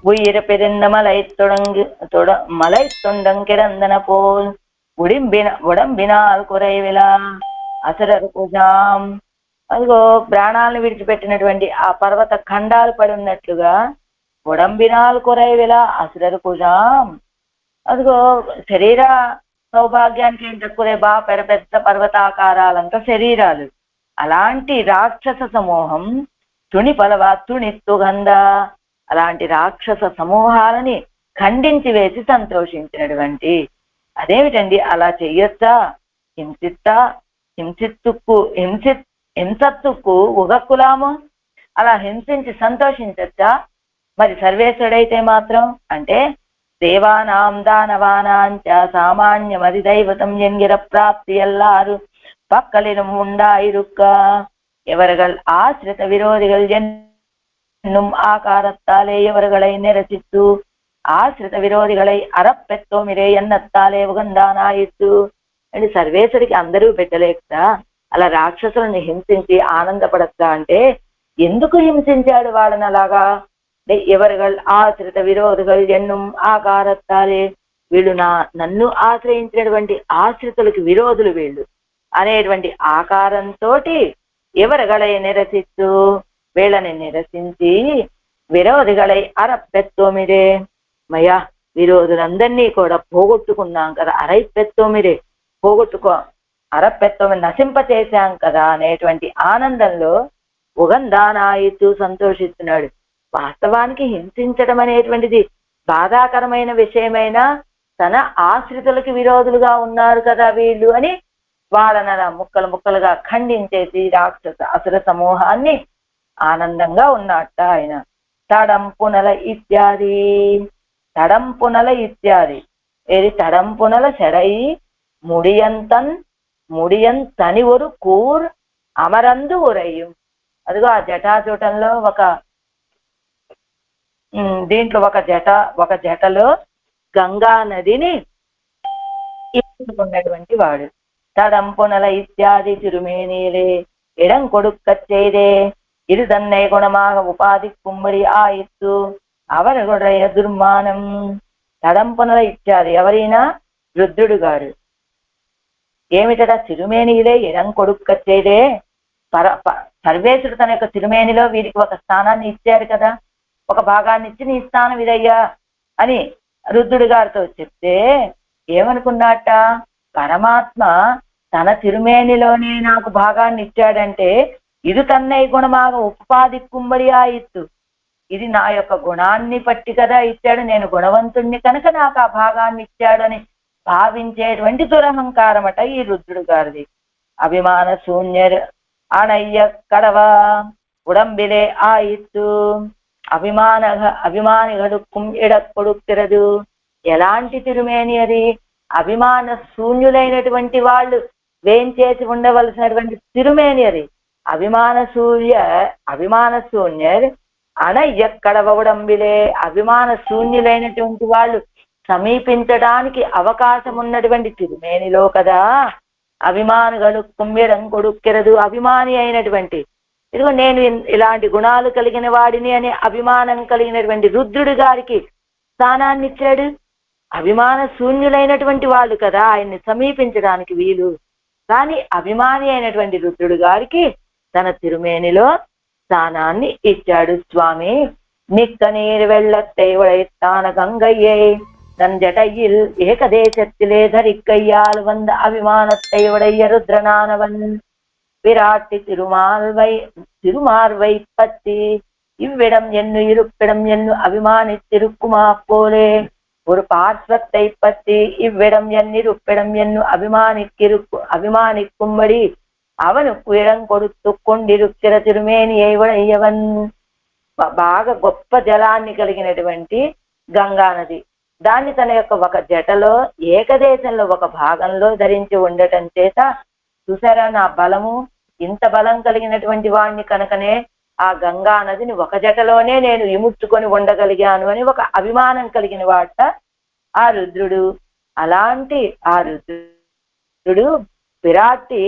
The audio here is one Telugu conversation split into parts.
உயிர பெருந்த மலை மலை தொண்டங்கிறந்தன போல் ఉడంబినాల్ కురైవిలా అసరరు పూజాం. అదిగో ప్రాణాలను విడిచిపెట్టినటువంటి ఆ పర్వత ఖండాలు పడి ఉన్నట్లుగా ఉడంబినాల్ కురైవిలా అసరరు పూజాం. అదిగో శరీర సౌభాగ్యానికి ఏం తక్కువే, పెద్ద పెద్ద పర్వతాకారాలంతా శరీరాలు. అలాంటి రాక్షస సమూహం తుణిత్తుగంధ, అలాంటి రాక్షస సమూహాలని ఖండించి వేసి సంతోషించినటువంటి, అదేమిటండి అలా చెయ్యొచ్చా? హింసత్తుకు ఉగక్కులాము, అలా హింసించి సంతోషించచ్చా? మరి సర్వేశ్వరుడైతే మాత్రం అంటే దేవానాం దానవానాంచ సామాన్యమది దైవతం ఎన్గిర ప్రాప్తి ఎల్లారు పక్కలిനും ഉണ്ടായിരുക്ക. எவர்கள் ஆசிரித விரோதிகள் என்னும் ஆகாரத்தாலே எவர்களை நிரசித்து ఆశ్రిత విరోధిగలై అరపెత్తోమిరే ఎన్నత్తాలే ఉగందానాయిత్తు. అంటే సర్వేశ్వరికి అందరూ పెట్టలేక అలా రాక్షసులను హింసించి ఆనందపడతా అంటే ఎందుకు హింసించాడు వాళ్ళని అలాగా? అంటే ఎవరుగల్ ఆశ్రిత విరోధిగల్ ఎన్నుం ఆకారత్తాలే, వీళ్ళు నన్ను ఆశ్రయించినటువంటి ఆశ్రితులకి విరోధులు వీళ్ళు అనేటువంటి ఆకారంతో ఎవరుగలై నిరసిస్తూ వీళ్ళని నిరసించి విరోధిగలై అరపెత్తోమిరే, మయా విరోధులందరినీ కూడా పోగొట్టుకున్నాం కదా, అరపెత్తోమి నశింపచేశాం కదా అనేటువంటి ఆనందంలో ఉగందానాయితూ సంతోషిస్తున్నాడు. వాస్తవానికి హింసించడం అనేటువంటిది బాధాకరమైన విషయమైనా తన ఆశ్రితులకి విరోధులుగా ఉన్నారు కదా వీళ్ళు అని వాళ్ళని అలా ముక్కలు ముక్కలుగా ఖండించేసి రాక్షస అసుర సమూహాన్ని ఆనందంగా ఉన్నట్ట ఆయన. తడంపునల ఇత్యాది ఏది తడంపునల చెడై ముడియం తని ఒరు కూర్ అమరందు ఉరయ్యం. అదిగో ఆ జటాజూటంలో దీంట్లో ఒక జటలో గంగా నదిని ఇప్పుకున్నటువంటి వాడు. తడంపునల ఇత్యాది తిరుమేనీలే ఇడం కొడుక్కచ్చేదే ఇరుదన్నే గుణమాగ ఉపాధి కుమ్మడి ఆయిత్తు అవరగుడయ దుర్మానం. తడంపునల ఇత్యాది ఎవరైనా రుద్రుడు గారు ఏమిటట? తిరుమేనిలే ఇడం కొడుక్కచ్చేదే, సర్వేశ్వరుడు తన యొక్క తిరుమేనిలో వీరికి ఒక స్థానాన్ని ఇచ్చారు కదా, ఒక భాగాన్ని ఇచ్చి నీ స్థానం ఇదయ్యా అని రుద్రుడు గారితో చెప్తే ఏమనుకున్నట్ట? పరమాత్మ తన తిరుమేనిలోనే నాకు భాగాన్ని ఇచ్చాడంటే ఇది తన్నై గుణమాగ ఉపాధి కుమ్మడి ఆయిత్తు, ఇది నా యొక్క గుణాన్ని పట్టి కదా ఇచ్చాడు, నేను గుణవంతుణ్ణి కనుక నాకు ఆ భాగాన్ని ఇచ్చాడని భావించేటువంటి దురహంకారమట ఈ రుద్రుడు గారిది. అభిమాన శూన్యర్ అణయ్య కడవ ఉడంబిలే ఆయిత్తు. అభిమానిగడుక్కుం ఎడక్కొడుక్కిరదు. ఎలాంటి తిరుమేని అది? అభిమాన శూన్యులైనటువంటి వాళ్ళు వేంచేసి ఉండవలసినటువంటి తిరుమేని అది. అభిమాన శూన్యర్ అణయ్య కడవ ఉడంబిలే. అభిమాన శూన్యులైనటువంటి వాళ్ళు సమీపించడానికి అవకాశం ఉన్నటువంటి తిరుమేనిలో కదా అభిమానులు కుమ్మెడం కొడుక్కెరదు. అభిమాని అయినటువంటి, ఇదిగో నేను ఇలాంటి గుణాలు కలిగిన వాడిని అనే అభిమానం కలిగినటువంటి రుద్రుడి గారికి స్థానాన్ని ఇచ్చాడు. అభిమాన శూన్యులైనటువంటి వాళ్ళు కదా ఆయన్ని సమీపించడానికి వీలు, కానీ అభిమాని అయినటువంటి రుద్రుడు గారికి తన తిరుమేనిలో స్థానాన్ని ఇచ్చాడు స్వామి. మిక్క నీరు వెள்ளత్తైవడైத்தான கங்கையை தன் ஜடையில் ஏகதேசத்திலே தரிக்கையால் வந்த அபிமானத்தை உடைய ருத்ரனானவன் விராட்டி திருமார்வை பற்றி இவ்விடம் என்னு இருப்பிடம் என்னு அபிமானித்திருக்குமா போலே ஒரு பார்ஸ்வத்தை பற்றி இவ்விடம் என் இருப்பிடம் என்னு அபிமானிக்கும்படி அவனுக்கு இடம் கொடுத்து கொண்டிருக்கிற తిరుమేనిயை ఉడయ్యవన్. బాగా గొప్ప జలాన్ని కలిగినటువంటి గంగా నది, దాన్ని తన యొక్క ఒక జటలో ఏకదేశంలో ఒక భాగంలో ధరించి ఉండటం చేత చూసారా నా బలము, ఇంత బలం కలిగినటువంటి వాడిని కనుకనే ఆ గంగా నదిని ఒక జటలోనే నేను విముర్చుకొని ఉండగలిగాను అని ఒక అభిమానం కలిగిన వాట ఆ రుద్రుడు. అలాంటి ఆ రుద్రుడు విరాట్టి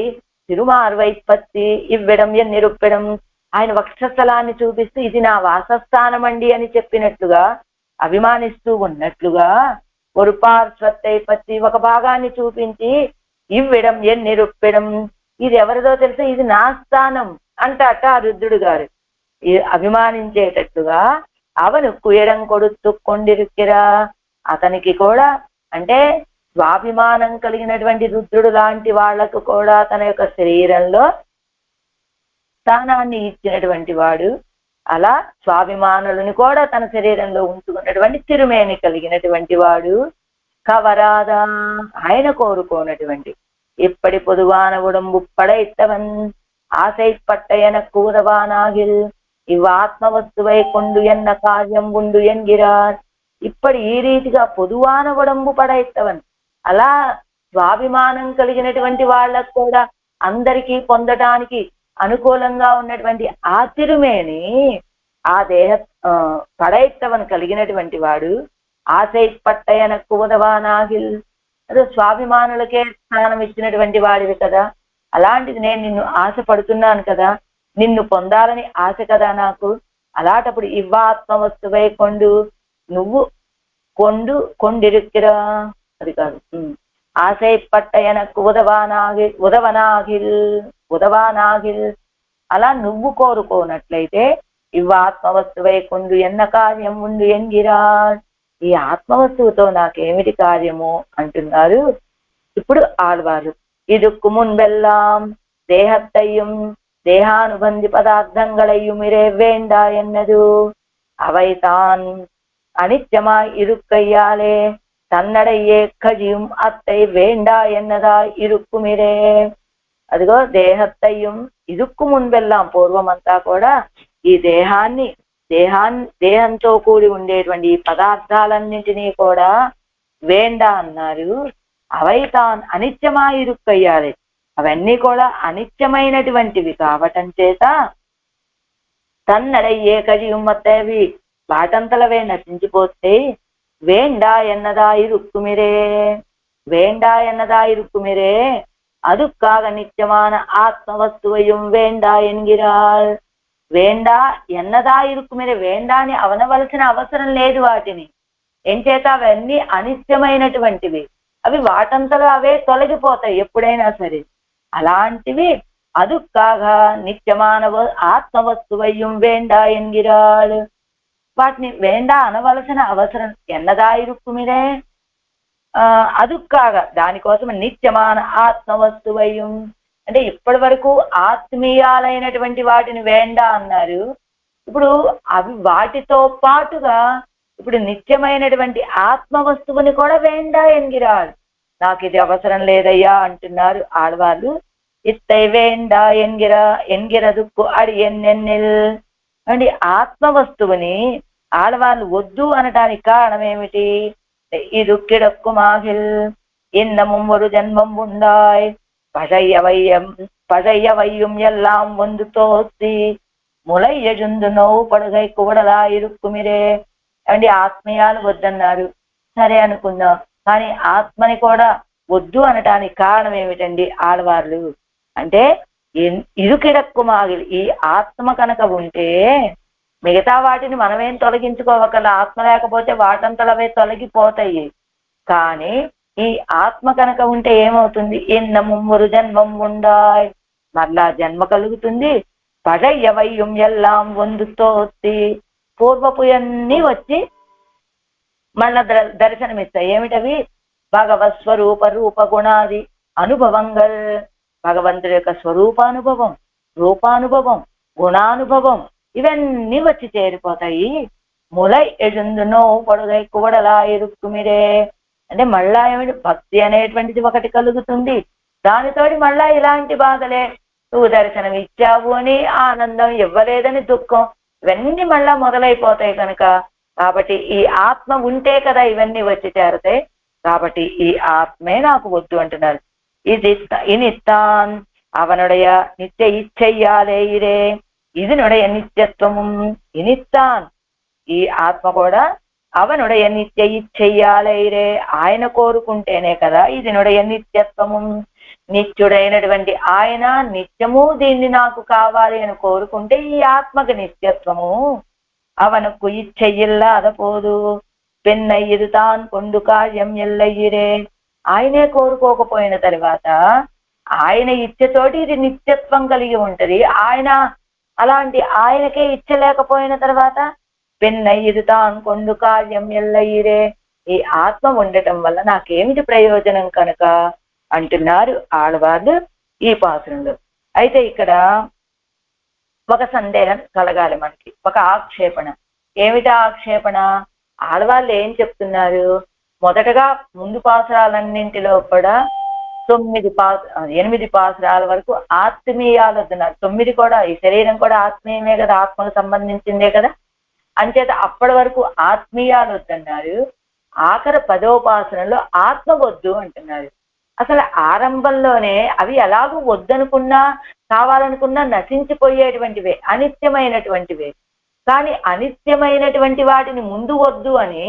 తిరుమార్వైపత్తి ఇవ్వడం నిరుప్పడం, ఆయన వక్షస్థలాన్ని చూపిస్తూ ఇది నా వాసస్థానం అండి అని చెప్పినట్లుగా అభిమానిస్తూ ఉన్నట్లుగా ఒక పార్శ్వத்தை పற்றி ఒక భాగాన్ని చూపించి ఇవ్వడం ఎన్నిరుప్పడం, ఇది ఎవరిదో తెలుసు, ఇది నా స్థానం అంటట రుద్రుడు గారు. అభిమానించేటట్టుగా అవను కుయడం కొడుతూ కొండిరుక్కిరా, అతనికి కూడా అంటే స్వాభిమానం కలిగినటువంటి రుద్రుడు లాంటి వాళ్లకు కూడా తన యొక్క శరీరంలో స్థానాన్ని ఇచ్చినటువంటి వాడు. అలా స్వాభిమానులను కూడా తన శరీరంలో ఉంచుకున్నటువంటి తిరుమేని కలిగినటువంటి వాడు. కవరాదా, ఆయన కోరుకోనటువంటి ఇప్పటి పొదువాన ఉడంబు పడైత్తవన్ ఆశైపట్ట ఎనకు ఉదవానాగిల్ ఇవ ఆత్మవస్తువై కొండు ఎన్న కార్యం ఉండు ఎన్గిరార్. ఇప్పటి ఈ రీతిగా పొదువాన ఉడంబు పడైత్తవన్, అలా స్వాభిమానం కలిగినటువంటి వాళ్ళకు కూడా అందరికీ పొందటానికి అనుకూలంగా ఉన్నటువంటి ఆ తిరుమేని, ఆ దేహ పడైత్తవన్ కలిగినటువంటి వాడు. ఆశైపట్టయన కువదవానాగిల్, అదే స్వాభిమానులకే స్థానం ఇచ్చినటువంటి వాడివి కదా, అలాంటిది నేను నిన్ను ఆశపడుతున్నాను కదా, నిన్ను పొందాలని ఆశ కదా నాకు. అలాంటప్పుడు ఇవ్వాత్మ వస్తువై కొండు, నువ్వు కొండిరుక్కిరా, అది కాదు, ఆశైపట్టయనకు ఉదవనాగిల్, అలా నువ్వు కోరుకోనట్లయితే ఇవ్వ ఆత్మవస్తువై కొండు ఎన్న కార్యం ఉండు ఎంగిరా, ఈ ఆత్మవస్తువుతో నాకేమిటి కార్యము అంటున్నారు ఇప్పుడు ఆళ్వారు. ఇదుక్కు మున్బెల్లాం దేహత్తయ్యం దేహానుబంధి పదార్థங்களையும் வேண்டா என்னது அவைதான் அனிச்சமாய் இருக்கையாலே తన్నడయ్యే కజియం అత్తై వేండా ఎన్నదా ఇరుక్కుమిరే. అదిగో దేహత్తయ్యం ఇరుక్కు మున్బెల్లాం, పూర్వమంతా కూడా ఈ దేహంతో కూడి ఉండేటువంటి ఈ పదార్థాలన్నింటినీ కూడా వేండా అన్నారు. అవైతాన్ అనిత్యమా ఇరుక్కయ్యాలి, అవన్నీ కూడా అనిత్యమైనటువంటివి కావటం చేత తన్నడయ్యే కజియం అత్తవి వాటంతలవే నశించిపోతే వేండా ఎన్నదా ఇరుక్కుమిరే, వేండా ఎన్నదా ఇరుక్కుమిరే, அதுக்காக நிச்சயமான ஆத்ம வஸ்துவையும் வேண்டா என்கிறாள். వేండా ఎన్నదా ఇరుక్కుమిరే, వేండాని అవనవలసిన అవసరం లేదు వాటిని. ఏం చేత అవన్నీ అనిత్యమైనటువంటివి, అవి వాటంతలో అవే తొలగిపోతాయి ఎప్పుడైనా సరే. అలాంటివి அதுக்காக నిత్యమాన ఆత్మ వస్తువయ్యం వేండా ఎన్గిరాள், వాటిని వేండా అనవలసిన అవసరం ఎన్నదా ఇరుక్కుమిరే, அதுக்காக దానికోసం నిత్యమాన ఆత్మ వస్తువయ్యం అంటే ఇప్పటి వరకు ఆత్మీయాలైనటువంటి వాటిని వేండా అన్నారు. ఇప్పుడు అవి వాటితో పాటుగా ఇప్పుడు నిత్యమైనటువంటి ఆత్మ వస్తువుని కూడా వేండా ఎన్గిరాడు, నాకు ఇది అవసరం లేదయ్యా అంటున్నారు ఆడవాళ్ళు. ఇత్తై వేండా ఎన్గిరదుక్కు అడి ఎన్నెన్నిల్ అంటే ఆత్మ వస్తువుని ఆడవాళ్ళు వద్దు అనటానికి కారణం ఏమిటి? ఇరుక్కిడక్కు మాగిల్ இன்னமும் ஒரு ஜென்மம் உண்டாய் பழைய வையும் எல்லாம் வந்து தோத்தி ములై ఎజుందు నవ్వు పడుగై కూడలా ఇరుక్కుమిరే. అండి ఆత్మీయాలు వద్దన్నారు, సరే అనుకుందాం, కానీ ఆత్మని కూడా వద్దు అనటానికి కారణం ఏమిటండి ఆడవాళ్ళు అంటే ఇరుకిడక్కు మాగిలి, ఈ ఆత్మ కనుక ఉంటే మిగతా వాటిని మనమేం తొలగించుకోవకల, ఆత్మ లేకపోతే వాటంతలవే తొలగిపోతాయి. కానీ ఈ ఆత్మ కనుక ఉంటే ఏమవుతుంది? ఇన్నముమ్మరు జన్మం ఉండాయ్, మరలా జన్మ కలుగుతుంది. పడయ్య వయ్యం ఎల్లాం వందుతో పూర్వపుయన్నీ వచ్చి మళ్ళా దర్శనమిస్తాయి. ఏమిటవి? భగవత్ స్వరూప రూప గుణాది అనుభవంగల్, భగవంతుడి యొక్క స్వరూపానుభవం, రూపానుభవం, గుణానుభవం ఇవన్నీ వచ్చి చేరిపోతాయి. ములై ఎజుందునో పొడుగై కూడలా ఇరుక్కుమిరే అంటే మళ్ళా ఏమిటి? భక్తి అనేటువంటిది ఒకటి కలుగుతుంది, దానితోటి మళ్ళా ఇలాంటి బాధలే, నువ్వు దర్శనం ఇచ్చావు అని ఆనందం, ఇవ్వలేదని దుఃఖం, ఇవన్నీ మళ్ళా మొదలైపోతాయి కనుక. కాబట్టి ఈ ఆత్మ ఉంటే కదా ఇవన్నీ వచ్చి చేరతాయి. కాబట్టి ఈ ఆత్మే నాకు వద్దు అంటున్నారు. ఇనిత్తాన్ అవనుடைய నిత్య ఇచ్చయ్యాలే ఇరే, ఇది నుడయ నిత్యత్వము. ఇనిత్తాన్ ఈ ఆత్మ కూడా అవనుடைய నిత్య ఇచ్చయ్యాలే ఇరే, ఆయన కోరుకుంటేనే కదా ఇది నుడయ నిత్యత్వము. నిత్యుడైనటువంటి ఆయన నిత్యము దీన్ని నాకు కావాలి అని కోరుకుంటే ఈ ఆత్మకు నిత్యత్వము. అవనుకు ఇచ్చయ్యిల్లా అదపోదు, పెన్నయ్యదు తాన్ కొండు కార్యం ఎల్లయ్యిరే. ఆయనే కోరుకోకపోయిన తర్వాత ఆయన ఇచ్చతోటి ఇది నిత్యత్వం కలిగి ఉంటది. అలాంటి ఆయనకే ఇచ్చలేకపోయిన తర్వాత పెన్నయ్యదు తాన్ కొండు కార్యం ఎల్లయ్యిరే, ఈ ఆత్మ ఉండటం వల్ల నాకేమిటి ప్రయోజనం కనుక అంటున్నారు ఆళ్వార్లు ఈ పాసురంలో. అయితే ఇక్కడ ఒక సందేహం కలగాలి మనకి, ఒక ఆక్షేపణ. ఏమిటా ఆక్షేపణ? ఆడవాళ్ళు ఏం చెప్తున్నారు? మొదటగా ముందు పాసురాలన్నింటిలో కూడా 8 పాసురాల వరకు ఆత్మీయాలు వద్దున్నారు. 9 కూడా, ఈ శరీరం కూడా ఆత్మీయమే కదా, ఆత్మకు సంబంధించిందే కదా. అంచేత అప్పటి వరకు ఆత్మీయాలు వద్దన్నారు. ఆఖరి 10వ పాసురంలో ఆత్మ వద్దు అంటున్నారు. అసలు ఆరంభంలోనే అవి ఎలాగూ వద్దనుకున్నా కావాలనుకున్నా నశించిపోయేటువంటివే, అనిత్యమైనటువంటివే. కానీ అనిత్యమైనటువంటి వాటిని ముందు వద్దు అని,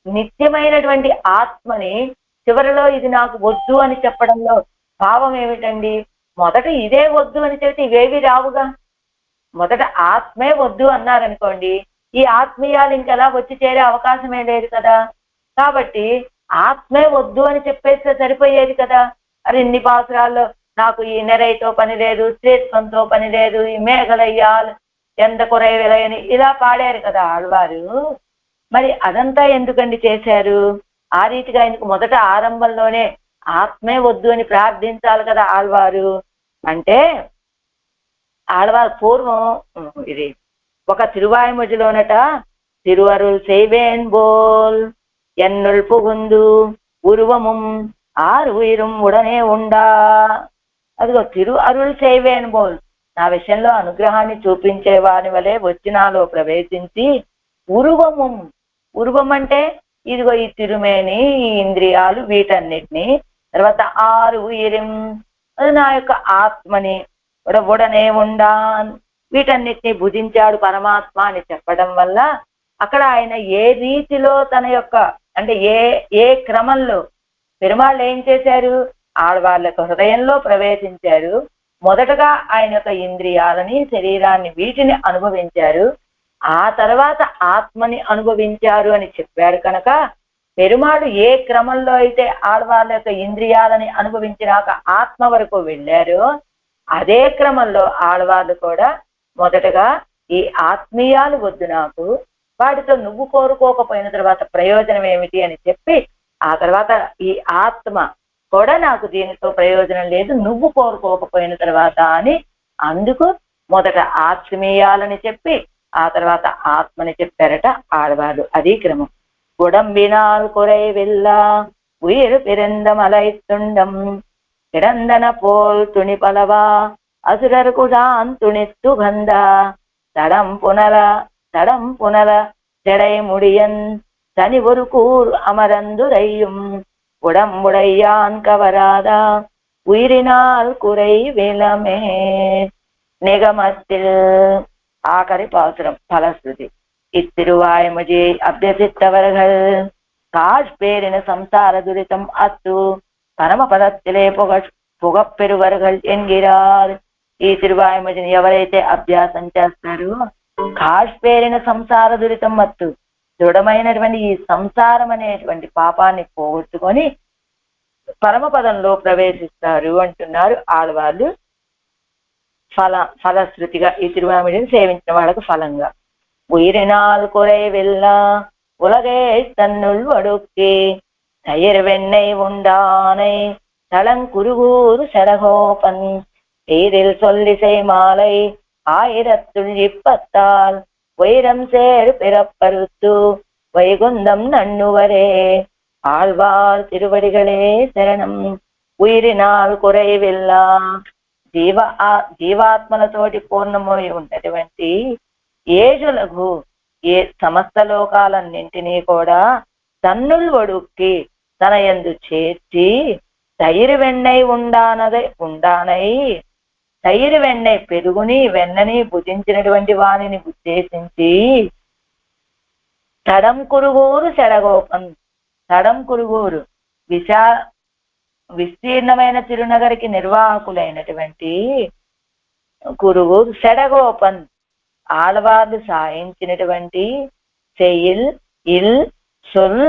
నిత్యమైనటువంటి ఆత్మని చివరిలో ఇది నాకు వద్దు అని చెప్పడంలో భావం ఏమిటండి? మొదట ఇదే వద్దు అని చెప్తే ఇవేవి రావుగా. మొదట ఆత్మే వద్దు అన్నారనుకోండి, ఈ ఆత్మీయాలు ఇంకెలా వచ్చి చేరే అవకాశమే లేదు కదా. కాబట్టి ఆత్మే వద్దు అని చెప్పేస్తే సరిపోయేది కదా. అది ఇన్ని పాసురాల్లో నాకు ఈ నెరైతో పని లేదు, స్త్రీత్వంతో పని లేదు, ఈ మేఘలయ్యాలు ఎంత కురైవెలయని ఇలా పాడారు కదా ఆళ్వారు. మరి అదంతా ఎందుకండి చేశారు? ఆ రీతిగా ఆయనకు మొదట ఆరంభంలోనే ఆత్మే వద్దు అని ప్రార్థించాలి కదా ఆళ్వారు. అంటే ఆళ్వారు పూర్వం ఇది ఒక తిరువాయుమొழிలోనట, తిరువరుల్ செய்வேன் போல் என்னுள் புகுந்து உருவமும் ஆறு உயிரும் உடனே ఉండా. అదిగో తిరు అరుల్ చేయవేన్ బోల్, నా విషయంలో అనుగ్రహాన్ని చూపించే వాని వలె వచ్చి నాలో ప్రవేశించి ఉరువము, ఉరువం అంటే ఇదిగో ఈ తిరుమేని, ఈ ఇంద్రియాలు, వీటన్నిటిని, తర్వాత 6 ఉయిరిం, అది నా యొక్క ఆత్మని ఉడనే ఉండా, వీటన్నిటిని భుజించాడు పరమాత్మ అని చెప్పడం వల్ల అక్కడ ఆయన ఏ రీతిలో తన యొక్క అంటే ఏ క్రమంలో పెరుమాళ్ళు ఏం చేశారు? ఆడవాళ్ళ హృదయంలో ప్రవేశించారు. మొదటగా ఆయన యొక్క ఇంద్రియాలని, శరీరాన్ని, వీటిని అనుభవించారు. ఆ తర్వాత ఆత్మని అనుభవించారు అని చెప్పారు కనుక పెరుమాడు ఏ క్రమంలో అయితే ఆడవాళ్ళ యొక్క ఇంద్రియాలని అనుభవించినాక ఆత్మ వరకు వెళ్ళారో అదే క్రమంలో ఆడవాళ్ళు కూడా మొదటగా ఈ ఆత్మీయాలు వద్దు నాకు, వాటితో నువ్వు కోరుకోకపోయిన తర్వాత ప్రయోజనం ఏమిటి అని చెప్పి ఆ తర్వాత ఈ ఆత్మ కూడా నాకు దీనితో ప్రయోజనం లేదు నువ్వు కోరుకోకపోయిన తర్వాత అని, అందుకు మొదట ఆత్మీయాలని చెప్పి ఆ తర్వాత ఆత్మని చెప్పారట ఆడవాళ్ళు. అది క్రమం. உடம்பினால் குறைவில்லா உயிர் பிறந்த மலைத்துண்டம் கிடந்தன போல் துணி பலவா அசுரர்குதான் துணித்து கந்தா தடம் புனல ஜடை முடியன் தனி ஒரு கூர் அமரந்துரையும் உடம்புடையான் கவராதா உயிரினால் குறை விலமே. நிகமத்தில் ஆகரி பாசுரம் பலஸ்ருதி. இத்திருவாய்மொழி அபியசித்தவர்கள் காஷ்பேரின சம்சார துரிதம் அத்து పరమపదத்திலே పొగపెరువర్గల్ ఎన్గిరార్. ఈ తిరువాయుమొழிని ఎవరైతే అభ్యాసం చేస్తారో కాష్పేరిన సంసార దురితం అత్తు, దృఢమైనటువంటి ఈ సంసారం అనేటువంటి పాపాన్ని పోగొట్టుకొని పరమపదంలో ప్రవేశిస్తారు అంటున్నారు ఆడవాళ్ళు. ఫలశ్రుతిగా ఈ తిరువాయుమొழிని సేవించిన వాళ్ళకు ఫలంగా. உயிரினால் குறைவில்லா உலகே தன்னுள் வடுக்கே தயிர் வெண்ணெய் உண்டானை தளங்குருகூர் சடகோபன் பேரில் சொல்லிசை மாலை 1020 வைரம் சேர் பிறப்பறுத்து வைகுந்தம் நண்ணுவரே. ஆழ்வார் திருவடிகளே శరణం. ఉయిరినాల్ కురైవిల్లా, జీవాత్మలతోటి పూర్ణమై ఉన్నటువంటి ఏజులకు ఏ సమస్త లోకాలన్నింటినీ కూడా తన్నుల్ వడుక్కి తన యందు చేర్చి తయిరు వెన్నై ఉండానై తయిరు వెన్నై పెరుగుని వెన్నని భుజించినటువంటి వాణిని ఉద్దేశించి తడం కురుగూరు షడగోపం, తడం కురుగూరు విస్తీర్ణమైన తిరునగరికి నిర్వాహకులైనటువంటి కురుగూరు షడగోపన్ ఆడవాళ్ళు సాయించినటువంటి చెయిల్ ఇల్ సొల్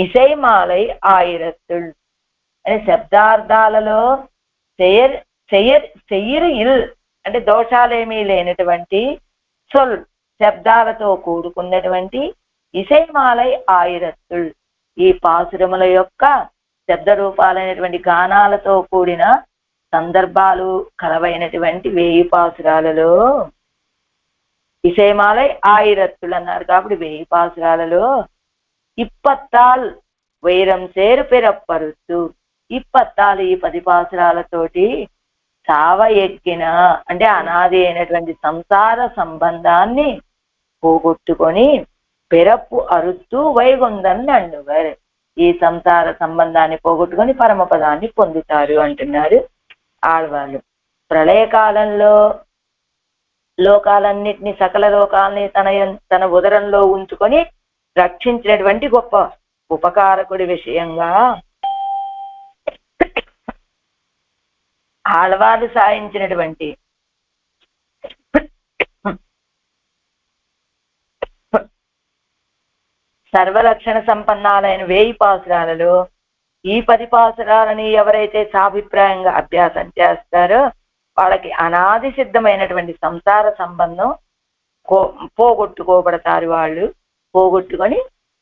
ఇసై మాలై ఆయిరత్తుల్ అనే శబ్దార్థాలలో చెయ్యరు ఇల్ అంటే దోషాలేమీ లేనటువంటి సొల్ శబ్దాలతో కూడుకున్నటువంటి ఇసైమాలై ఆయిరత్తుల్ ఈ పాసురముల యొక్క శబ్ద రూపాలైనటువంటి గానాలతో కూడిన సందర్భాలు కలవైనటువంటి 1000 పాసురాలలో ఇసైమాలై ఆయిరత్తులు అన్నారు కాబట్టి 1000 పాసురాలలో ఇప్పత్తాల్ వైరం సేరు పిరప్పరుస్తూ ఇప్పత్తాలు ఈ 10 పాసురాలతోటి చావ ఎక్కిన అంటే అనాది అయినటువంటి సంసార సంబంధాన్ని పోగొట్టుకొని పెరప్పు అరుస్తూ వైగుందని అండువారు ఈ సంసార సంబంధాన్ని పోగొట్టుకొని పరమపదాన్ని పొందుతారు అంటున్నారు ఆళ్వాళ్ళు. ప్రళయకాలంలో లోకాలన్నిటినీ సకల లోకాలని తన ఉదరంలో ఉంచుకొని రక్షించినటువంటి గొప్ప ఉపకారకుడి విషయంగా ఆళ్వాళ్ళు సాయించినటువంటి సర్వలక్షణ సంపన్నాలైన 1000 పాసురాలలో ఈ 10 పాసురాలని ఎవరైతే సాభిప్రాయంగా అభ్యాసం చేస్తారో వాళ్ళకి అనాది సిద్ధమైనటువంటి సంసార సంబంధం పోగొట్టుకోబడతారు. వాళ్ళు పోగొట్టుకొని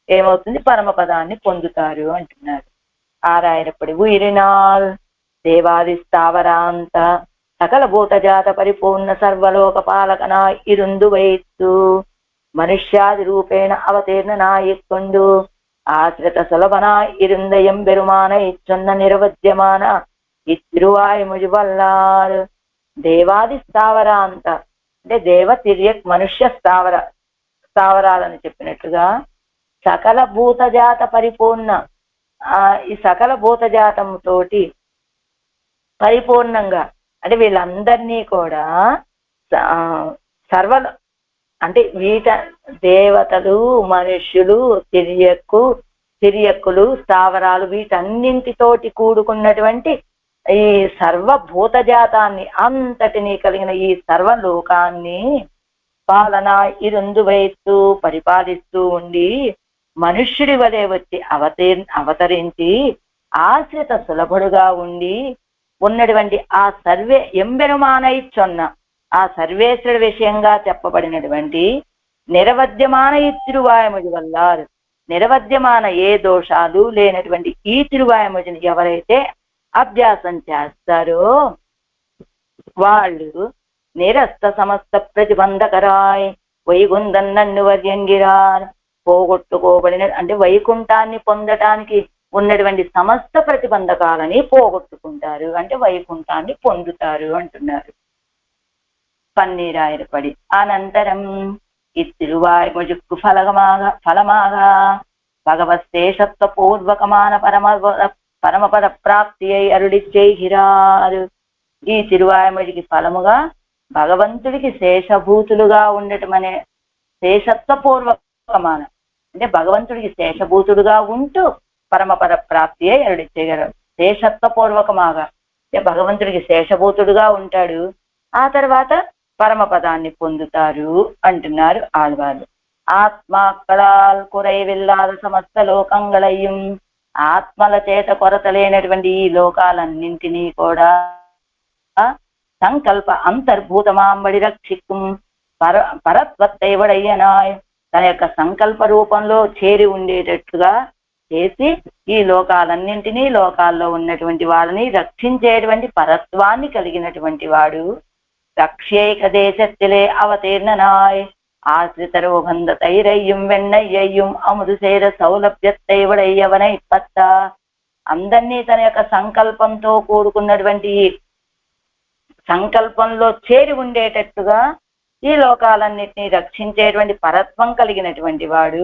ఏమవుతుంది పరమపదాన్ని పొందుతారు అంటున్నారు. ఆరాయనప్పటి ఉయిరినాల్ దేవాది స్థావరాంత సకల భూతజాత పరిపూర్ణ సర్వలోక పాలకనా ఇరుందు వైత్తు మనుష్యాది రూపేణ అవతీర్ణ నాయకొండు ఆశ్రిత సులభన ఇరుందయం బెరుమాన ఇచ్చొన్న నిరవధ్యమాన ఇత్రువాయి ముజువల్లారు. దేవాది స్థావరాంత అంటే దేవ తిర్యక్ మనుష్య స్థావరాలని చెప్పినట్లుగా సకల భూతజాత పరిపూర్ణ ఈ సకల భూతజాతముతోటి పరిపూర్ణంగా అంటే వీళ్ళందరినీ కూడా సర్వ అంటే దేవతలు మనుష్యులు తిరియక్కులు స్థావరాలు వీటన్నింటితోటి కూడుకున్నటువంటి ఈ సర్వభూతజాతాన్ని అంతటినీ కలిగిన ఈ సర్వలోకాన్ని పాలన ఇరుందు వైస్తూ పరిపాలిస్తూ ఉండి మనుష్యుడి వలె వచ్చి అవతరించి ఆశ్రిత సులభుడుగా ఉండి ఉన్నటువంటి ఆ ఎంబెరుమానైచ్చొన్న ఆ సర్వేశ్వరుడి విషయంగా చెప్పబడినటువంటి నిరవధ్యమాన ఈ తిరువాయముజి వల్లారు నిరవధ్యమాన ఏ దోషాలు లేనటువంటి ఈ తిరువాయముజిని ఎవరైతే అభ్యాసం చేస్తారో వాళ్ళు నిరస్త సమస్త ప్రతిబంధకరాయ్ వైగుందన్నన్ను వర్యంగిరార్ పోగొట్టుకోబడిన అంటే వైకుంఠాన్ని పొందటానికి ఉన్నటువంటి సమస్త ప్రతిబంధకాలని పోగొట్టుకుంటారు అంటే వైకుంఠాన్ని పొందుతారు అంటున్నారు. పన్నీరాయరపడి అనంతరం ఇత్తిరువాయుజుక్కు ఫలమాగా భగవశేషత్వ పూర్వకమాన పరమపద ప్రాప్తి అయి అరుడిచ్చేహిరారు. ఈ తిరువాయముడికి ఫలముగా భగవంతుడికి శేషభూతులుగా ఉండటం అనే శేషత్వ పూర్వకమాన అంటే భగవంతుడికి శేషభూతుడుగా ఉంటూ పరమపద ప్రాప్తి అయి అరుడిచ్చేయగలరు. శేషత్వ పూర్వకమాగా అంటే భగవంతుడికి శేషభూతుడుగా ఉంటాడు, ఆ తర్వాత పరమపదాన్ని పొందుతారు అంటున్నారు ఆళ్వారు. ఆత్మాక్కడాల్ కురైవిల్లాద సమస్త లోకంగళయ్యం ఆత్మల చేత కొరత లేనటువంటి ఈ లోకాలన్నింటినీ కూడా సంకల్ప అంతర్భూతమాంబడి రక్షిక్కుం పరత్వత్తైవడయ్యనాయ్ తన యొక్క సంకల్ప రూపంలో చేరి ఉండేటట్లుగా చేసి ఈ లోకాలన్నింటినీ లోకాల్లో ఉన్నటువంటి వాళ్ళని రక్షించేటువంటి పరత్వాన్ని కలిగినటువంటి వాడు. రక్ష్యైక దేశத்திலே அவதீர்ணனாய் ஆசிரிதரோபந்த தைரையும் வெண்ணையையும் అముదు సేర సౌలభ్యత్తైవడయ్యవనై పత్త అందరినీ తన యొక్క సంకల్పంతో కూడుకున్నటువంటి సంకల్పంలో చేరి ఉండేటట్టుగా ఈ లోకాలన్నిటినీ రక్షించేటువంటి పరత్వం కలిగినటువంటి వాడు.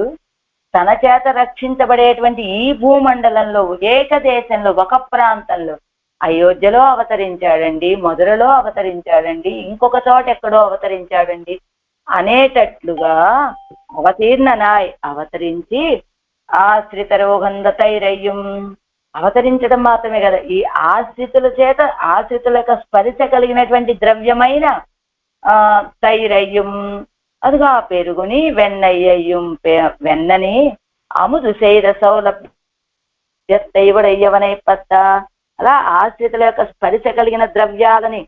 తన చేత రక్షించబడేటువంటి ఈ భూమండలంలో ఏకదేశంలో ఒక ప్రాంతంలో అయోధ్యలో అవతరించాడండి, మధురలో అవతరించాడండి, ఇంకొక చోట ఎక్కడో అవతరించాడండి అనేటట్లుగా అవతీర్ణనాయ్ అవతరించి ఆశ్రితరోగంధతైరయ్యం అవతరించడం మాత్రమే కదా, ఈ ఆశ్రితుల చేత ఆశ్రితుల యొక్క స్పర్శ కలిగినటువంటి ద్రవ్యమైన తైరయ్యం అదిగా పెరుగుని వెన్నయ్యయ్యం వెన్నని అముదు செய்த సౌలభ్యத்தை ఉడయ్యవనై పత్త. అలా ఆశ్రితుల యొక్క స్పర్శ కలిగిన ద్రవ్యాలని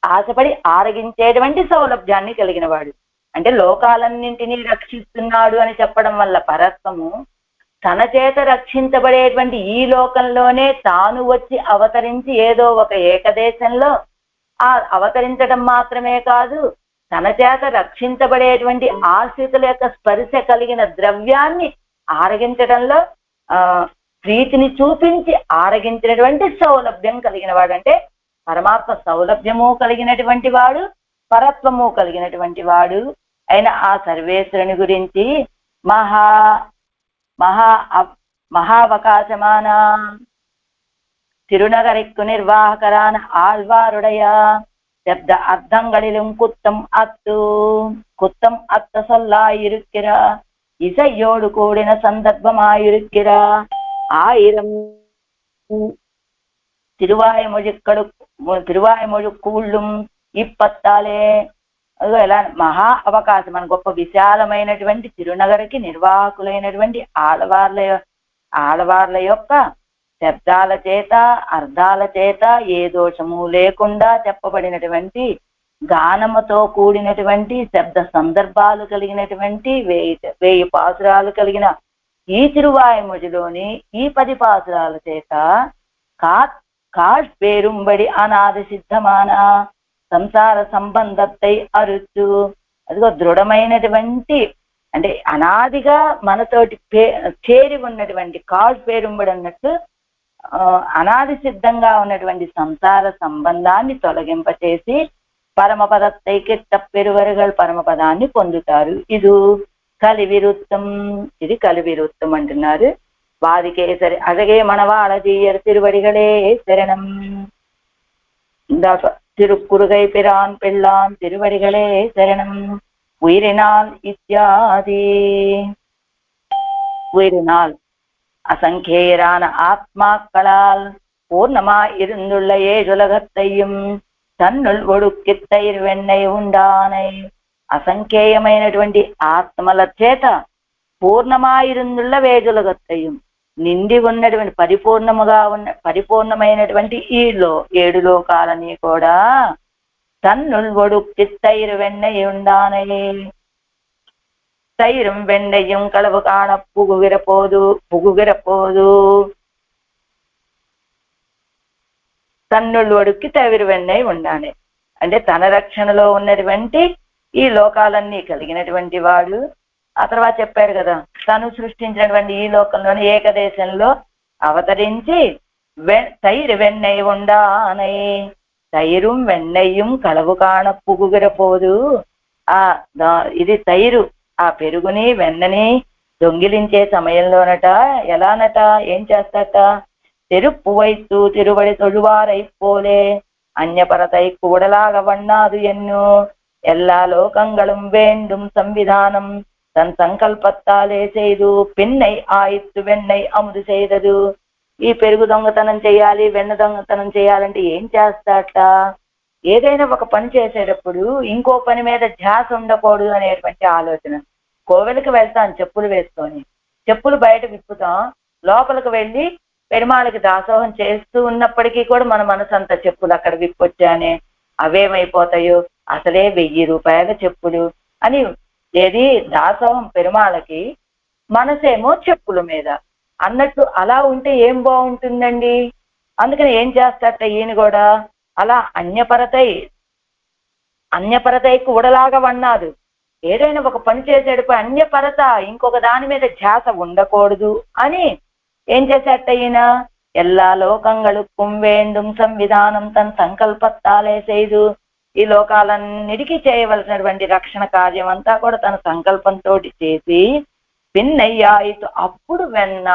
ఆశపడి ఆరగించేటువంటి సౌలభ్యాన్ని కలిగిన వాడు. అంటే లోకాలన్నింటినీ రక్షిస్తున్నాడు అని చెప్పడం వల్ల పరత్వము తన చేత రక్షించబడేటువంటి ఈ లోకంలోనే తాను వచ్చి అవతరించి ఏదో ఒక ఏకదేశంలో ఆ అవతరించడం మాత్రమే కాదు, తన చేత రక్షించబడేటువంటి ఆశ్రితుల యొక్క స్పర్శ కలిగిన ద్రవ్యాన్ని ఆరగించడంలో ప్రీతిని చూపించి ఆరగించినటువంటి సౌలభ్యం కలిగిన వాడు. అంటే పరమాత్మ సౌలభ్యము కలిగినటువంటి వాడు, పరత్వము కలిగినటువంటి వాడు అయిన ఆ సర్వేశ్వరుని గురించి மகாவகாசமான திருநகரைக்கு நிர்வாகரான ஆழ்வாருடைய சப்த அர்த்தங்களிலும் குத்தம் அத்த சொல்லாயிருக்கிற இசையோடு கூடின சந்தர்ப்பமாயிருக்கிற 1000 తిరువాయుమొഴുక్కుళ్ళుం ఇప్పత్తాలే. ఎలా మహా అవకాశం మన గొప్ప విశాలమైనటువంటి తిరునగరికి నిర్వాహకులైనటువంటి ఆడవార్ల యొక్క శబ్దాల చేత అర్థాల చేత ఏ దోషము లేకుండా చెప్పబడినటువంటి గానముతో కూడినటువంటి శబ్ద సందర్భాలు కలిగినటువంటి 1000 పాసురాలు కలిగిన ఈ తిరువాయుమొழிలోని ఈ 10 పాసురాల చేత పేరుంబడి అనాది సిద్ధమాన సంసార సంబంధத்தை అరుచు. అదిగో దృఢమైనటువంటి అంటే అనాదిగా మనతోటి చేరి ఉన్నటువంటి పేరుంబడి అన్నట్టు అనాది సిద్ధంగా ఉన్నటువంటి సంసార సంబంధాన్ని తొలగింపచేసి పరమపదத்தை కిట్ట పెరువరుగల్ పరమపదాన్ని పొందుతారు. ఇది కలివిరుత్తం. ఇది కలివిరుత్తం అంటున్నారు. వాదికేసరి అழகே மணவாளஜீயர் திருவடிகளே శరణం. திருக்குறுகை பிரான் பிள்ளான் திருவடிகளே శరణం. உயிரினால் இத்தியாதி. உயிரினால் அசங்கேயரான ஆத்மாக்களால் பூர்ணமாய் இருந்துள்ள ஏழுலகத்தையும் தன்னுள் ఒడుక్కి తైర్ వెన్నై ఉండానై. అసంఖ్యేయమైనటువంటి ఆత్మల చేత పూర్ణమాయిరుందుள்ள వేజులగత్తయ్యం నిండి ఉన్నటువంటి పరిపూర్ణమైనటువంటి ఈ 7 లోకాలని కూడా తన్నుల్ ఒడుక్కి తైరు వెన్నై ఉండానై. తైరం వెన్నయ్యం కలవు కాణ పుగుగిరపోదు. తన్నుల్ ఒడుక్కి తైరు వెన్నై ఉండానే అంటే తన రక్షణలో ఉన్నటువంటి ఈ లోకాలన్నీ కలిగినటువంటి వాడు. ఆ తర్వాత చెప్పారు కదా, తను సృష్టించినటువంటి ఈ లోకంలోని ఏకదేశంలో అవతరించి తైరు వెన్నై ఉండానై. తైరు వెన్నయ్యం కలవు కాణ పుగుగిరపోదు. ఇది తైరు ఆ పెరుగుని వెన్నని దొంగిలించే సమయంలోనట ఎలానట ఏం చేస్తాట, తెరుప్పు వైత్తు తిరువడి తొழுவாரைப்போலே అన్యపరతై కూడలాగ వన్నాదు ఎన్ను. எல்லா లోకంగళం வேண்டும் సంవిధానం తన్ సంకల్పత్తాలే செய்து పిన్నై ఆయిత్తు వెన్నై అముదు చేయదు. ఈ పెరుగు దొంగతనం చేయాలి, వెన్న దొంగతనం చేయాలంటే ఏం చేస్తాట, ఏదైనా ఒక పని చేసేటప్పుడు ఇంకో పని మీద ధ్యాస ఉండకూడదు అనేటువంటి ఆలోచన. కోవెలకు వెళ్తాం చెప్పులు వేసుకొని, చెప్పులు బయట విప్పుతాం, లోపలికి వెళ్ళి పెరుమాళకి దాసోహం చేస్తూ ఉన్నప్పటికీ కూడా మన మనసు అంత చెప్పులు అక్కడ విప్పొచ్చానే అవేమైపోతాయో, అసలే 1000 రూపాయల చెప్పులు అని. ఏది దాసోహం పెరుమాళకి, మనసేమో చెప్పుల మీద అన్నట్టు. అలా ఉంటే ఏం బాగుంటుందండి. అందుకని ఏం చేస్తారట ఈయన కూడా అలా అన్యపరతై కూడలాగా వన్నాదు. ఏదైనా ఒక పని చేసేటప్పుడు అన్యపరత ఇంకొక దాని మీద ధ్యాస ఉండకూడదు అని ఏం చేసేట ఈయన, எல்லா లోకంగళుక్కుం வேண்டும் సంవిధానం తన సంకల్పత్తాలే செய்து. ఈ లోకాలన్నిటికీ చేయవలసినటువంటి రక్షణ కార్యం అంతా కూడా తన సంకల్పంతో చేసి పిన్నయ్యాయితు అప్పుడు వెన్న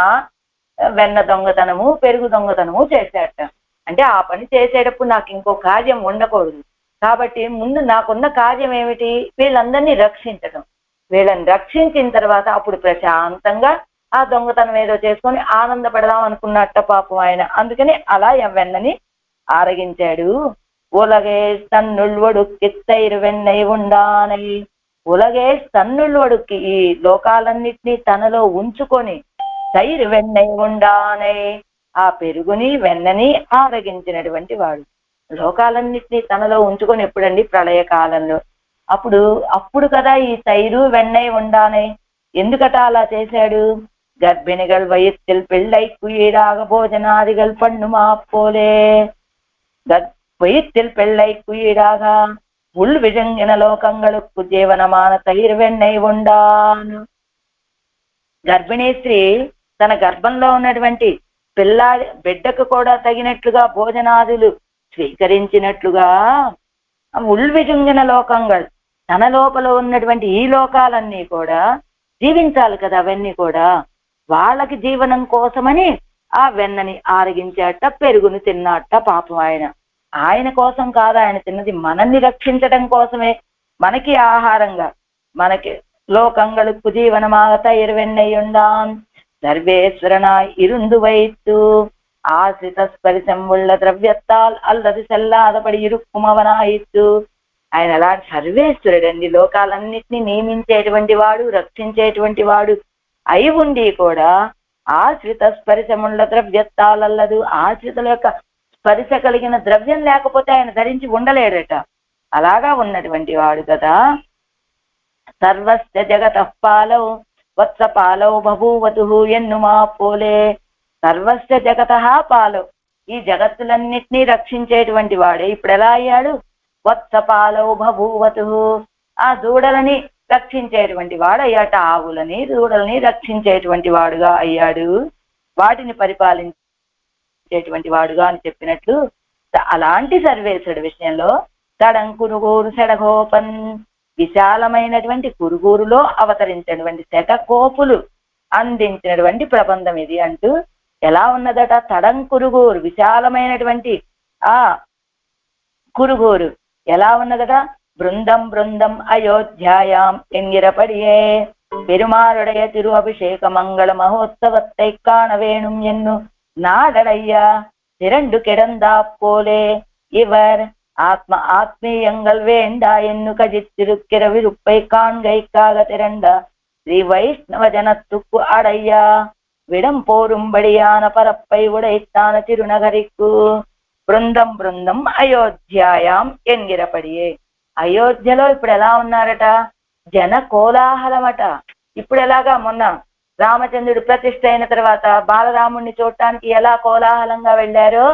దొంగతనము పెరుగు దొంగతనము చేసేట. అంటే ఆ పని చేసేటప్పుడు నాకు ఇంకో కార్యం ఉండకూడదు కాబట్టి ముందు నాకున్న కార్యం ఏమిటి, వీళ్ళందరినీ రక్షించడం. వీళ్ళని రక్షించిన తర్వాత అప్పుడు ప్రశాంతంగా ఆ దొంగతనం ఏదో చేసుకొని ఆనందపడదాం అనుకున్నట్ట పాపం ఆయన. అందుకని అలా వెన్నని ఆరగించాడు. ఉలగే తన్నుల్ ఒడుక్కి తైరు వెన్నై ఉండానై. ఉలగే సన్నుళ్ళొడుక్కి ఈ లోకాలన్నిటినీ తనలో ఉంచుకొని తైరు వెన్నై ఉండానే ఆ పెరుగుని వెన్నని ఆరగించినటువంటి వాడు. లోకాలన్నిటినీ తనలో ఉంచుకొని ఎప్పుడండి? ప్రళయ కాలంలో. అప్పుడు కదా ఈ తైరు వెన్నై ఉండానే. ఎందుకట అలా చేశాడు? గర్భిణిகள் வயிற்றில் பிள்ளைக்கு ஈடாக போஜனாதிகள் பண்ணுமா போலே வயிற்றில் பிள்ளைக்கு ஈடாக உள் விழுங்கின లోకంగళకు జీవనమాన తైరు వెన్నై ఉండాను. గర్భిణీ స్త్రీ తన గర్భంలో ఉన్నటువంటి బిడ్డకు కూడా తగినట్లుగా భోజనాదులు స్వీకరించినట్లుగా ఉల్విజుంగిన లోకంగళ్ తన లోపల ఉన్నటువంటి ఈ లోకాలన్నీ కూడా జీవించాలి కదా. అవన్నీ కూడా వాళ్ళకి జీవనం కోసమని ఆ వెన్నని ఆరగించాట, పెరుగును తిన్నాట. పాపం ఆయన కోసం కాదు ఆయన తిన్నది, మనల్ని రక్షించడం కోసమే, మనకి ఆహారంగా, మనకి లోకంగళకు జీవనமாக தயிர் வெண்ணெய் உண்டான் சர்வேஸ்வரனாய் இருந்து வைத்து ஆசிரித ஸ்பரிசம் உள்ள ద్రవ్యత్తాల్ అల్లది సెల్లాదపడి ఇరుక్కుం అవనాయిత్తు. ఆయన అలాంటి సర్వేశ్వరుడు అండి. లోకాలన్నిటినీ నియమించేటువంటి వాడు, రక్షించేటువంటి వాడు అయి ఉండి కూడా ఆశ్రిత స్పరిశముళ్ళ ద్రవ్యత్తాలల్లదు, ఆశ్రితుల యొక్క స్పరిశ కలిగిన ద్రవ్యం లేకపోతే ఆయన ధరించి ఉండలేడట. అలాగా ఉన్నటువంటి వాడు కదా. సర్వస్య జగతః పాలౌ వత్సపాలౌ బభూవతు ఎన్నుమా పోలే. సర్వస్య జగతః పాలౌ ఈ జగత్తులన్నిటినీ రక్షించేటువంటి వాడే ఇప్పుడు ఎలా అయ్యాడు? వత్సపాలౌ బభూవతు ఆ దూడలని రక్షించేటువంటి వాడు అయ్యాట. ఆవులని దూడలని రక్షించేటువంటి వాడుగా అయ్యాడు, వాటిని పరిపాలించేటువంటి వాడుగా అని చెప్పినట్లు అలాంటి సర్వేశ్వరుడి విషయంలో తడం కురుగూరు సెడగోపన్ విశాలమైనటువంటి కురుగూరులో అవతరించినటువంటి శటకోపులు అందించినటువంటి ప్రబంధం ఇది అంటూ ఎలా ఉన్నదట? తడం కురుగూరు విశాలమైనటువంటి ఆ కురుగూరు ఎలా ఉన్నదట? బృందం బృందం అయోధ్యాయాం ఎంగిరపడియే పెరుమాளுடைய తిరు అభిషేక మంగళ మహోత్సవத்தை காண வேணும் என்னும் நாடடையா திரண்டு கிடந்தா போலே இவர் ஆத்மீயங்கள் வேண்டா என்னு கஜித்திருக்கிற விருப்பை காண்கைக்காக திரண்ட ஸ்ரீ வைஷ்ணவ ஜனத்துக்கு அடையா விடம் போரும்படியான பரப்பை உடைத்தான திருநகரிக்கு బృందం బృందం అయోధ్యాయాం ఎంగిరపడియే. అయోధ్యలో ఇప్పుడు ఎలా ఉన్నారట? జన కోలాహలమట. ఇప్పుడు ఎలాగా మొన్న రామచంద్రుడు ప్రతిష్ఠ అయిన తర్వాత బాలరాముడిని చూడటానికి ఎలా కోలాహలంగా వెళ్ళారో,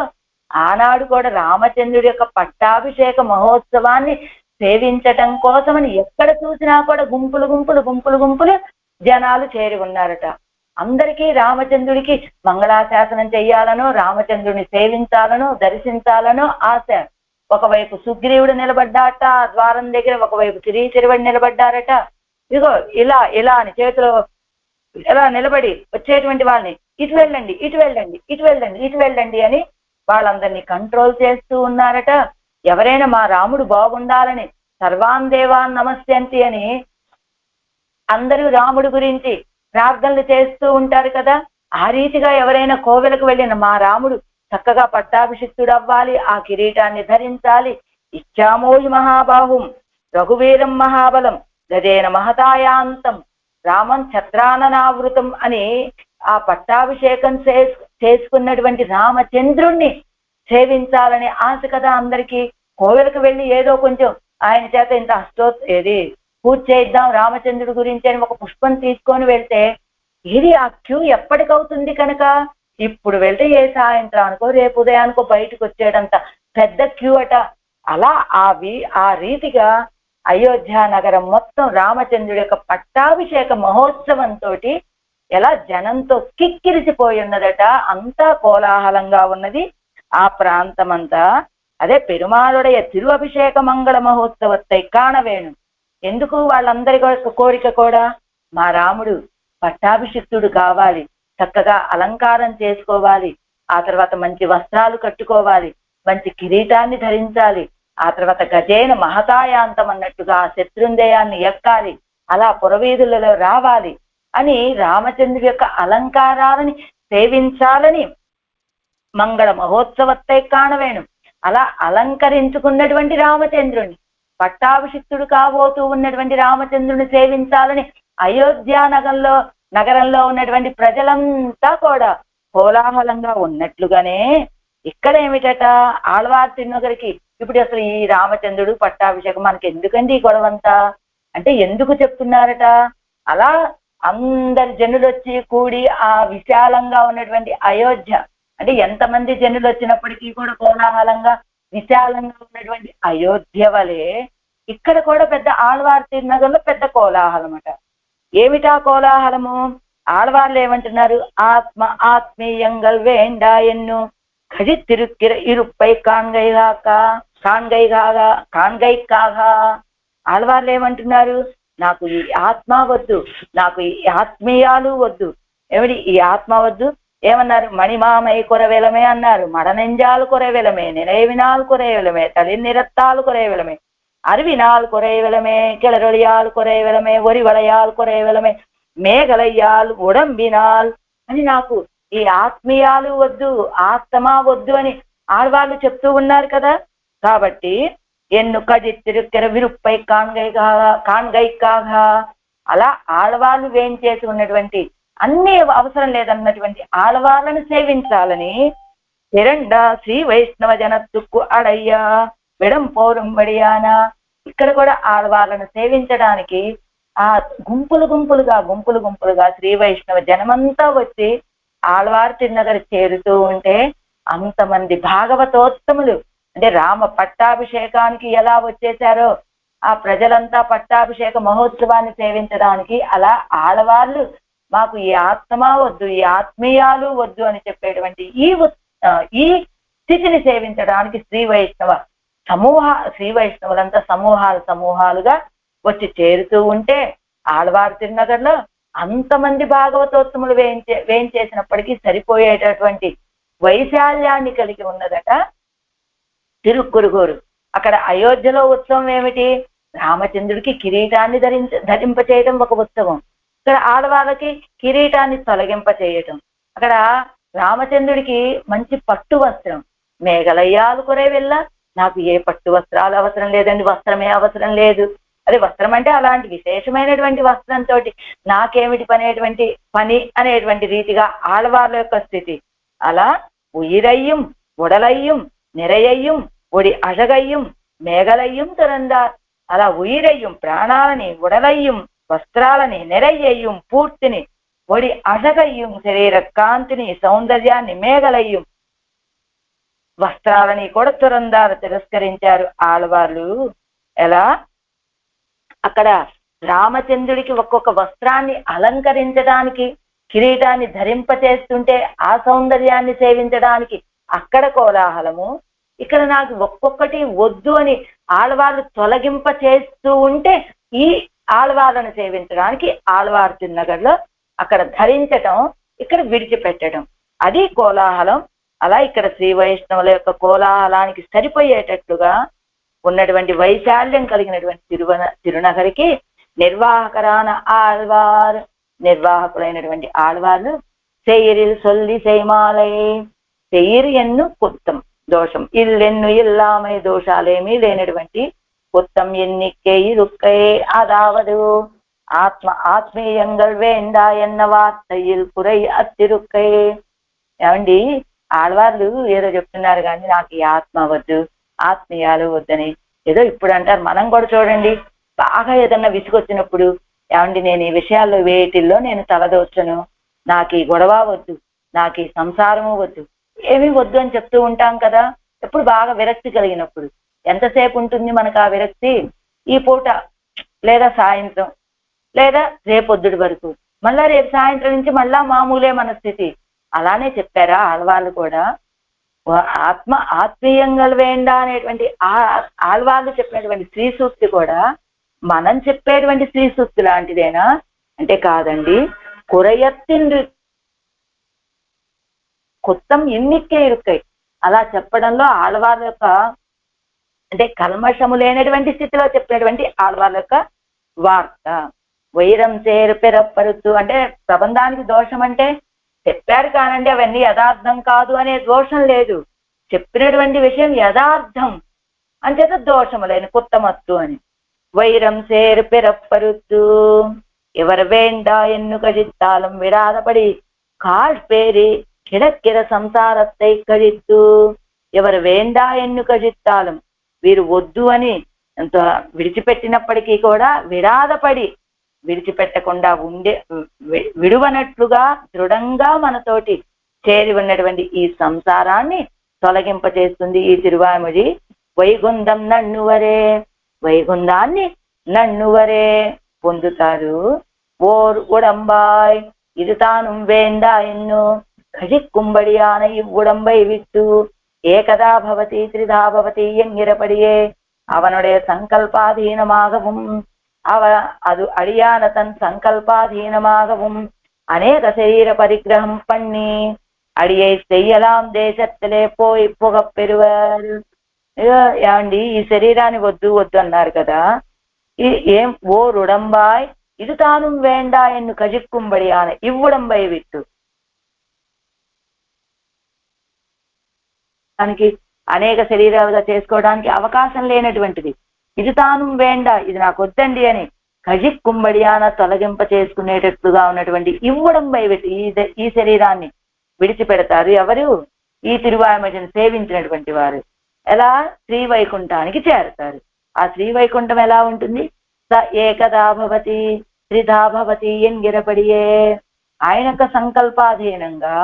ఆనాడు కూడా రామచంద్రుడి యొక్క పట్టాభిషేక మహోత్సవాన్ని సేవించటం కోసమని ఎక్కడ చూసినా కూడా గుంపులు గుంపులు గుంపులు గుంపులు జనాలు చేరి ఉన్నారట. అందరికీ రామచంద్రుడికి మంగళాశాసనం చెయ్యాలనో, రామచంద్రుడిని సేవించాలనో, దర్శించాలనో ఆశ. ఒకవైపు సుగ్రీవుడు నిలబడ్డాట ద్వారం దగ్గర, ఒకవైపు తిరువడి నిలబడ్డారట. ఇదిగో ఇలా ఇలా అని చేతిలో ఇలా నిలబడి వచ్చేటువంటి వాళ్ళని ఇటు వెళ్ళండి, ఇటు వెళ్ళండి, ఇటు వెళ్ళండి, ఇటు వెళ్ళండి అని వాళ్ళందరినీ కంట్రోల్ చేస్తూ ఉన్నారట. ఎవరైనా మా రాముడు బాగుండాలని సర్వాన్ దేవాన్ నమస్యంతి అని అందరూ రాముడి గురించి ప్రార్థనలు చేస్తూ ఉంటారు కదా. ఆ రీతిగా ఎవరైనా కోవెలకు వెళ్ళిన మా రాముడు చక్కగా పట్టాభిషిక్తుడు అవ్వాలి, ఆ కిరీటాన్ని ధరించాలి. ఇచ్చామోజి మహాబాహుం రఘువీరం మహాబలం గజేన మహతాయాంతం రామం ఛత్రాననావృతం అని ఆ పట్టాభిషేకం చేసుకున్నటువంటి రామచంద్రుణ్ణి సేవించాలని ఆశ కదా అందరికీ. కోవెలకు వెళ్ళి ఏదో కొంచెం ఆయన చేత ఇంత పూజ చేద్దాం రామచంద్రుడి గురించి అని ఒక పుష్పం తీసుకొని వెళ్తే ఇది ఆ క్యూ ఎప్పటికవుతుంది కనుక ఇప్పుడు వెళ్తే ఏ సాయంత్రానికో రేపు ఉదయానికో బయటకు వచ్చేటంత పెద్ద క్యూ అట. అలా ఆ రీతిగా అయోధ్య నగరం మొత్తం రామచంద్రుడి యొక్క పట్టాభిషేక మహోత్సవంతో ఎలా జనంతో కిక్కిరిసిపోయి ఉన్నదట. అంతా కోలాహలంగా ఉన్నది ఆ ప్రాంతమంతా. అదే పెరుమాளுடைய తిరు అభిషేక మంగళ మహోత్సవத்தை కాణ వేణు. ఎందుకు? వాళ్ళందరి కోరిక కూడా మా రాముడు పట్టాభిషిక్తుడు కావాలి, చక్కగా అలంకారం చేసుకోవాలి, ఆ తర్వాత మంచి వస్త్రాలు కట్టుకోవాలి, మంచి కిరీటాన్ని ధరించాలి, ఆ తర్వాత గజేన మహతాయాంతం అన్నట్టుగా ఆ శత్రుంజయాన్ని ఎక్కాలి, అలా పురవీధులలో రావాలి అని రామచంద్రుడి యొక్క అలంకారాలని సేవించాలని మంగళ మహోత్సవத்தை కాణ వేణు. అలా అలంకరించుకున్నటువంటి రామచంద్రుని పట్టాభిషిక్తుడు కాబోతూ ఉన్నటువంటి రామచంద్రుని సేవించాలని అయోధ్య నగరంలో ఉన్నటువంటి ప్రజలంతా కూడా కోలాహలంగా ఉన్నట్లుగానే ఇక్కడ ఏమిటట ఆళ్వార్ తిరునగరికి ఇప్పుడు అసలు ఈ రామచంద్రుడు పట్టాభిషేకం మనకి ఎందుకండి ఈ గొడవంతా అంటే ఎందుకు చెప్తున్నారట అలా అందరి జనులు వచ్చి కూడి ఆ విశాలంగా ఉన్నటువంటి అయోధ్య అంటే ఎంతమంది జనులు వచ్చినప్పటికీ కూడా కోలాహలంగా విశాలంగా ఉన్నటువంటి అయోధ్య వలె ఇక్కడ కూడా పెద్ద ఆళ్వార్ తిరునగర్లో పెద్ద కోలాహలం అట ఏమిటా కోలాహలము ఆళ్వార్లు ఏమంటున్నారు ఆత్మీయంగల్ వేండా ఎన్ను కజిత్తిరుక్కిర ఇరుప్పై కాన్గైకాగా ఆళ్వార్లు ఏమంటున్నారు నాకు ఈ ఆత్మ వద్దు నాకు ఈ ఆత్మీయాలు వద్దు ఏమిటి ఈ ఆత్మ వద్దు ఏమన్నారు మణిమామై కురవెలమే అన్నారు మడనెంజాలు కురవెలమే నిனைவினால் కురవెలమే తలి నిరత్తాలు కురవెలమే அறிவினால் குறைவெலமே கிளறொழியால் குறைவெலమే ఒరి వలయాల్ కురవెలమే మేఘలయ్యాల్ ఉడంబినాల్ అని నాకు ఈ ఆత్మీయాలు వద్దు ఆత్మ వద్దు అని ఆడవాళ్ళు చెప్తూ ఉన్నారు కదా కాబట్టి ఎన్ను కజిత్తిరుక్కెర విరుప్పై కాన్గైకాగా అలా ఆడవాళ్ళు వేయించేసి ఉన్నటువంటి అన్ని అవసరం లేదన్నటువంటి ఆడవాళ్ళను సేవించాలని తిరండ శ్రీ వైష్ణవ జనత్తుక్కు అడయ్యా విడం పౌరంబడియానా ఇక్కడ కూడా ఆడవాళ్ళను సేవించడానికి ఆ గుంపులు గుంపులుగా శ్రీ వైష్ణవ జనమంతా వచ్చి ఆళ్వార్ తిరునగర్ చేరుతూ ఉంటే అంతమంది భాగవతోత్తములు అంటే రామ పట్టాభిషేకానికి ఎలా వచ్చేసారో ఆ ప్రజలంతా పట్టాభిషేక మహోత్సవాన్ని సేవించడానికి అలా ఆడవాళ్ళు మాకు ఈ ఆత్మ వద్దు ఈ ఆత్మీయాలు వద్దు అని చెప్పేటువంటి ఈ స్థితిని సేవించడానికి శ్రీ వైష్ణవులంతా సమూహాలుగా వచ్చి చేరుతూ ఉంటే ఆళ్వార్ తిరునగర్లో అంతమంది భాగవతోత్తములు వేయించేసినప్పటికీ సరిపోయేటటువంటి వైశాల్యాన్ని కలిగి ఉన్నదట తిరుక్కురుగూరు అక్కడ అయోధ్యలో ఉత్సవం ఏమిటి రామచంద్రుడికి కిరీటాన్ని ధరింప చేయటం ఒక ఉత్సవం ఇక్కడ ఆడవాళ్ళకి కిరీటాన్ని తొలగింప చేయటం అక్కడ రామచంద్రుడికి మంచి పట్టు వస్త్రం మేఘలయ్యాలు కొరే వెళ్ళ నాకు ఏ పట్టు వస్త్రాలు అవసరం లేదండి వస్త్రమే అవసరం లేదు అదే వస్త్రం అంటే అలాంటి విశేషమైనటువంటి వస్త్రంతో నాకేమిటి పని అనేటువంటి రీతిగా ఆళ్వార్ల యొక్క స్థితి అలా ఉయిరయ్యం ఉడలయ్యం నిరయ్యం ఒడి అழகையும் మేఘలయ్యం తురందార్ అలా ఉయిరయ్యం ప్రాణాలని ఉడలయ్యం వస్త్రాలని నిరయ్యం పూర్తిని ఒడి అழகையும் శరీర కాంతిని సౌందర్యాన్ని మేఘలయ్యం వస్త్రాలని కూడా తురందారు తిరస్కరించారు ఆళ్వార్లు ఎలా అక్కడ రామచంద్రుడికి ఒక్కొక్క వస్త్రాన్ని అలంకరించడానికి కిరీటాన్ని ధరింపచేస్తుంటే ఆ సౌందర్యాన్ని సేవించడానికి అక్కడ కోలాహలము ఇక్కడ నాకు ఒక్కొక్కటి వద్దు అని ఆళ్వార్లు తొలగింప చేస్తూ ఉంటే ఈ ఆళ్వార్లను సేవించడానికి ఆళ్వార్ తిరునగర్లో అక్కడ ధరించటం ఇక్కడ విడిచిపెట్టడం అది కోలాహలం అలా ఇక్కడ శ్రీ వైష్ణవుల యొక్క కోలాహలానికి సరిపోయేటట్లుగా ఉన్నటువంటి వైశాల్యం కలిగినటువంటి తిరునగరికి నిర్వాహకులైనటువంటి ఆళ్వార్లు సెయిరిల్ సొల్లి సెయ్మాలై సెయిర్ ఎన్ను కుత్తం దోషం ఇల్లెన్ను ఇల్లామై దోషాలేమీ లేనటువంటి కుత్తం ఎన్నికే ఇరుక్కై అదావదు ఆత్మీయంగల్ వేండా ఎన్న వార్తయిల్ కురై అత్తిరుక్కై ఏమండి ఆళ్వార్లు ఏదో చెప్తున్నారు కానీ నాకు ఈ ఆత్మ వద్దు ఆత్మీయాలు వద్దని ఏదో ఇప్పుడు అంటారు మనం కూడా చూడండి బాగా ఏదన్నా విసుగొచ్చినప్పుడు ఏమండి నేను ఈ విషయాల్లో వేటిల్లో నేను తలదోచను నాకు ఈ గొడవ వద్దు నాకు ఈ సంసారము వద్దు ఏమీ వద్దు అని చెప్తూ ఉంటాం కదా ఎప్పుడు బాగా విరక్తి కలిగినప్పుడు ఎంతసేపు ఉంటుంది మనకు ఆ విరక్తి ఈ పూట లేదా సాయంత్రం లేదా రేపొద్దుడి వరకు మళ్ళా రేపు సాయంత్రం నుంచి మళ్ళా మామూలే మన స్థితి అలానే చెప్పారా ఆళ్వాళ్ళు కూడా ఆత్మీయంగా వేండా అనేటువంటి ఆళ్వాళ్ళు చెప్పినటువంటి స్త్రీ సూక్తి కూడా మనం చెప్పేటువంటి స్త్రీ సూక్తి లాంటిదేనా అంటే కాదండి కురయత్తిండ్రు కొత్తం ఎన్నికే ఇరుక్కై అలా చెప్పడంలో ఆళ్వాళ్ళ యొక్క అంటే కల్మషము లేనటువంటి స్థితిలో చెప్పినటువంటి ఆళ్వాళ్ళ యొక్క వార్త వైరం చేరు పెరపరుతు అంటే ప్రబంధానికి దోషం అంటే చెప్పారు కానండి అవన్నీ యథార్థం కాదు అనే దోషం లేదు చెప్పినటువంటి విషయం యథార్థం అంచేత దోషములైన కుత్తమత్తు అని. వైరం సేరు పిరప్పరుత్తు இவர் வேண்டா என்னு கழித்தாலும் விடாதபடி காழ்பேரி கிடக்கிற సంసారத்தை కழிత్తు. ఎవరు వేండా ఎన్ను కజిత్తాలం, వీరు వద్దు అని విడిచిపెట్టినప్పటికీ కూడా విడాదపడి విడిచిపెట్టకుండా విడువనట్లుగా దృఢంగా మనతోటి చేరి ఉన్నటువంటి ఈ సంసారాన్ని తొలగింపచేస్తుంది ఈ తిరువాయిమొഴി. వైగుంధం నన్నువరే, వైగుంధాన్ని నన్నువరే పొందుతారు. ఓర్ ఉడంబాయ్ ఇది తాను వేండా ఎన్ను கழிக்கும்படியான இவ்வுடம்பை விட்டு ஏகதா பவதி திரிதா பவதி என்கிறபடியே அவனுடைய சங்கல்பாதீனமாகவும் அது அடியான தன் சங்கல்பாதீனமாகவும் அநேக சரீர பரிகிரகம் பண்ணி அடியை செய்யலாம் தேசத்திலே పోయి புகப்பெறுவர். ఏమండి ఈ శరీరాన్ని వద్దు వద్దు అన్నారు కదా, ఏం ఓర్ ఉడంబాయ్ ఇది తాను వేండా ఎన్ను కజిక్కుம்படியான ఇవ్వుడంబై విట్టు, దానికి అనేక శరీరాలుగా చేసుకోవడానికి అవకాశం లేనటువంటిది. ఇది తాను వేండా ఇది నాకు వద్దండి అని కజిక్కుம்பడియాన తొలగింప చేసుకునేటట్లుగా ఉన్నటువంటి ఇవ్వడంబై ఈ శరీరాన్ని విడిచిపెడతారు ఎవరు? ఈ తిరువాయిమొഴിని సేవించినటువంటి వారు. ఎలా? శ్రీవైకుంఠానికి చేరతారు. ఆ శ్రీవైకుంఠం ఎలా ఉంటుంది? స ఏకదా భవతి త్రిధా భవతి ఎంగిరపడియే, ఆయన యొక్క సంకల్పాధీనంగా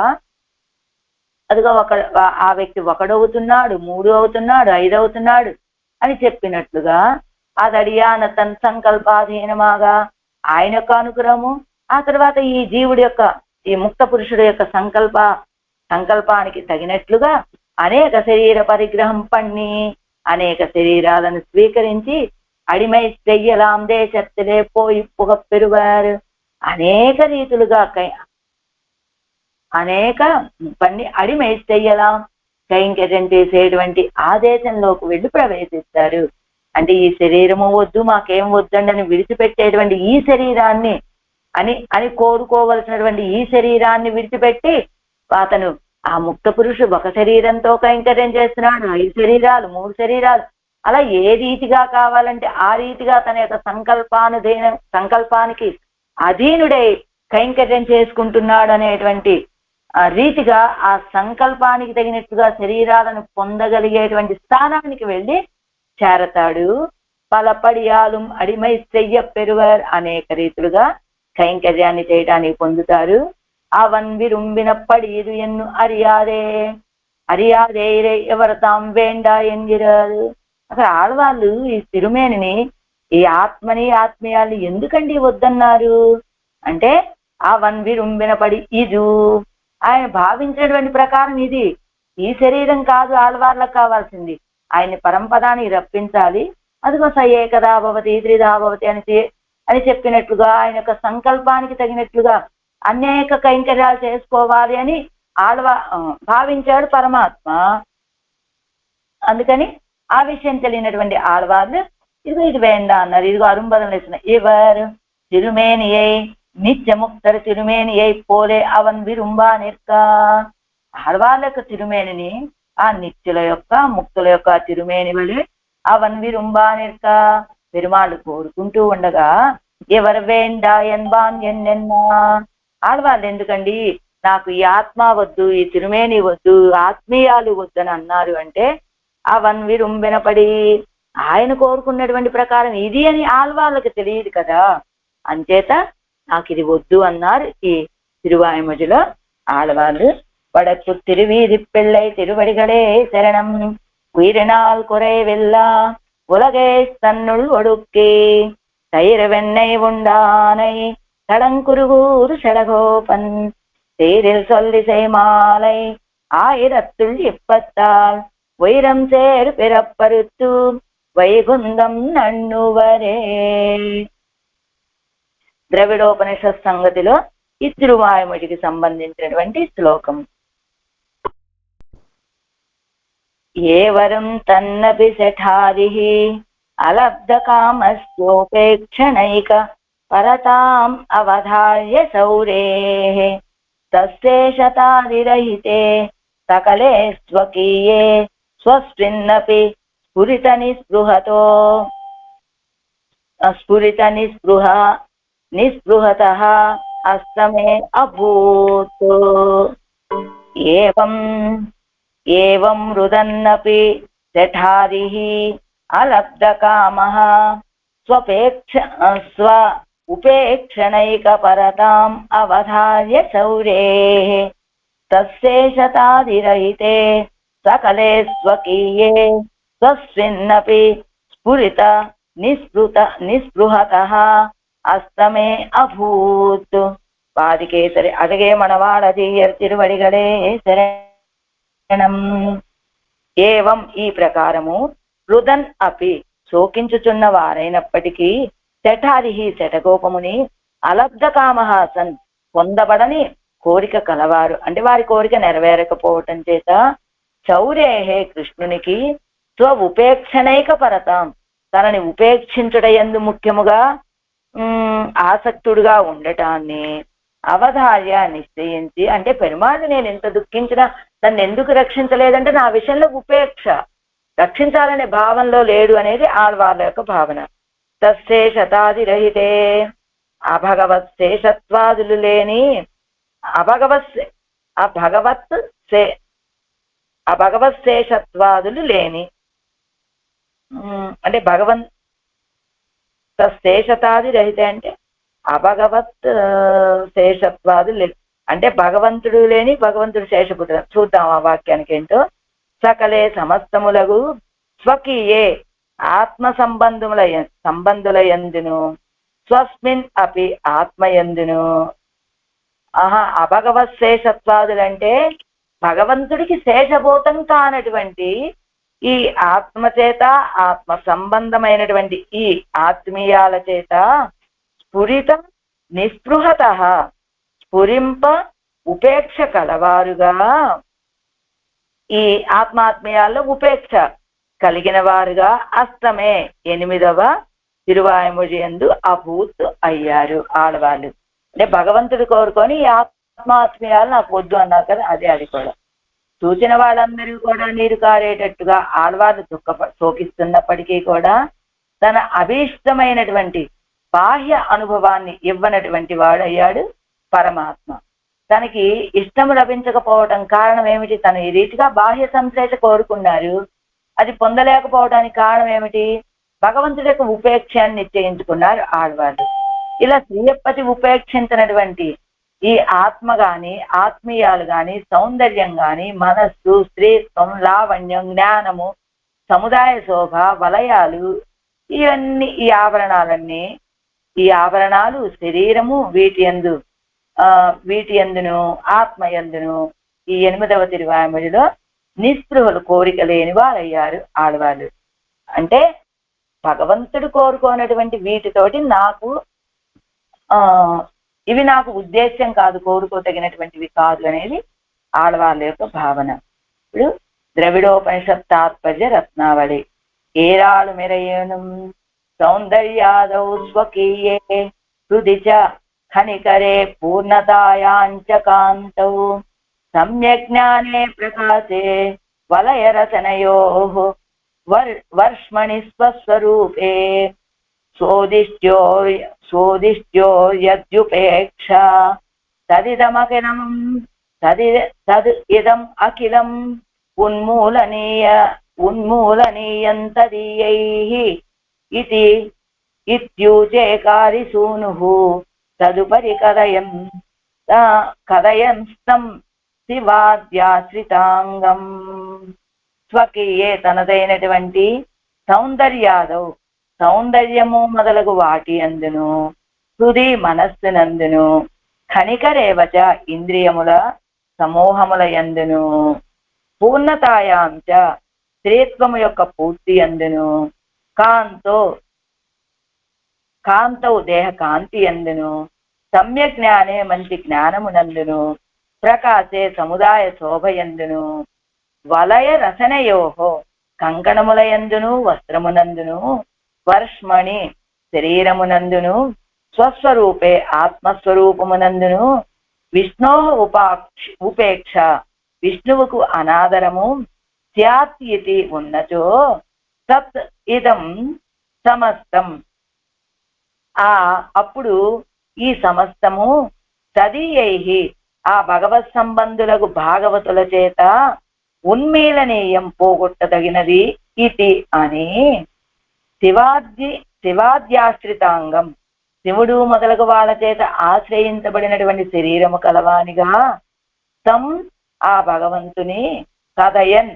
అదిగా ఆ వ్యక్తి ఒకడవుతున్నాడు, 3 అవుతున్నాడు, 5 అవుతున్నాడు అని చెప్పినట్లుగా అదడియాన తన సంకల్పాధీనమాగా ఆయన యొక్క అనుగ్రహము, ఆ తర్వాత ఈ జీవుడి యొక్క ఈ ముక్త పురుషుడు యొక్క సంకల్పానికి తగినట్లుగా అనేక శరీర పరిగ్రహం పన్ని అనేక శరీరాలను స్వీకరించి అడిమై చెయ్యలాం దేశత్తులే పోయి పుగపెరువారు, అనేక రీతులుగా అనేక పన్ని అడిమై చెయ్యలాం కైంకర్యం చేసేటువంటి ఆదేశంలోకి వెళ్ళి ప్రవేశిస్తారు. అంటే ఈ శరీరము వద్దు మాకేం వద్దండి అని విడిచిపెట్టేటువంటి ఈ శరీరాన్ని అని కోరుకోవలసినటువంటి ఈ శరీరాన్ని విడిచిపెట్టి అతను ఆ ముక్త పురుషుడు ఒక శరీరంతో కైంకర్యం చేస్తున్నాడు, 5 శరీరాలు, 3 శరీరాలు, అలా ఏ రీతిగా కావాలంటే ఆ రీతిగా తన యొక్క సంకల్పానికి అధీనుడై కైంకర్యం చేసుకుంటున్నాడు అనేటువంటి రీతిగా ఆ సంకల్పానికి తగినట్టుగా శరీరాలను పొందగలిగేటువంటి స్థానానికి వెళ్ళి చేరతాడు. పలపడియాలు అడిమై చెయ్య పెరువర్, అనేక రీతులుగా కైంకర్యాన్ని చేయడానికి పొందుతారు. అవన్ విరుంబినప్పటి ఇది ఎన్ను అరియాదే ఎవరు తాం వేండా ఎంగిరారు. అక్కడ ఆడవాళ్ళు ఈ తిరుమేనిని ఈ ఆత్మని ఆత్మీయాల్ని ఎందుకండి వద్దన్నారు అంటే, అవన్ విరుంబినపడి ఇది ఆయన భావించినటువంటి ప్రకారం ఇది ఈ శరీరం కాదు ఆడవాళ్ళకు కావాల్సింది, ఆయన్ని పరంపదానికి రప్పించాలి. అదిగో స ఏకదా భవతి త్రిధా భవతి అని చెప్పినట్లుగా ఆయన యొక్క సంకల్పానికి తగినట్లుగా అనేక కైంకర్యాలు చేసుకోవాలి అని భావించాడు పరమాత్మ. అందుకని ఆ విషయం తెలియనటువంటి ఆడవాళ్ళు ఇది వేండా అన్నారు. ఇదిగో అరుంబదం వేసిన ఇవర్ తిరుమేనియై నిత్యముక్తర తిరుమేనియై పోలే అవన్ విరుంబా నిற்க, ఆడవాళ్ళ యొక్క తిరుమేనిని ఆ నిత్యుల యొక్క ముక్తుల యొక్క తిరుమేని వలె అవన్ విరుంబా నిற்க పెరుమాళ్ళు కోరుకుంటూ ఉండగా, ఎవరు వేండా ఎన్బాన్ ఎన్నెన్నా, ఆడవాళ్ళు ఎందుకండి నాకు ఈ ఆత్మ వద్దు, ఈ తిరుమేని వద్దు, ఆత్మీయాలు వద్దు అని అన్నారు అంటే, అవన్ విరుంబినపడి ఆయన కోరుకున్నటువంటి ప్రకారం ఇది అని ఆళ్వాళ్ళకి తెలియదు కదా, అంచేత నాకు ఇది వద్దు అన్నారు ఈ తిరువాయిమొழிలో ఆడవాళ్ళు. వడకు తిరువీధి పిళ్ళై తిరువడిகளே శరణం உயிரினால் குறைவில்லா உலகே தன்னுள் ஒடுக்கி தயிர் வெண்ணெய் உண்டானை தடங்குருகூர் செடகோபன் தேரில் சொல்லிசை மாலை 1020 வைரம் சேர் பிறப்பருத்து వైగుంధం నన్నువరే. ద్రవిడోపనిషత్ సంగతిలో ఈ తిరువాయిమొழிకి సంబంధించినటువంటి శ్లోకం. ఏవరం తన్నపి శఠాదిః అలబ్ధ కామస్యోపేక్షణైక పరతాం అవధార్య సౌరేః తస్యేషతాదిరహితే సకలే స్వకీయే స్వస్మిన్నపి స్ఫురిత నిస్పృహతః అస్తమే అభూత్. ఏవం ఏవం రుదన్నపి జఠారిః అలబ్ధకామః స్వ ఉపేక్షణైకపరతాం అవధార్య శౌరేః తస్యేషతాదిరహితే సకలే స్వకీయే స్వస్మిన్నపి స్ఫురిత నిస్పృహతః అస్తమే అభూత్. పాదికేసరి అదగే మనవాళదీయర్ తిరువడిగలే శరణం. ఏవం ఈ ప్రకారము రుదన్ అపి శోకించుచున్న వారైనప్పటికీ శఠారిహి శఠగోపముని అలబ్ధకామః సన్ పొందబడని కోరిక కలవారు అంటే వారి కోరిక నెరవేరకపోవటం చేత శౌర్యేహే కృష్ణునికి స్వ ఉపేక్షణైక పరతాం తనని ఉపేక్షించుటయందు ముఖ్యముగా ఆసక్తుడుగా ఉండటాన్ని అవధార్య నిశ్చయించి అంటే పెరుమాళ్ళు నేను ఎంత దుఃఖించినా నన్ను ఎందుకు రక్షించలేదంటే నా విషయంలో ఉపేక్ష రక్షించాలనే భావంలో లేడు అనేది ఆళ్వార్ల యొక్క భావన. తశేషతాదిరహితే అభగవత్ శేషత్వాదులు లేని అభగవత్ శేషత్వాదులు లేని అంటే శేషతాది రహిత అంటే అభగవత్ శేషత్వాదులు అంటే భగవంతుడు లేని భగవంతుడు శేషపుత్ర. చూద్దాం ఆ వాక్యానికి ఏంటో. సకలే సమస్తములగు స్వకీయే ఆత్మ సంబంధుల యందును స్వస్మిన్ అపి ఆత్మయందును. అభగవత్ శేషత్వాదులంటే భగవంతుడికి శేషభూతం కానటువంటి ఈ ఆత్మ చేత ఆత్మ సంబంధమైనటువంటి ఈ ఆత్మీయాల చేత స్ఫురిత నిస్పృహత స్ఫురింప ఉపేక్ష కలవారుగా ఈ ఆత్మాత్మీయాల్లో ఉపేక్ష కలిగిన వారుగా అస్తమే 8వ తిరువాయుమొഴി యందు అభూత్ అయ్యారు ఆడవాళ్ళు. అంటే భగవంతుడు కోరుకొని ఈ ఆత్మాత్మీయాలు నాకు వద్దు అన్నారు కదా, అదే అది కూడా. చూసిన వాళ్ళందరూ కూడా నీరు కారేటట్టుగా ఆడవాళ్ళు శోకిస్తున్నప్పటికీ కూడా తన అభీష్టమైనటువంటి బాహ్య అనుభవాన్ని ఇవ్వనటువంటి వాడయ్యాడు పరమాత్మ. తనకి ఇష్టం లభించకపోవటం కారణం ఏమిటి? తను ఈ రీతిగా బాహ్య సంశ్లేష కోరుకున్నారు, అది పొందలేకపోవడానికి కారణం ఏమిటి? భగవంతుడి యొక్క ఉపేక్షాన్ని నిశ్చయించుకున్నారు ఆడవాళ్ళు. ఇలా శ్రీయప్పతి ఉపేక్షించినటువంటి ఈ ఆత్మ గాని ఆత్మీయాలు గాని సౌందర్యం గాని మనస్సు స్త్రీత్వం లావణ్యం జ్ఞానము సముదాయ శోభ వలయాలు ఇవన్నీ ఈ ఆభరణాలు శరీరము వీటి యందును ఆత్మయందును ఈ 8వ తిరువాయుమొழிలో నిస్పృహలు కోరిక లేని వారయ్యారు ఆడవాళ్ళు. అంటే భగవంతుడు కోరుకోనటువంటి వీటితోటి ఇవి నాకు ఉద్దేశ్యం కాదు, కోరుకోదగినటువంటివి కాదు అనేది ఆడవాళ్ళ యొక్క భావన. ఇప్పుడు ద్రవిడోపనిషత్ తాత్పర్య రత్నావళి. ఏరాళు మెరయేణం సౌందర్యాదౌ స్వకీయే హృది చ ఖనికరే పూర్ణతాయాంచ కాంతౌ సమ్యక్ జ్ఞానే ప్రకాశే వలయ రచనయోః వర్ష్మణి స్వస్వరూపే సోదిష్ట్యో యద్యుపేక్ష తదిదమఖిలం తద్ ఇదం అఖిలం ఉన్మూలనీయం తదీయైః ఇతి ఇత్యూచేకారి సూనుః తదుపరి కథయంస్తం శివాద్యాశ్రితాంగం. స్వకీయే తనదైనటువంటి సౌందర్యము మొదలగు వాటి అందును హృది మనస్సునందును ఖనికరేవచ ఇంద్రియముల సమూహముల యందును పూర్ణతాయాంచ స్త్రీత్వము యొక్క పూర్తి అందును కాంతౌ దేహ కాంతి అందును సమ్యక్ జ్ఞానే మంచి జ్ఞానమునందును ప్రకాశే సముదాయ శోభయందును వలయ రసనయోహో కంకణముల యందును వస్త్రమునందును వర్ష్మణి శరీరమునందును స్వస్వరూపే ఆత్మస్వరూపమునందును విష్ణోః ఉపేక్ష విష్ణువుకు అనాదరము స్యాత్ ఇతి ఉన్నచో తత్ ఇదం సమస్తం. అప్పుడు ఈ సమస్తము తదీయై ఆ భగవత్ సంబంధులకు భాగవతుల చేత ఉన్మీలనీయం పోగొట్టదగినది ఇది అని శివాద్యాశ్రితాంగం, శివుడు మొదలగు వాళ్ళ చేత ఆశ్రయించబడినటువంటి శరీరము కలవానిగా తం ఆ భగవంతుని కథయన్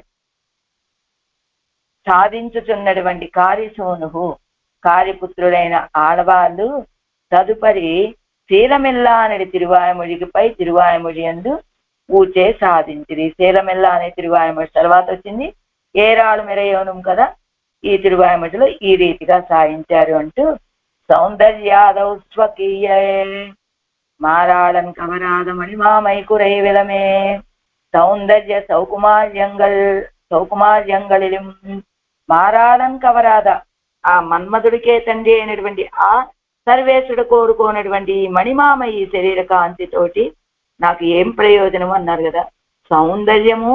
సాధించుచున్నటువంటి కార్యసూను కార్యపుత్రుడైన ఆడవాళ్ళు తదుపరి శీలమిల్లా అనే తిరువాయమొழிపై తిరువాయమొഴి యందు ఊచే సాధించిరి. శీలమిల్లా అనే తిరువాయమొഴి తర్వాత వచ్చింది ఏరాళు మెరయోనం కదా. ఈ తిరువాయమొழிలో ఈ రీతిగా సాధించారు అంటూ సౌందర్యాదౌ స్వకీయ మారాళన్ కవరాద మణిమామై కురై విలమే సౌందర్య సౌకుమార్యంగళిലും మారాళన్ కవరాద ఆ మన్మధుడికే తండ్రి అయినటువంటి ఆ సర్వేశ్వరుడు కోరుకోనటువంటి మణిమామయ్య శరీర కాంతితోటి నాకు ఏం ప్రయోజనం అన్నారు కదా. సౌందర్యము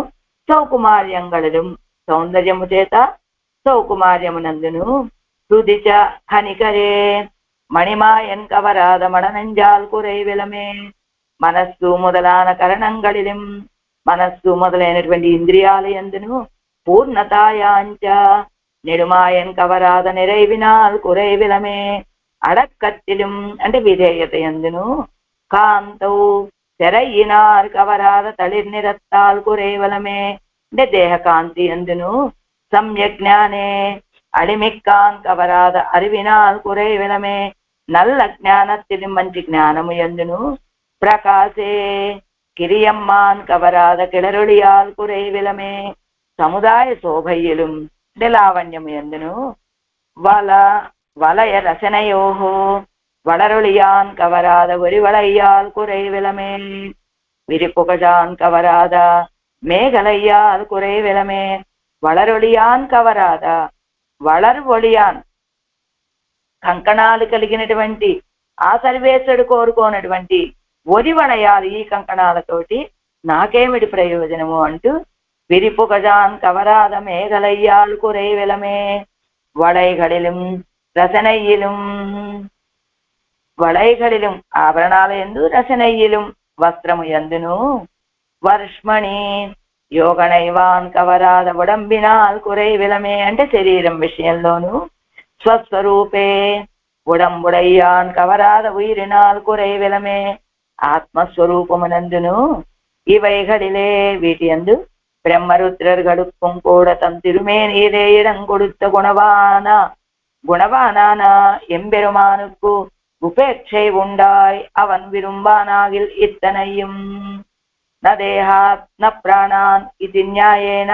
సౌకుమార్యంగళిലും, సౌందర్యము చేత సౌకుమార్యమునందును రుదిచ కనికరే మణిమాయన్ కవరాద మడనంజాల్ కురై విలమే మనస్సు మొదలాన కరణంగళిലും, మనస్సు మొదలైనటువంటి ఇంద్రియాలు యందును పూర్ణతాయాంచ నెడుమాయన్ కవరాద నిరైవినాల్ కురై విలమే అడక్కత్తిലും అంటే విధేయత యందును కాంతౌ తెరయినార్ కవరాద తళిర్నిరత్తాల్ కురై విలమే అంటే దేహకాంతి యందును సమ్యక్ జ్ఞానే అడిమిక్కాన్ కవరాద అరివినాల్ కురై విలమే నల్ల జ్ఞానత్తిలి మంచి జ్ఞానము యందును ప్రకాశే కిరియమ్మాన్ కవరాద కిళరుళియాల్ కురై విలమే సముదాయ శోభయ్యలు అంటే లావణ్యము యందును వలయ రచనయోహో వడరుళియాన్ కవరాద ఒరివళయ్యాల్ కురై విలమే విరిపుగజాన్ కవరాద మేఘలయ్యాల్ కురై విలమే వళరొళియాన్ కవరాద వళరు ఒళియాన్ కంకణాలు కలిగినటువంటి ఆ సర్వేశ్వరుడు కోరుకోనటువంటి ఒరివళయాలు ఈ కంకణాలతోటి నాకేమిటి ప్రయోజనము అంటూ విరిపుగజాన్ కవరాద మేఘలయ్యాల్ కురై విలమే వడైగడిலும் రసనయ్యిலும் వడైగడిலும் ఆభరణాల యందు రసనయ్యిலும் వస్త్రము యందును వర్ష్మణి యోగనైవాన్ కవరాద ఉడంబినాల్ కురై విలమే అంటే శరీరం విషయంలోను స్వస్వరూపే ఉడంబుడయ్యాన్ కవరాద ఉయిరినాల్ కురై విలమే ఆత్మస్వరూపమునందును ఇవైగడిలే వీటి యందు బ్రహ్మరుద్రర్గడుక్కుం కూడా తమ్ తిరుమేనీరే ఇడం కొడుத்த குணவானான எம்பெருமானுக்கு உபேட்சை உண்டாய் அவன் விரும்பானாகில் இத்தனையும் ந தேகாத் ந பிராணான் இது நியாயேன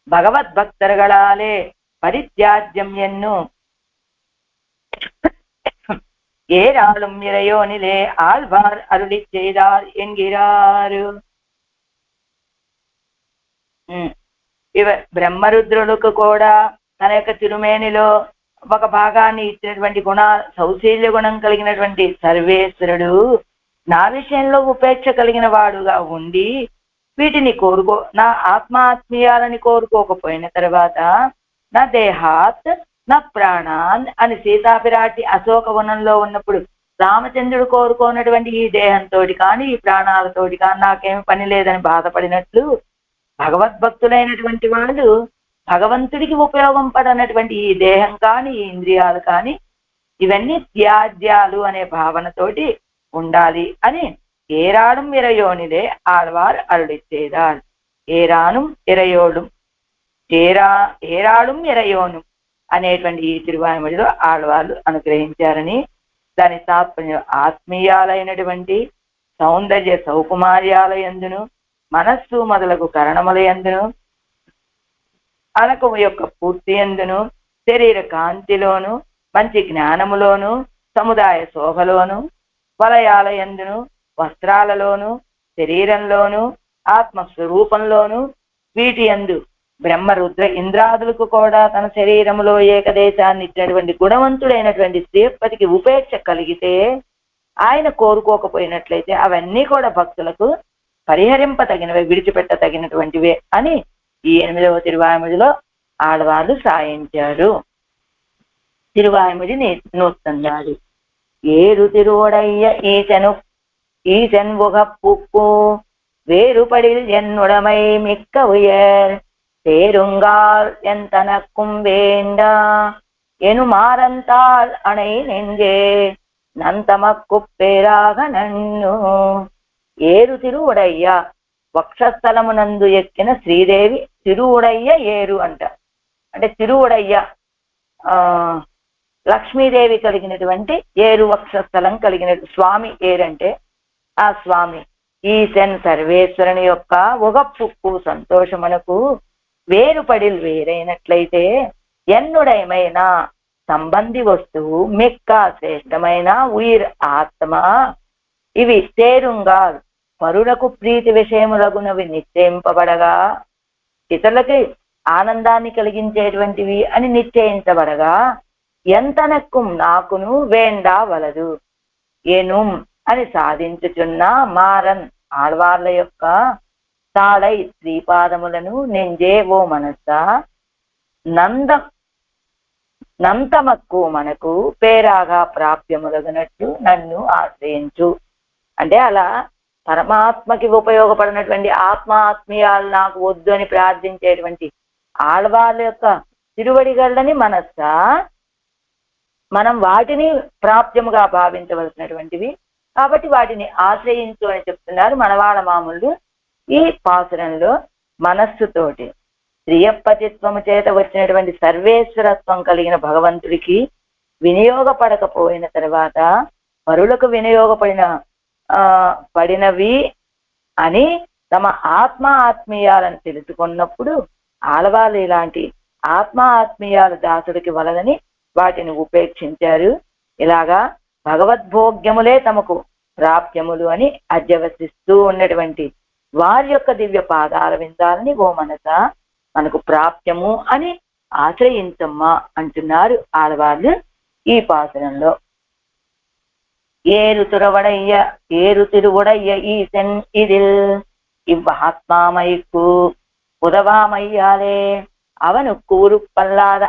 பகவத்பக்தர்களாலே பரித்யாஜ்யம் என்னும் ஏராளும் இறையோனிலே ஆழ்வார் அருளி செய்தார் என்கிறார். ఇవ బ్రహ్మరుద్రులకు కూడా తన యొక్క తిరుమేనిలో ఒక భాగాన్ని ఇచ్చినటువంటి సౌశీల్య గుణం కలిగినటువంటి సర్వేశ్వరుడు నా విషయంలో ఉపేక్ష కలిగిన వాడుగా ఉండి వీటిని నా ఆత్మాత్మీయాలని కోరుకోకపోయిన తర్వాత నా దేహాత్ నా ప్రాణాన్ అని సీతాపిరాటి అశోక వనంలో ఉన్నప్పుడు రామచంద్రుడు కోరుకోనటువంటి ఈ దేహంతో కానీ ఈ ప్రాణాలతోటి కానీ నాకేమి పని లేదని బాధపడినట్లు భగవద్భక్తులైనటువంటి వాళ్ళు భగవంతుడికి ఉపయోగం పడనటువంటి ఈ దేహం కానీ ఈ ఇంద్రియాలు కానీ ఇవన్నీ త్యాజ్యాలు అనే భావనతోటి ఉండాలి అని ఏరాణం ఇరయోనిదే ఆళ్వార్ అరుడిచ్చేదార్. ఏరాళం ఇరయోను అనేటువంటి ఈ తిరువాయిమడిలో ఆళ్వార్లు అనుగ్రహించారని దాని తాత్పర్యం ఆత్మీయాలైనటువంటి సౌందర్య సౌకుమార్యాలయందును మనస్సు మొదలగు కరణములయందును అనకము యొక్క పూర్తి యందును శరీర కాంతిలోను మంచి జ్ఞానములోను సముదాయ శోభలోను వలయాలయందును వస్త్రాలలోను శరీరంలోను ఆత్మస్వరూపంలోను వీటి యందు బ్రహ్మరుద్ర ఇంద్రాదులకు కూడా తన శరీరములో ఏకదేశాన్ని ఇచ్చినటువంటి గుణవంతుడైనటువంటి శ్రీపతికి ఉపేక్ష కలిగితే ఆయన కోరుకోకపోయినట్లయితే అవన్నీ కూడా భక్తులకు పరిహరింపతగినవే విడిచిపెట్టతగినటువంటివే అని ఈ 8వ తిరువాయిమడిలో ఆడవాళ్ళు సాయించారు. తిరువాయిమిడి నూత్తందాది ఏరు తిరువడయ్య ఈశన్ ఉగப்புక్కు வேறுபடில் என்னுடைமை மிக்க உயர் பேருங்கால் என் தனக்கும் வேண்டா ఎనుమారంతాల్ అణై నెంజే నంతమక్కు పేరాగ నన్ను. ఏరు తిరువుడయ్య వక్షస్థలమునందు ఎక్కిన శ్రీదేవి తిరువుడయ్య ఏరు అంట. అంటే తిరువుడయ్య లక్ష్మీదేవి కలిగినటువంటి ఏరు వక్షస్థలం కలిగిన స్వామి ఏరంటే ఆ స్వామి ఈశన్ సర్వేశ్వరుని యొక్క ఉగప్పుక్కు సంతోషమునకు వేరుపడిల్ వేరైనట్లయితే ఎన్నుడైమైన సంబంధి వస్తువు మిక్క శ్రేష్టమైన ఉయిర్ ఆత్మ ఇవి తేరుంగా పరులకు ప్రీతి విషయములగునవి నిశ్చయింపబడగా ఇతరులకి ఆనందాన్ని కలిగించేటువంటివి అని నిశ్చయించబడగా ఎంతనక్కు నాకును వేండా వలదు ఏనుం అని సాధించుచున్న మారన్ ఆళ్వార్ల యొక్క తాళై శ్రీపాదములను నెంజే ఓ మనస్స నంతమక్కు మనకు పేరాగా ప్రాప్యములగినట్టు నన్ను ఆశ్రయించు. అంటే అలా పరమాత్మకి ఉపయోగపడినటువంటి ఆత్మీయాలు నాకు వద్దు అని ప్రార్థించేటువంటి ఆళ్వార్ల యొక్క తిరువడిగళ్ళని మనస్స మనం వాటిని ప్రాప్యముగా భావించవలసినటువంటివి కాబట్టి వాటిని ఆశ్రయించు అని చెప్తున్నారు మనవాళ్ళ మామూలు ఈ పాసురంలో. మనస్సుతోటి స్త్రీయపతిత్వము చేత వచ్చినటువంటి సర్వేశ్వరత్వం కలిగిన భగవంతుడికి వినియోగపడకపోయిన తర్వాత పరులకు పడినవి అని తమ ఆత్మీయాలను తెలుసుకున్నప్పుడు ఆడవాళ్ళు ఇలాంటి ఆత్మీయాలు దాసుడికి వలదని వాటిని ఉపేక్షించారు. ఇలాగా భగవద్భోగ్యములే తమకు ప్రాప్యములు అని అధ్యవసిస్తూ ఉన్నటువంటి వారి యొక్క దివ్య పాదాల విందాలని ఓ మనస మనకు ప్రాప్యము అని ఆశ్రయించమ్మా అంటున్నారు ఆడవాళ్ళు ఈ పాసురంలో. ఏరు తిరువుడయ్య ఈశన్ ఇదిల్ ఇవ్వాత్మామైకు உதவாமையாலே அவனுக்கு உருப்பல்லாத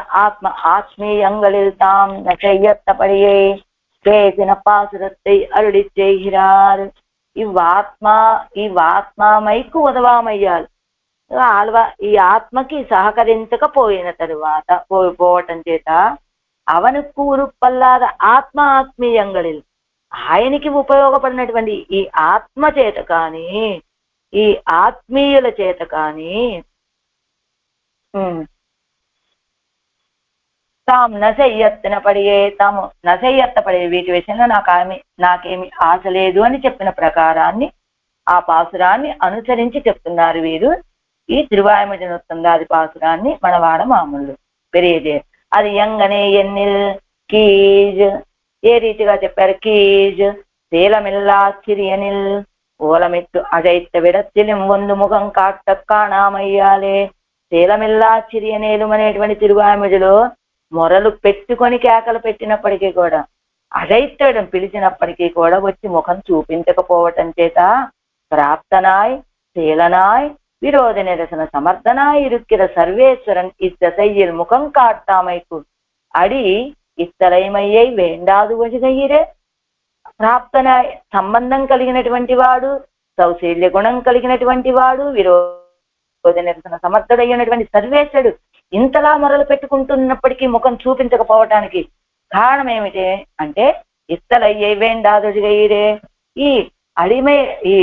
ஆத்மீயங்களில் தாம் செய்யத்தபடியே பேசின பாசுரத்தை அருளி செய்கிறார். ఇవ్వాత్మామైకు ఉదవామయ్యాలి ఈ ఆత్మకి సహకరించకపోయిన తరువాత పోవటం చేత అవనుకు ఉరుప్పల్లాద ఆత్మీయంగళిల్ ఆయనకి ఉపయోగపడినటువంటి ఈ ఆత్మ చేత కానీ ఈ ఆత్మీయుల చేత కానీ తాము నశయ్యత్తపడే వీటి విషయంలో నాకేమి ఆశ లేదు అని చెప్పిన ప్రకారాన్ని ఆ పాసురాన్ని అనుసరించి చెప్తున్నారు వీరు. ఈ తిరువాయిమజనొత్తందాది పాసురాన్ని మనవాడ మామూలు పెరిగే అది ఎంగనే ఎన్నిల్ కీజ్ ఏ రీతిగా చెప్పారు. కీజ్ శీలమిల్లా చిరియనిల్ ఓలమిట్టు అజైత్త విడత్తిలిం వందు ముఖం కాట్ట కాణామయ్యాలే. శీలమిల్లా చిరియనేలు అనేటువంటి తిరువాయిమజలో మొరలు పెట్టుకొని కేకలు పెట్టినప్పటికీ కూడా అజైత్తడం పిలిచినప్పటికీ కూడా వచ్చి ముఖం చూపించకపోవటం చేత ప్రాప్తనాయ్ శీలనాయ్ విరోధ నిరసన సమర్థనాయ్ ఇరుక్కిర సర్వేశ్వరన్ ఇచ్చయ్யில் ముఖం కాట్టామైకు అడి ఇత్తలైమయ్యై వేండాదు వజిగయ్యిరే. ప్రాప్తనాయ్ సంబంధం కలిగినటువంటి వాడు, సౌశీల్య గుణం కలిగినటువంటి వాడు, విరోధ నిరసన సమర్థుడైనటువంటి సర్వేశ్వరుడు ఇంతలా మొరలు పెట్టుకుంటున్నప్పటికీ ముఖం చూపించకపోవటానికి కారణం ఏమిటి అంటే ఇత్తలయ్యై వేండాదుజిగయ్యిరే. ఈ అడిమై ఈ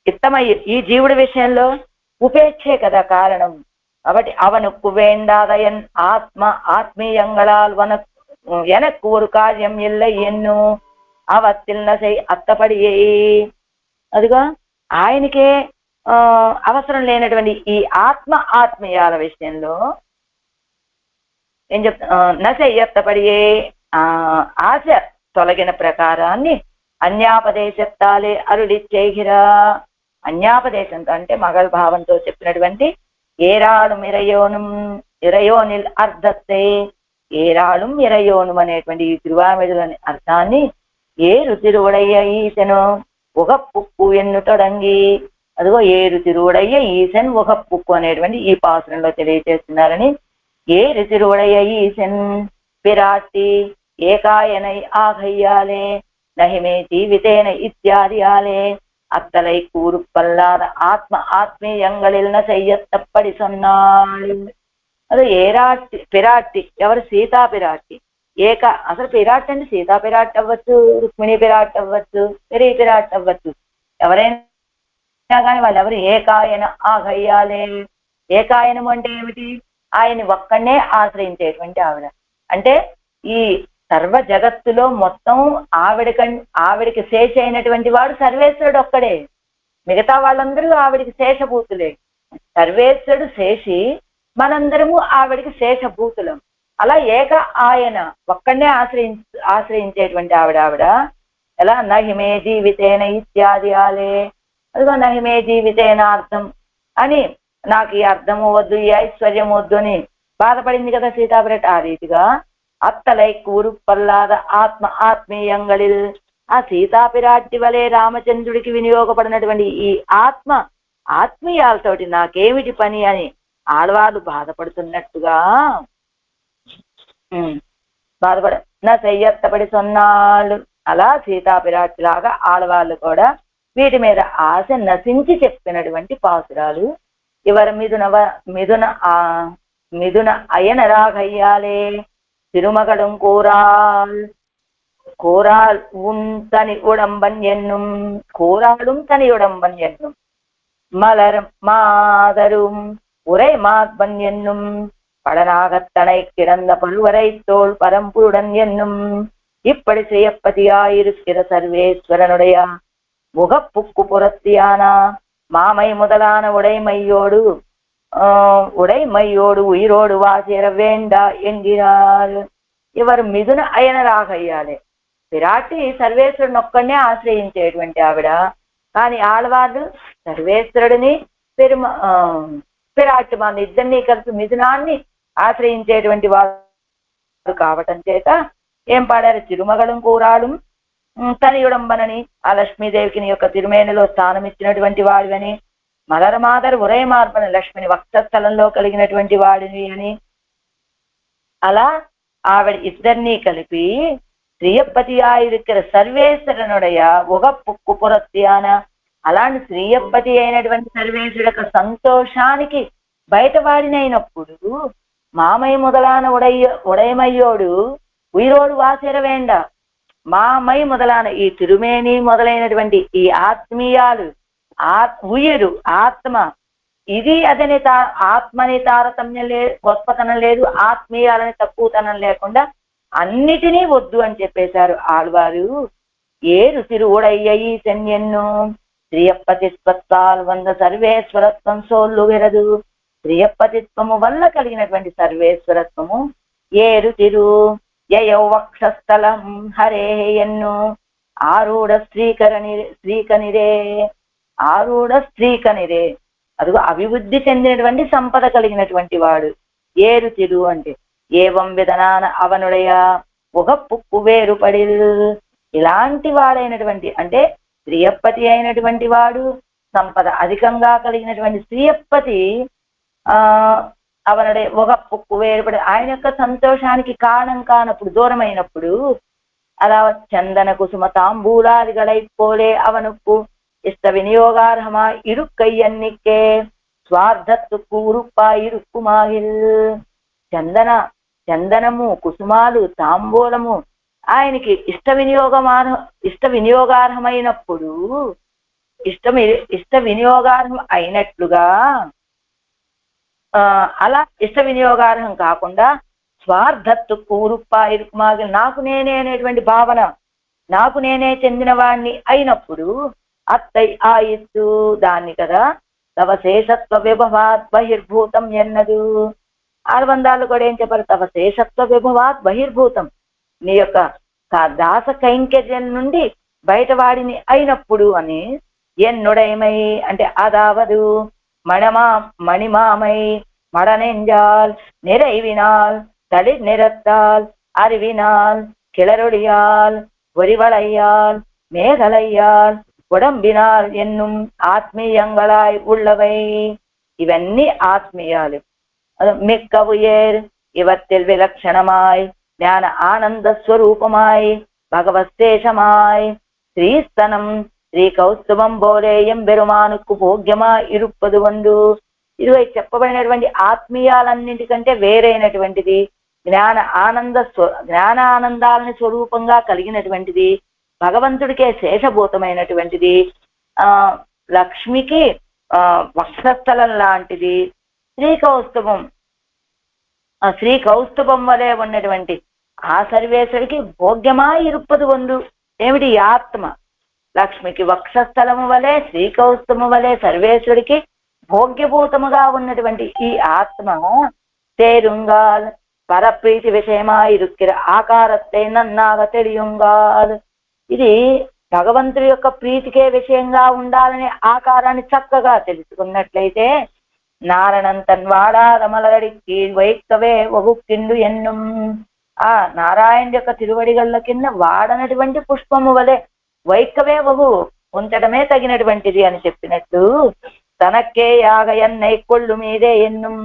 ఇత్తమయ్య ఈ జీవుడి విషయంలో ఉపేక్షే కదా కారణం. కాబట్టి అవనుక్కు వేండాదయన్ ఆత్మీయంగళాల్ எனக்கு ஒரு காரியம் இல்லை ఎన్నో అవత్తిల్ నసై అత్తపడియే. అదిగా ఆయనకే అవసరం లేనటువంటి ఈ ఆత్మీయాల విషయంలో ఏం చెప్తా నసయ్యత్తపడియే ఆశ తొలగిన ప్రకారాన్ని అన్యాపదేశత్తాలే అరుడిచ్చేహిరా. అన్యాపదేశంతో అంటే మగళ భావంతో చెప్పినటువంటి ఏరాళం ఇరయోనిల్ అర్థత్తే ఏరాళం ఇరయోను అనేటువంటి ఈ తిరువామిడులోని అర్థాన్ని ఏరు తిరువుడయ్య ఈశను ఉగప్పుక్కు ఎన్ను తొడంగి. అదిగో ఏరు తిరువుడయ్య ఈశన్ ఉగప్పుక్కు అనేటువంటి ఈ పాసురంలో తెలియజేస్తున్నారని ஏறு திருவுடைய ஈசன் பிராட்டி ஏகாயனை ஆகையாலே நகிமே ஜீவிதேன இத்தியாதியாலே அத்தலை கூறுப்பல்லாத ஆத்ம ஆத்மீயங்களில் செய்யத்தப்படி சொன்னாள். అది ఏరాటి పిరాటి ఎవరు సీతా పిరాటి అసలు పిరాటి అంటే సీతా పిరాటి అవ్వచ్చు, రుక్మిణి పిరాటి అవ్వచ్చు, పెరి పిరాటి అవ్వచ్చు, ఎవరైనా కానీ వాళ్ళు ఎవరు ఏకాయన ఆగయ్యాలే. ఏకాయనం అంటే ఏమిటి? ఆయన్ని ఒక్కడనే ఆశ్రయించేటువంటి ఆవిడ. అంటే ఈ సర్వ జగత్తులో మొత్తం ఆవిడికి శేష అయినటువంటి వాడు సర్వేశ్వరుడు ఒక్కడే. మిగతా వాళ్ళందరూ ఆవిడికి శేషభూతులే. సర్వేశ్వరుడు శేషి, మనందరము ఆవిడికి శేషభూతులం. అలా ఏక ఆయన ఒక్కడనే ఆశ్రయించేటువంటి ఆవిడ ఎలా నహిమే జీవితేన ఇత్యాది ఆలే. అదిగో నహిమే జీవితేన అర్థం అని, నాకు ఈ అర్థము వద్దు, ఈ ఐశ్వర్యం వద్దు అని బాధపడింది కదా సీతాపిరాటి. ఆ రీతిగా అత్తలై కూరు పల్లాద ఆత్మ ఆత్మీయంగళిల్, ఆ సీతాపిరాటి వలె రామచంద్రుడికి వినియోగపడినటువంటి ఈ ఆత్మ ఆత్మీయాలతోటి నాకేమిటి పని అని ఆడవాళ్ళు బాధపడుతున్నట్టుగా నా చెయ్యత్తపడి సొన్నాళ్ళు. అలా సీతాపిరాటి లాగా ఆడవాళ్ళు కూడా వీటి మీద ఆశ నశించి చెప్పినటువంటి పాసురాలు. ఇవరు మిథున అయనరాగయ్యాలే తిరుమగడం కోరాల్ తని ఉడంబన్ ఎన్నుం కోరాளும் தனி உடம்பன் என்னும் மலர் மாதரும் உரை மாத்பன் என்னும் படனாகத்தனை கிடந்த பழுவரை தோல் பரம்புடன் என்னும் இப்படி செய்யப்பதியாயிருக்கிற சர்வேஸ்வரனுடைய முகப்புக்கு புறத்தியான மாமை முதலான உடைமையோடு உயிரோடு வாசிர வேண்டா என்கிறார். ఇవరు మిథున అయనరాగయ్యాలే. విరాటి సర్వేశ్వరుని ఒక్కడనే ఆశ్రయించేటువంటి ఆవిడ. కానీ ఆడవాళ్ళు సర్వేశ్వరుడిని పిరాటి మన ఇద్దరినీ కలిసి మిథునాన్ని ఆశ్రయించేటువంటి వారు కావటం చేత ఏం పాడారు? తిరుమగడం కూరాడు తనియుడంబనని, ఆ లక్ష్మీదేవికి యొక్క తిరుమేనిలో స్థానం ఇచ్చినటువంటి వాడివని, మలరమాదరు ఉరయ మార్పని లక్ష్మిని వక్షస్థలంలో కలిగినటువంటి వాడిని అని, అలా ఆవిడ ఇద్దరినీ కలిపి శ్రీయప్పతియాయిరుక్కిற సర్వేశ్వరనుడయ ఉగప్పుక్కు పురత్యాన, అలాంటి శ్రీయప్పతి అయినటువంటి సర్వేశ్వరుడు సంతోషానికి బయటవాడినైనప్పుడు మామయ్య మొదలాన ఉడయమయ్యోడు ఉయిరోడు వాసిర వేండ, మామయ్య మొదలాన ఈ తిరుమేని మొదలైనటువంటి ఈ ఆత్మీయాలు ఉయిరు ఆత్మ, ఇది అదని ఆత్మని తారతమ్యం లేదు, గొప్పతనం లేదు, ఆత్మీయాలని తక్కువతనం లేకుండా అన్నిటినీ వద్దు అని చెప్పేశారు ఆళ్వారు. ఏరు తిరువుడయ్య ఈ శన్యన్ను శ్రీయప్పతిత్వత్వాలు వంద సర్వేశ్వరత్వం సోళ్ళు వెరదు. శ్రీయప్పతిత్వము వల్ల కలిగినటువంటి సర్వేశ్వరత్వము ఏరు తిరు యయౌ వక్షస్థలం హరే ఎన్ను ఆరూఢ స్త్రీకనిరే ఆరూఢ స్త్రీకనిరే. అదిగో అభివృద్ధి చెందినటువంటి సంపద కలిగినటువంటి వాడు ఏరు తిరు అంటే. ఏవం విధనాన అవనుడయ ఒక పుక్కు వేరుపడి, ఇలాంటి వాడైనటువంటి అంటే శ్రీయప్పతి అయినటువంటి వాడు, సంపద అధికంగా కలిగినటువంటి శ్రీయప్పతి అవనుడే ఒక పుక్కు వేరుపడి, ఆయన యొక్క సంతోషానికి కారణం కానప్పుడు, దూరమైనప్పుడు అలా చందన కుసుమ తాంబూలాదిగళైపోలే అవనుక్కు ఇష్ట వినియోగార్హమా ఇరుక్కయ్యన్నిక్కే స్వార్థత్తుకు ఉరుప్పా ఇరుక్కుమాగిల్. చందనము కుసుమాలు తాంబూలము ఆయనకి ఇష్ట వినియోగార్హమైనప్పుడు, ఇష్ట వినియోగార్హం అయినట్లుగా అలా ఇష్ట వినియోగార్హం కాకుండా స్వార్థత్తు కూరుప్పా ఇరుకుమాగి, నాకు నేనే అనేటువంటి భావన, నాకు నేనే చెందిన వాణ్ణి అయినప్పుడు అత్తై ఆయిత్తు దాన్ని కదా తవ శేషత్వ విభవాత్ బహిర్భూతం ఎన్నదు. ఆడబంధాలు కూడా ఏం చెప్పారు? తవ శేషత్వ విభవాత్ బహిర్భూతం, నీ యొక్క దాస కైంకర్యం నుండి బయటవాడిని అయినప్పుడు అని. ఎన్నుడైమై అంటే అదావదు మణిమామై మడనెంజాల్ நிறைவினால் தளிர் நிறத்தால் அறிவினால் கிளரொளியால் ஒரிவளையால் மேகலையால் ఉడంబినాల్ ఎన్నుం ఆత్మీయంగళాయ్ ఉళ్ళవై. ఇవన్నీ ఆత్మీయాలు. மிக்க உயர் இவற்றில் விலட்சணமாய் ஞான ஆனந்த ஸ்வரூபமாய் பகவத்தேசமாய் ஸ்ரீஸ்தனம் ஸ்ரீ కౌస్తుభం போலே ఎంబెరుమానుకు భోగ్యమాய் ఇరుప్పదు వండు. ఇరవై చెప్పబడినటువంటి ఆత్మీయాలన్నింటికంటే వేరైనటువంటిది, జ్ఞానానందాలని స్వరూపంగా కలిగినటువంటిది, భగవంతుడికే శేషభూతమైనటువంటిది, లక్ష్మికి వక్షస్థలం లాంటిది, శ్రీ కౌస్తుభం వలె ఉన్నటువంటి ఆ సర్వేశ్వరికి భోగ్యమా ఇరుప్పదు వండు. ఏమిటి? ఆత్మ. లక్ష్మికి వక్షస్థలము వలె, శ్రీ కౌస్తుభము వలె సర్వేశ్వరికి భోగ్యభూతముగా ఉన్నటువంటి ఈ ఆత్మ తేరుంగాల్ పరప్రీతి విషయమా ఇరుక్కిర ఆకారத்தை నన్నాగ తెలియుంగాల్. ఇది భగవంతుడి యొక్క ప్రీతికే విషయంగా ఉండాలనే ఆకారాన్ని చక్కగా తెలుసుకున్నట్లయితే నారణంతన్ వాడాద మలరడి కీழ் వైక్కవే వగుక్కిండు ఎన్నుం. ఆ నారాయణ యొక్క తిరువడిగళ్ళ కింద వాడనటువంటి పుష్పము వలె వైక్కవే వగు ఉంచడమే తగినటువంటిది అని చెప్పినట్టు, తనక్కే యాగ ఎన్నై కొళ్ళు మీదే ఎన్నుం.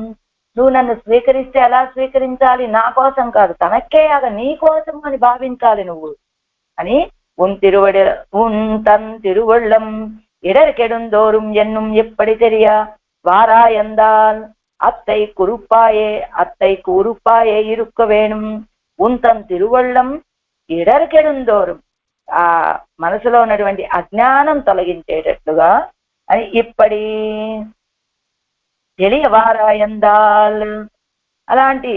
నువ్వు నన్ను స్వీకరిస్తే ఎలా స్వీకరించాలి? నా కోసం కాదు, తనక్కే యాగ నీ కోసం అని భావించాలి నువ్వు అని. తన్ తిరువళ్ళం இடர்கெடுந்தோறும் என்னும் எப்படி தெரிய வாராயந்தால் அத்தை குறுப்பாயே இருக்க வேணும். உன் తిరువళ్ళం இடர்கெடுந்தோறும் ఆ మనసులో ఉన్నటువంటి అజ్ఞానం తొలగించేటట్లుగా అని ఇప్పటి తెలియవారాయందాల్. అలాంటి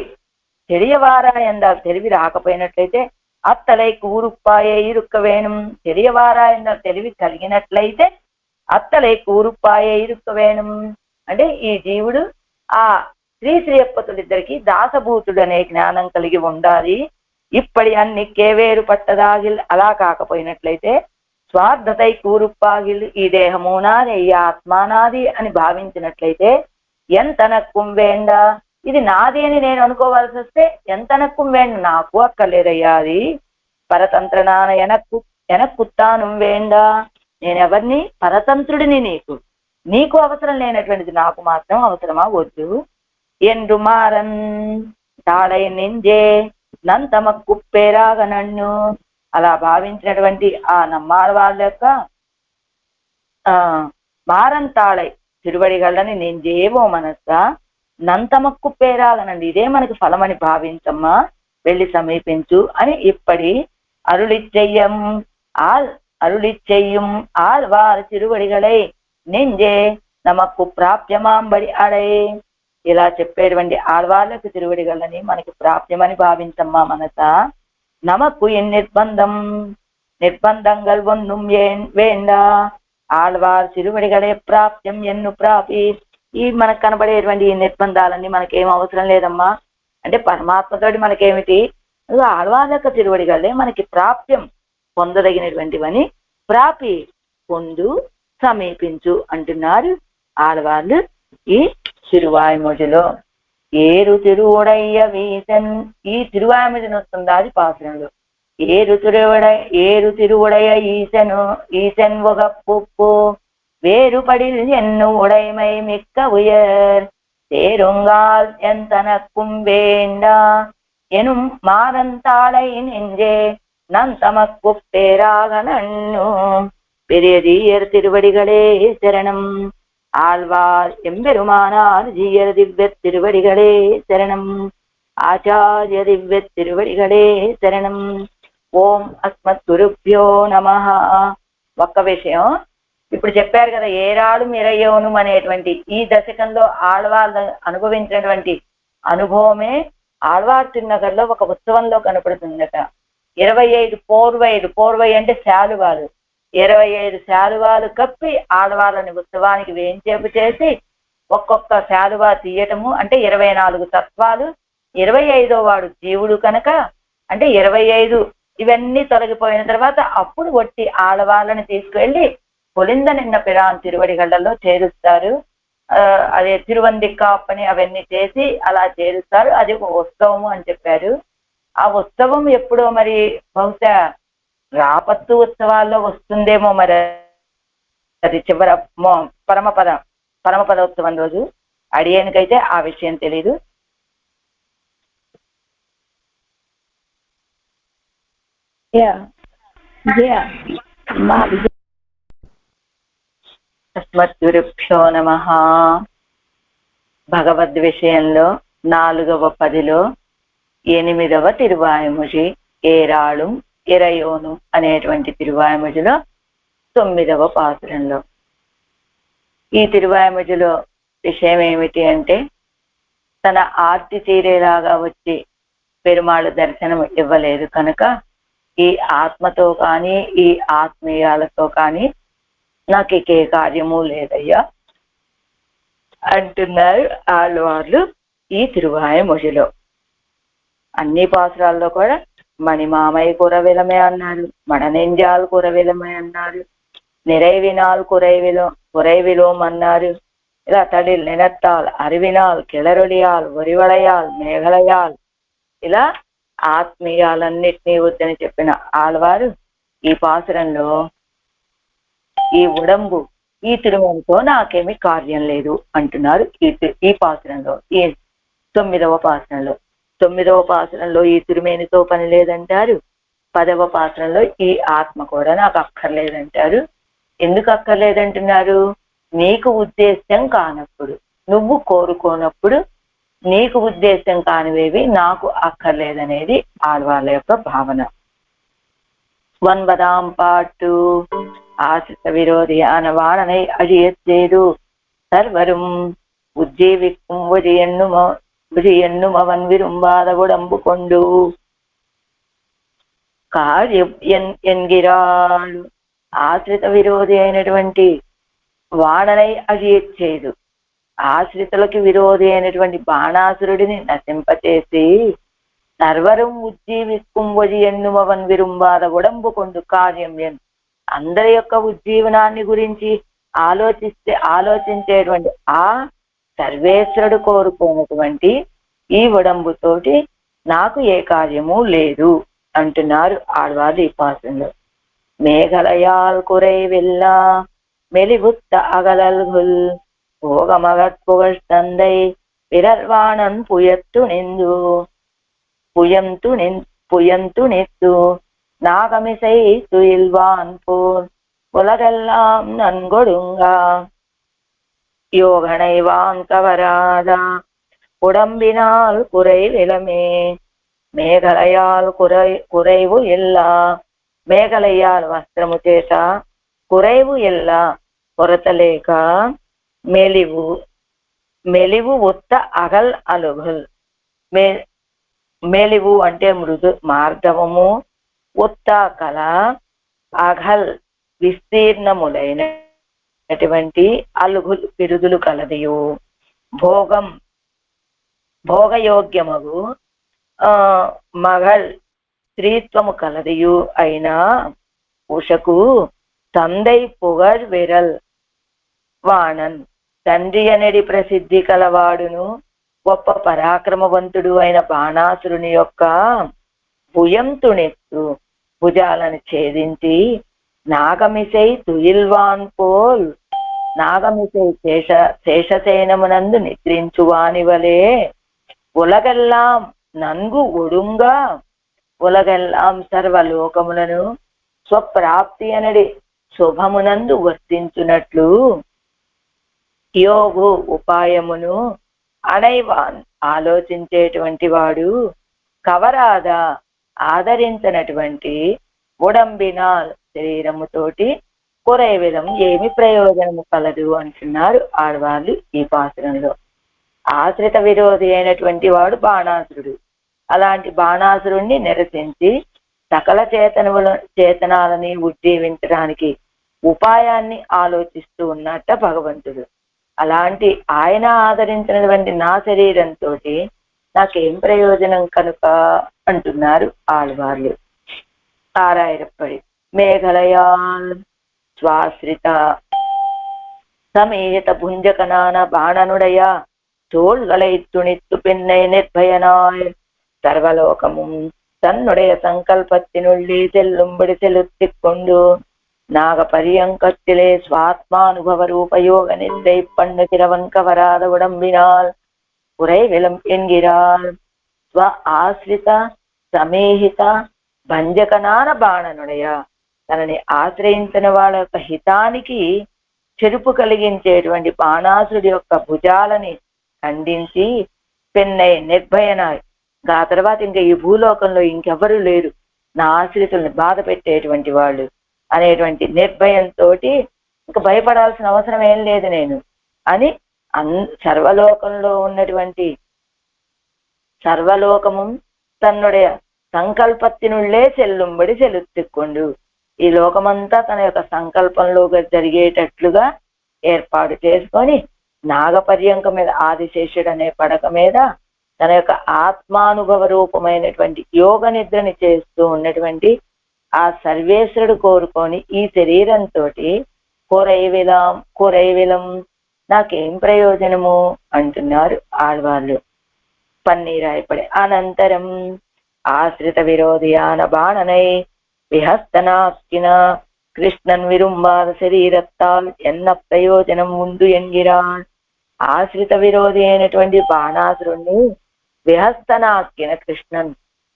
తెలియవారాయందాల్ తెలివి రాకపోయినట్లయితే అత్తలై కూరుప్పాయే ఇరుక్క వేణం. తెలియవారాయందాల్ తెలివి కలిగినట్లయితే అత్తలై కూరుప్పాయే ఇరుక్క వేణం అంటే ఈ జీవుడు ఆ శ్రీయప్పతులిద్దరికి దాసభూతుడు అనే జ్ఞానం కలిగి ఉండాలి. ఇప్పటి అన్ని కేవేరు పట్టదాగిల్. అలా కాకపోయినట్లయితే స్వార్థతై కూరుప్పాగిల్, ఈ దేహము నాది, ఈ ఆత్మ నాది అని భావించినట్లయితే ఎంతనక్కుం వేండ, ఇది నాది అని నేను అనుకోవాల్సి వస్తే ఎంతనక్కుం వేండ, నాకు అక్కర్లేదయ్యా అది. పరతంత్రనాన ఎనక్కుత్తాను వేండ, నేనెవరిని? పరతంత్రుడిని, నీకు అవసరం లేనటువంటిది నాకు మాత్రం అవసరమా? వద్దు. ఎందు మారన్ తాడై నింజే నంతమక్కుప్పేరాగ నన్ను. అలా భావించినటువంటి ఆ నమ్మాల వాళ్ళ యొక్క మారంతాళై తిరువడిగళ్ళని నెంజేవో మనస్సా నంతమక్కుప్పేరాగనండి, ఇదే మనకి ఫలమని భావించమ్మా, వెళ్ళి సమీపించు అని ఇప్పటి అరుళిచ్చెయ్యం ఆళ్వార్ తిరువడిగళై నెంజే నమక్కు ప్రాప్యమాంబడి అడై. ఇలా చెప్పేటువంటి ఆళ్వార్లకు తిరువడిగళ్ళని మనకి ప్రాప్యమని భావించమ్మా మనసా. నమక్కు ఎన్ నిర్బంధంగల్ ఒన్నుం వేండా. ఆళ్వార్ తిరువడిగళే ప్రాప్యం ఎన్ను ప్రాపి. ఈ మనకు కనబడేటువంటి ఈ నిర్బంధాలన్నీ మనకేం అవసరం లేదమ్మా. అంటే పరమాత్మతోటి మనకేమిటి? ఆళ్వార్ యొక్క తిరువడిగళ్ళే మనకి ప్రాప్యం, పొందదగినటువంటివని. ప్రాపి పొందు, సమీపించు అంటున్నారు ఆళ్వార్లు ఈ తిరువాయుమొழிలో. ఏరు తిరువుడయ్య వీసన్, ఈ తిరువాయుమొழிని వస్తుంది అది పాసురంలో. ఏరు తిరువుడయ్య ఈసన్ ఒక పుప్పు வேறுபடில் என்னும் உடைமை மிக்க உயர் தேருங்கால் எந்தனக்கும் வேண்டா எனும் மாறந்தாளை நெஞ்சே நன் தமக்கு பேராக நன்னும். பெரியதீயர் திருவடிகளே சரணம். ஆழ்வார் எம்பெருமானார் ஜீயர் திவ்ய திருவடிகளே சரணம். ஆச்சாரிய திவ்ய திருவடிகளே శరణం. ఓం అస్మత్ గురుభ్యో నమః. ఒక్క విషయం ఇప్పుడు చెప్పారు కదా, ఏరాడు మిరయోను అనేటువంటి ఈ దశకంలో ఆళ్వార్ అనుభవించినటువంటి అనుభవమే ఆళ్వార్ తిరునగర్లో ఒక ఉత్సవంలో కనపడుతుందట. 25 పోర్వై అంటే శాలువాలు, 25 శాలువాలు కప్పి ఆళ్వార్లని ఉత్సవానికి వేంచేపు చేసి ఒక్కొక్క శాలువా తీయటము అంటే 24 తత్వాలు. 25వ వాడు జీవుడు కనుక అంటే 25 ఇవన్నీ తొలగిపోయిన తర్వాత అప్పుడు ఒట్టి ఆళ్వార్లని తీసుకువెళ్ళి పొలింద నిన్న పిరాన్ తిరువడిగళ్ళలో చేరుస్తారు. అదే తిరువందిక్కాపని అవన్నీ చేసి అలా చేరుస్తారు. అది ఒక ఉత్సవము అని చెప్పారు. ఆ ఉత్సవం ఎప్పుడో మరి బహుశా రాపత్తు ఉత్సవాల్లో వస్తుందేమో మరి, అది చివర పరమపద ఉత్సవం రోజు. అడియనికైతే ఆ విషయం తెలీదు. అస్మద్గురుభ్యో నమః. భగవద్ విషయంలో 4వ పదిలో 8వ తిరువాయుమొഴി ఏరాళం ఇరయోను అనేటువంటి తిరువాయుమొഴിలో 9వ పాసురంలో. ఈ తిరువాయుమొഴിలో విషయం ఏమిటి అంటే, తన ఆర్తి తీరేలాగా వచ్చి పెరుమాళ్ దర్శనం ఇవ్వలేదు కనుక ఈ ఆత్మతో కానీ ఈ ఆత్మీయాలతో కానీ నాకు ఏ కార్యము లేదయ్యా అంటున్నారు ఆళ్వార్లు ఈ తిరువాయుమొഴിలో. అన్ని పాసురాల్లో కూడా మణిమామయ్య కురవిలమే అన్నారు, మడనెంజాల్ కురవిలమే అన్నారు, நிறைவினால் குறைவிலோம் అన్నారు. ఇలా తడిల్ నినత్తాల్ అరివినాల్ కిళరొలియాల్ ఒరివళయాల్ మేఘలయాల్, ఇలా ఆత్మీయాలన్నిటినీ వద్దని చెప్పిన ఆళ్వారు ఈ పాసురంలో ఈ ఉడంబు ఈ తిరుమలతో నాకేమి కార్యం లేదు అంటున్నారు. ఈ పాసురంలో, ఈ 9వ పాసురంలో. 9వ పాసురంలో ఈ తిరుమేనితో పని లేదంటారు. 10వ పాసురంలో ఈ ఆత్మ కూడా నాకు అక్కర్లేదంటారు. ఎందుకు అక్కర్లేదంటున్నారు? నీకు ఉద్దేశ్యం కానప్పుడు, నువ్వు కోరుకోనప్పుడు నీకు ఉద్దేశం కానివేవి నాకు అక్కర్లేదనేది ఆళ్వార్ల యొక్క భావన. 9వ పాటు ஆசிரித்த விரோதியான வாணனை அழியச் செய்து சர்வரும் உஜ்ஜீவிக்கும் ஒழி என்னும் அவன் விரும்பாத உடம்பு கொண்டு కార్యం ఎన్గిరాళ్ళు. ఆశ్రిత విరోధి అయినటువంటి వాణనై అజియచ్చేదు, ఆశ్రితులకి విరోధి అయినటువంటి బాణాసురుడిని నశింపచేసి సర్వరం ఉజ్జీవిక్కుం ఒഴി ఎన్నుం అవన్ విరుంబాద ఉడంబు కొండు కార్యం ఎన్, అందరి యొక్క ఉజ్జీవనాన్ని గురించి ఆలోచించేటువంటి ఆ సర్వేశ్వరుడు కోరుకున్నటువంటి ఈ ఉడంబుతోటి నాకు ఏ కార్యము లేదు అంటున్నారు ఆళ్వార్లు ఈ పాసురంలో. మేఘలయాల్ కురై వెల్లా మెలిబుత్త అగలల్గుల్ భోగమగత్ పుగழ்తంதை பிறர்வாணன் புயந்து நித்து நாகமிசை துயில்வான் போல் உலகெல்லாம் நன்கொடுங்கா யோகனைவான் கவராதா உடம்பினால் குறைவிலமே. మేఘలయాల్ కురైవు ఎల్లా, మేఘలయాల్ వస్త్రము చేత, కురైవు ఎల్లా కొరత లేక, మెలివు ఉత్త అగల్ అలుగుల్. మెలివు అంటే మృదు మార్గవము, ఉత్త కళ, అఘల్ విస్తీర్ణములైనటువంటి, అలుగుల్ పిరుదులు కలదియు, భోగయోగ్యమగు మగల్ స్త్రీత్వము కలదియు అయినా ఉషకు తందై పొగర్ విరల్ వాణన్, తండ్రి అనేది ప్రసిద్ధి కలవాడును గొప్ప పరాక్రమవంతుడు అయిన బాణాసురుని యొక్క భుయంతునెత్తు భుజాలను ఛేదించి నాగమిసై తుయిల్వాన్ పోల్, నాగమిసై శేషసేనమునందు నిద్రించువాని వలే ఉలగెల్లాం నన్గు ఒడుంగా, ఉలగెల్లాం సర్వలోకములను స్వప్రాప్తి అనడి శుభమునందు వర్తించునట్లు యోగు ఉపాయమును అణైవాన్ ఆలోచించేటువంటి వాడు, కవరాద ఆదరించినటువంటి ఉడంబినాల్ శరీరముతోటి కురైవిలం ఏమి ప్రయోజనము కలదు అంటున్నారు ఆడవాళ్ళు ఈ పాసురంలో. ఆశ్రిత విరోధి అయినటువంటి వాడు బాణాసురుడు. అలాంటి బాణాసురుణ్ణి నిరసించి సకల చేతనాలని ఉజ్జీవించడానికి ఉపాయాన్ని ఆలోచిస్తూ ఉన్నట్ట భగవంతుడు. అలాంటి ఆయన ఆదరించినటువంటి నా శరీరంతో నాకేం ప్రయోజనం కనుక అంటున్నారు ఆళ్వార్లు. ఆరాయిరప్పడి మేఘలయాల్ స్వాశ్రిత సమేత புஞ்சகனான பாணனுடைய தோள்களை துணித்து பின்னை நிர்பயனாய் சர்வலோகமும் தன்னுடைய சங்கல்பத்தினுள்ளே செல்லும்படி செலுத்திக் கொண்டு நாக பரியங்கத்திலே ஸ்வாத்மானுபவ ரூபயோக நிந்தை பண்ணுகிறவன் கவராத உடம்பினால் குறைவிலம் என்கிறாள். ஸ்வ ஆசிரித சமேஹித భంజకనాన బాణనుడయ, తనని ఆశ్రయించిన వాళ్ళ యొక్క హితానికి చెరుపు కలిగించేటువంటి బాణాసుడి యొక్క భుజాలని ఖండించి పెన్నై నిర్భయనాయ్, ఆ తర్వాత ఇంకా ఈ భూలోకంలో ఇంకెవరూ లేరు నా ఆశ్రితుల్ని బాధ పెట్టేటువంటి వాళ్ళు అనేటువంటి నిర్భయంతో ఇంకా భయపడాల్సిన అవసరం ఏం లేదు నేను అని సర్వలోకంలో ఉన్నటువంటి సర్వలోకము తన్నుடைய సంకల్పத்தினுள்ளே செல்லும்படி செலுத்திకొండు, ఈ లోకమంతా తన యొక్క సంకల్పంలో జరిగేటట్లుగా ఏర్పాటు చేసుకొని నాగపర్యంక మీద ఆదిశేషుడు అనే పడక మీద తన యొక్క ఆత్మానుభవ రూపమైనటువంటి యోగ నిద్రని చేస్తూ ఉన్నటువంటి ఆ సర్వేశ్వరుడు కోరుకొని ఈ శరీరంతో కురైవిలం నాకేం ప్రయోజనము అంటున్నారు ఆళ్వార్లు పన్నీరాయపడి. అనంతరం ఆశ్రిత విరోధియాన బాణనై విహస్తనాస్కిన కృష్ణన్ విరుంబాద శరీరత్తాల్ ఎన్న ప్రయోజనం ముందు ఎంగిరాన్. ఆశ్రిత విరోధి అయినటువంటి బాణాసురుణ్ణి విహస్తనాస్కిన కృష్ణన్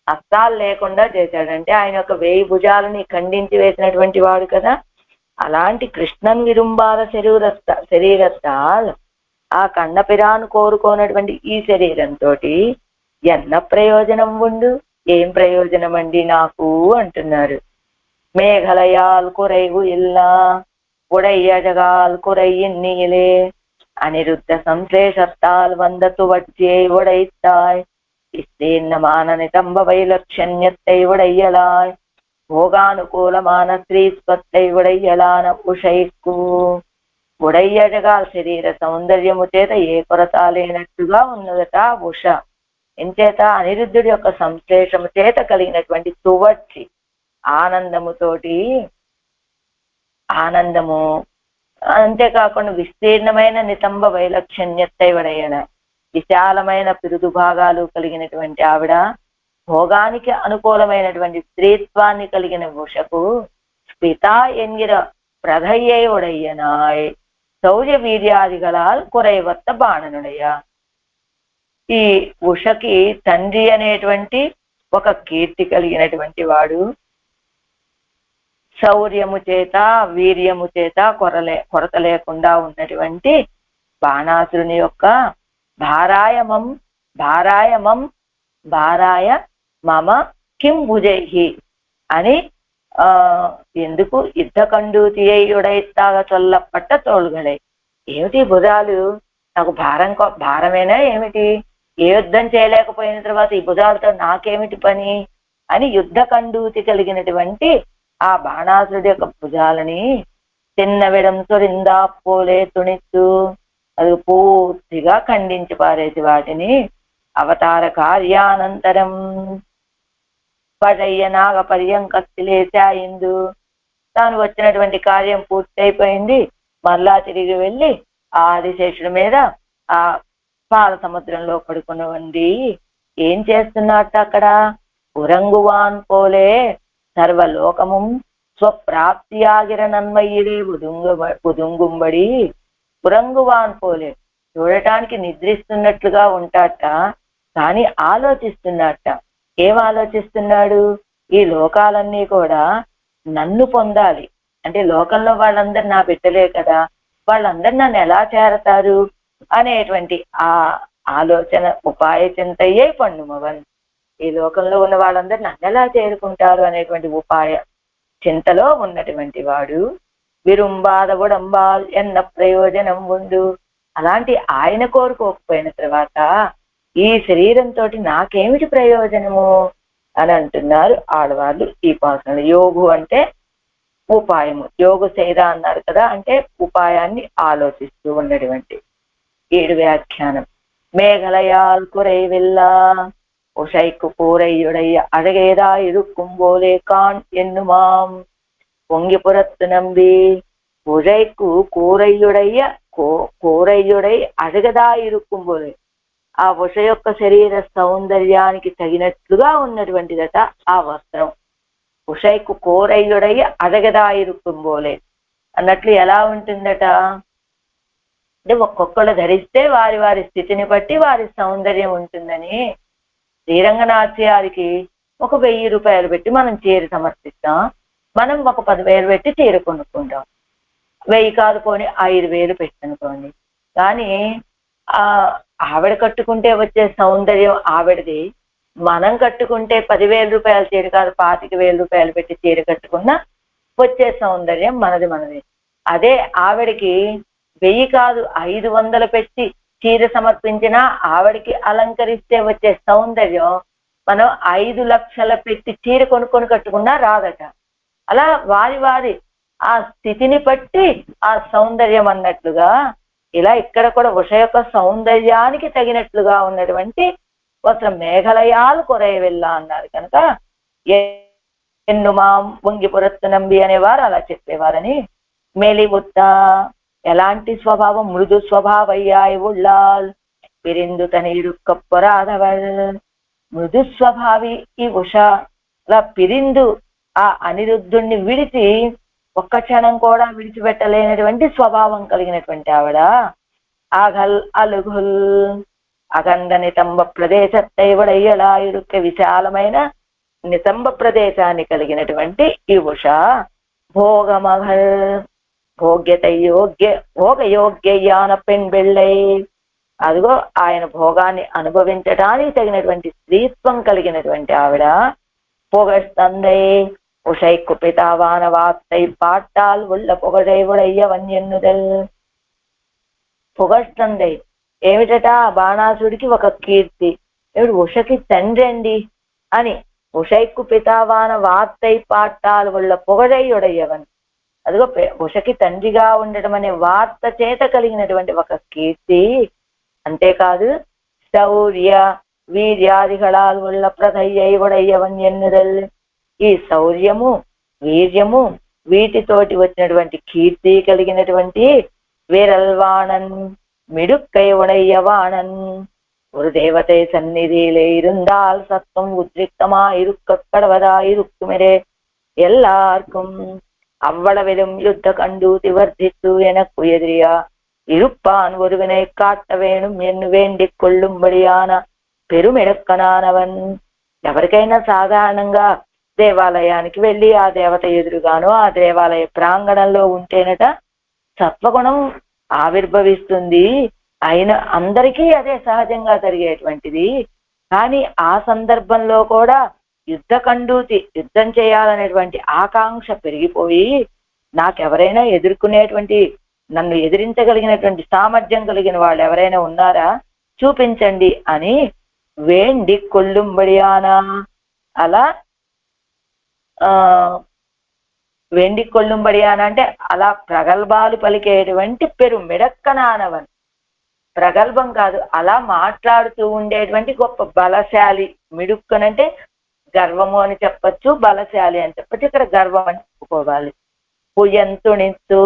హస్తాలు లేకుండా చేశాడంటే ఆయన యొక్క 1000 భుజాలని ఖండించి వేసినటువంటి వాడు కదా. అలాంటి కృష్ణన్ విరుంబాద శరీరత్తాల్ ఆ కన్నపిరాను కోరుకోనటువంటి ఈ శరీరంతో ఎన్న ప్రయోజనం ఉండు, ఏం ప్రయోజనం అండి నాకు అంటున్నారు. మేఘలయాల్ కురైవు ఇల్లా ఉడయ్యజగాల్ కురయ్యిన్నీలే అనిరుద్ధ సంశ్లేషత్తాల్ వందతు వచ్చే ఉడైத்தாய் ఇస్తేన్నమాన నితంబ వైలక్షణ్యத்தை ఉడయ్యలాయ్ భోగానుకూలమాన శ్రీస్వత్తై ఉడయ్యలాన ఉషైకు. ఉడయ్యజగాల్ శరీర సౌందర్యము చేత ఏ కొరత లేనట్టుగా ఉన్నదట ఉష. ఎంచేత అనిరుద్ధుడి యొక్క సంశ్లేషము చేత కలిగినటువంటి తువచ్చి ఆనందము అంతేకాకుండా విస్తీర్ణమైన నితంబ వైలక్షణ్యத்தை ఉడయ్యన విశాలమైన పిరుదు భాగాలు కలిగినటువంటి ఆవిడ భోగానికి అనుకూలమైనటువంటి స్త్రీత్వాన్ని కలిగిన ఉషకు స్పితా ఎంగిర ప్రధయ్యై ఉడయ్యనాయ్ శౌర్య వీర్యాదిగలాల్ కురైవత్త బాణనుడయ్య. ఈ ఉషకి తండ్రి అనేటువంటి ఒక కీర్తి కలిగినటువంటి వాడు, శౌర్యము చేత వీర్యము చేత కొరత లేకుండా ఉన్నటువంటి బాణాసురుని యొక్క భారాయ మమ కిం భుజైహి అని ఎందుకు యుద్ధకండూతి ఉడైత్తాగ చొల్లపట్ట తోள்గలై. ఏమిటి భుజాలు నాకు భారమేనా ఏమిటి, ఏ యుద్ధం చేయలేకపోయిన తర్వాత ఈ భుజాలతో నాకేమిటి పని అని యుద్ధకండూతి కలిగినటువంటి ఆ బాణాసురుడి యొక్క భుజాలని తిన్నవిడం సురిందా పోలే తుణిత్తు అది పూర్తిగా ఖండించి పారేసి వాటిని అవతార కార్యానంతరం పడయ్య నాగ పర్యంకస్తిలేశాయిందు. తాను వచ్చినటువంటి కార్యం పూర్తయిపోయింది, మరలా తిరిగి వెళ్ళి ఆ ఆదిశేషుడి మీద ఆ పాల సముద్రంలో పడుకున్నవండి ఏం చేస్తున్నట్టు అక్కడ ఉరంగువాన్ పోలే సర్వలోకము స్వప్రాప్తియాగిర నన్మయ్యిరే ఉదుంగుంబడి. ఉరంగువాన్ పోలే చూడటానికి నిద్రిస్తున్నట్లుగా ఉంటాట, కానీ ఆలోచిస్తున్నట్ట. ఏం ఆలోచిస్తున్నాడు, ఈ లోకాలన్నీ కూడా నన్ను పొందాలి అంటే లోకంలో వాళ్ళందరూ నా బిడ్డలే కదా, వాళ్ళందరూ నన్ను ఎలా చేరతారు అనేటువంటి ఆ ఆలోచన ఉపాయ చింతయ్యే పండుమవన్. ఈ లోకంలో ఉన్న వాళ్ళందరూ నన్ను ఎలా చేరుకుంటారు అనేటువంటి ఉపాయ చింతలో ఉన్నటువంటి వాడు విరుంబాద ఉడంబాల్ ఎన్న ప్రయోజనం ఉండు. అలాంటి ఆయన కోరుకోకపోయిన తర్వాత ఈ శరీరంతో నాకేమిటి ప్రయోజనము అని అంటున్నారు ఆడవాళ్ళు ఈ పాసనలు. యోగు అంటే ఉపాయము, యోగు సేద అన్నారు కదా, అంటే ఉపాయాన్ని ఆలోచిస్తూ ఉన్నటువంటి 7 వ్యాఖ్యానం. మేఘలయాల్ కురైవిల్లా உஷைக்கு கூரையுடைய அழகேதா இருக்கும் போலே கான் என்னுமாம் பொங்கி புறத்து நம்பி உழைக்கு కూరయ్యుడై అడగదా ఇరుక్కుం పోలే. ఆ ఉష యొక్క శరీర సౌందర్యానికి తగినట్లుగా ఉన్నటువంటిదట ఆ వస్త్రం. ఉషైకు కూరయ్యుడై అడగదా ఇరుక్కుం పోలే అన్నట్లు ఎలా ఉంటుందట అంటే ఒక్కొక్కళ్ళు ధరిస్తే వారి వారి స్థితిని బట్టి వారి సౌందర్యం ఉంటుందని శ్రీరంగనాథ్యానికి ఒక 1000 రూపాయలు పెట్టి మనం చీర సమర్పిస్తాం, మనం ఒక 10,000 పెట్టి చీర కొనుక్కుంటాం. 1000 కాదు పోనీ 5000 పెట్టనుకోండి. కానీ ఆవిడ కట్టుకుంటే వచ్చే సౌందర్యం ఆవిడది, మనం కట్టుకుంటే 10,000 రూపాయల చీర కాదు 25,000 రూపాయలు పెట్టి చీర కట్టుకున్నా వచ్చే సౌందర్యం మనది. అదే ఆవిడకి 1000 కాదు 500 పెట్టి చీర సమర్పించినా ఆవిడకి అలంకరిస్తే వచ్చే సౌందర్యం మనం 5 లక్షల పెట్టి చీర కొనుక్కొని కట్టుకున్నా రాదట. అలా వారి ఆ స్థితిని బట్టి ఆ సౌందర్యం అన్నట్లుగా ఇలా ఇక్కడ కూడా ఉష యొక్క సౌందర్యానికి తగినట్లుగా ఉన్నటువంటి అసలు మేఘలయాలు కొరయవెల్లా అన్నారు కనుక ఎన్ను మాం వంగి పురత్తు నంబి అనేవారు అలా చెప్పేవారని. మెలిముత్త ఎలాంటి స్వభావం, మృదు స్వభావయ్యాయి ఉళ్ళాల్ పిరిందు తనీరు కప్పరాధవల్. మృదు స్వభావి ఈ ఉష అలా పిరిందు ఆ అనిరుద్ధుణ్ణి విడిచి ఒక్క క్షణం కూడా విడిచిపెట్టలేనటువంటి స్వభావం కలిగినటువంటి ఆవిడ. ఆగల్ అలుగుల్ అగంధ నితంబ ప్రదేశத்தை ఉడయ్యలాయుడుక్క విశాలమైన నితంబ ప్రదేశాన్ని కలిగినటువంటి ఈ ఉష భోగమగల్ భోగయోగ్యయాన పెణ్బెళ్ళై. అదిగో ఆయన భోగాన్ని అనుభవించడానికి తగినటువంటి స్త్రీత్వం కలిగినటువంటి ఆవిడ. పొగస్తందై ఉషై కుపితావాన వార్తై పాట్టాల్ ఉళ్ళ పొగడై ఉడయ్య వన్యన్నుదల్. పొగస్తందై ఏమిటట, బాణాసుడికి ఒక కీర్తి, ఏమిటి ఉషకి తండ్రి అండి అని. ఉషైక్కు పితావాన వార్తై పాట్టాల్ ఉళ్ళ పొగడై ఉడయ్యవన్. అదిగో ఉషకి తండ్రిగా ఉండటం అనే వార్త చేత కలిగినటువంటి ఒక కీర్తి. అంతేకాదు శౌర్య వీర్యాదిగళాల్ ఉళ్ళ ప్రదయ్యై ఉడయ్యవన్ ఎన్నుదల్. ఈ శౌర్యము వీర్యము వీటితోటి వచ్చినటువంటి కీర్తి కలిగినటువంటి వీరల్వాణన్ మిడుక్కై ఉడయ్యవాణన్. ஒரு தேவதை சந்நிதியிலே இருந்தால் சத்தம் உத்ரிக்தமா இருக்க கடவதாயிருக்குமிரே எல்லாருக்கும் அவ்வளவிலும் யுத்த கண்டூதி வர்த்தித்து எனக்கு எதிரியா இருப்பான் ஒருவனை காட்ட வேணும் என்று வேண்டிக் கொள்ளும்படியான పెరుమెడక్కనానవన్. ఎవరికైనా సాధారణంగా దేవాలయానికి వెళ్ళి ఆ దేవత ఎదురుగానో ఆ దేవాలయ ప్రాంగణంలో ఉంటేనట సత్వగుణం ఆవిర్భవిస్తుంది. అయిన అందరికీ అదే సహజంగా జరిగేటువంటిది. కానీ ఆ సందర్భంలో కూడా యుద్ధం చేయాలనేటువంటి ఆకాంక్ష పెరిగిపోయి నాకెవరైనా ఎదుర్కొనేటువంటి, నన్ను ఎదిరించగలిగినటువంటి సామర్థ్యం కలిగిన వాళ్ళు ఎవరైనా ఉన్నారా చూపించండి అని వేండి కొల్లుంబడియానా. అలా వెండి కొల్లుంబడియానా అంటే అలా ప్రగల్భాలు పలికేటువంటి పెరుమిడక్కనానవన్. ప్రగల్భం కాదు, అలా మాట్లాడుతూ ఉండేటువంటి గొప్ప బలశాలి. మిడుక్కనంటే గర్వము అని చెప్పచ్చు, బలశాలి అని చెప్పచ్చు. ఇక్కడ గర్వం అని చెప్పుకోవాలి. పుయంతుణిత్తు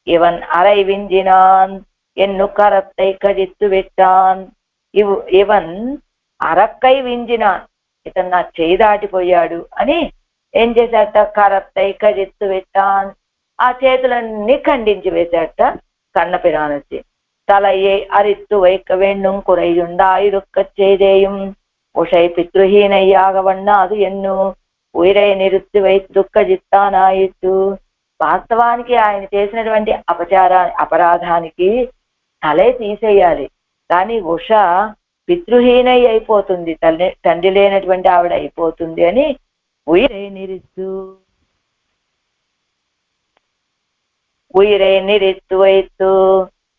ఇవన్ అరై వింజినాన్ ఎన్ను కరత్తై కజిత్తు పెట్టాన్. ఇవన్ అరక్కై వింజినాన్, ఇతను నా చేయి దాటిపోయాడు అని ఏం చేశాట, కరత్తై కజిత్తు పెట్టాన్, ఆ చేతులన్నీ ఖండించి వేశాట కన్నపిరానొచ్చి. తలయ్యే అరిత్తు వైక వెన్ను కురైయుండాయిరుక్క చేదేయం ఉషై పితృహీనయ్యాగవన్నా అది ఎన్ను ఉయిరై నిరుత్తి వై దుఃఖ జిత్తానాయిత్తు. వాస్తవానికి ఆయన చేసినటువంటి అపరాధానికి తలే తీసేయాలి. కానీ ఉష పితృహీనై అయిపోతుంది, తండ్రి లేనటువంటి ఆవిడ అయిపోతుంది అని ఉయిరై నిరిత్తు వైత్తు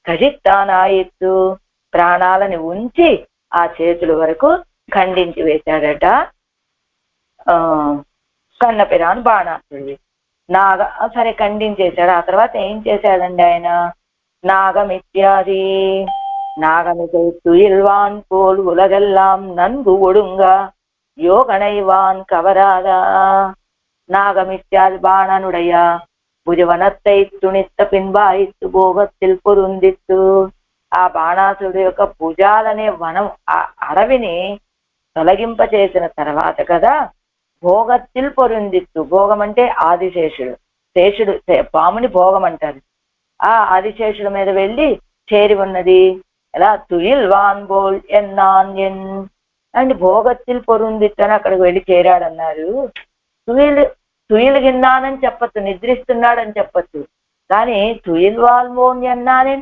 ఖజిత్తానాయిత్తు. ప్రాణాలని ఉంచి ఆ చేతుల వరకు ఖండించి వేశాడట కన్నపిరాను బాణాసురుడి. సరే ఖండించేశాడు. ఆ తర్వాత ఏం చేశాడండి ఆయన, నాగమిత్యాది నాగమితై துயில்வான் போல் உலகெல்லாம் நன்கு ஒடுங்க யோகனைவான் கவராதா. நாகமித்யாதி பாணனுடைய భుజవనత్తై తుణిత్త పిన్బాయిత్తు భోగத்தில் పొరుందిత్తు. ఆ బాణాసురుడు యొక్క భుజాలనే వనం ఆ అడవిని తొలగింపచేసిన తర్వాత కదా భోగத்தில் పొరుందిత్తు. భోగం అంటే ఆదిశేషుడు, శేషుడు పాముని భోగం అంటారు. ఆ ఆదిశేషుడు మీద వెళ్ళి చేరి ఉన్నది. ఎలా తుయిల్వాన్ బోల్ ఎన్నాన్ ఎన్ అండ్ భోగத்தில் పొరుందిట్టని అక్కడికి వెళ్ళి చేరాడన్నారు. తుయిలు తుయిలు గిన్నానని చెప్పచ్చు, నిద్రిస్తున్నాడని చెప్పచ్చు. కానీ తుయిల్ వాల్మోని అన్నానే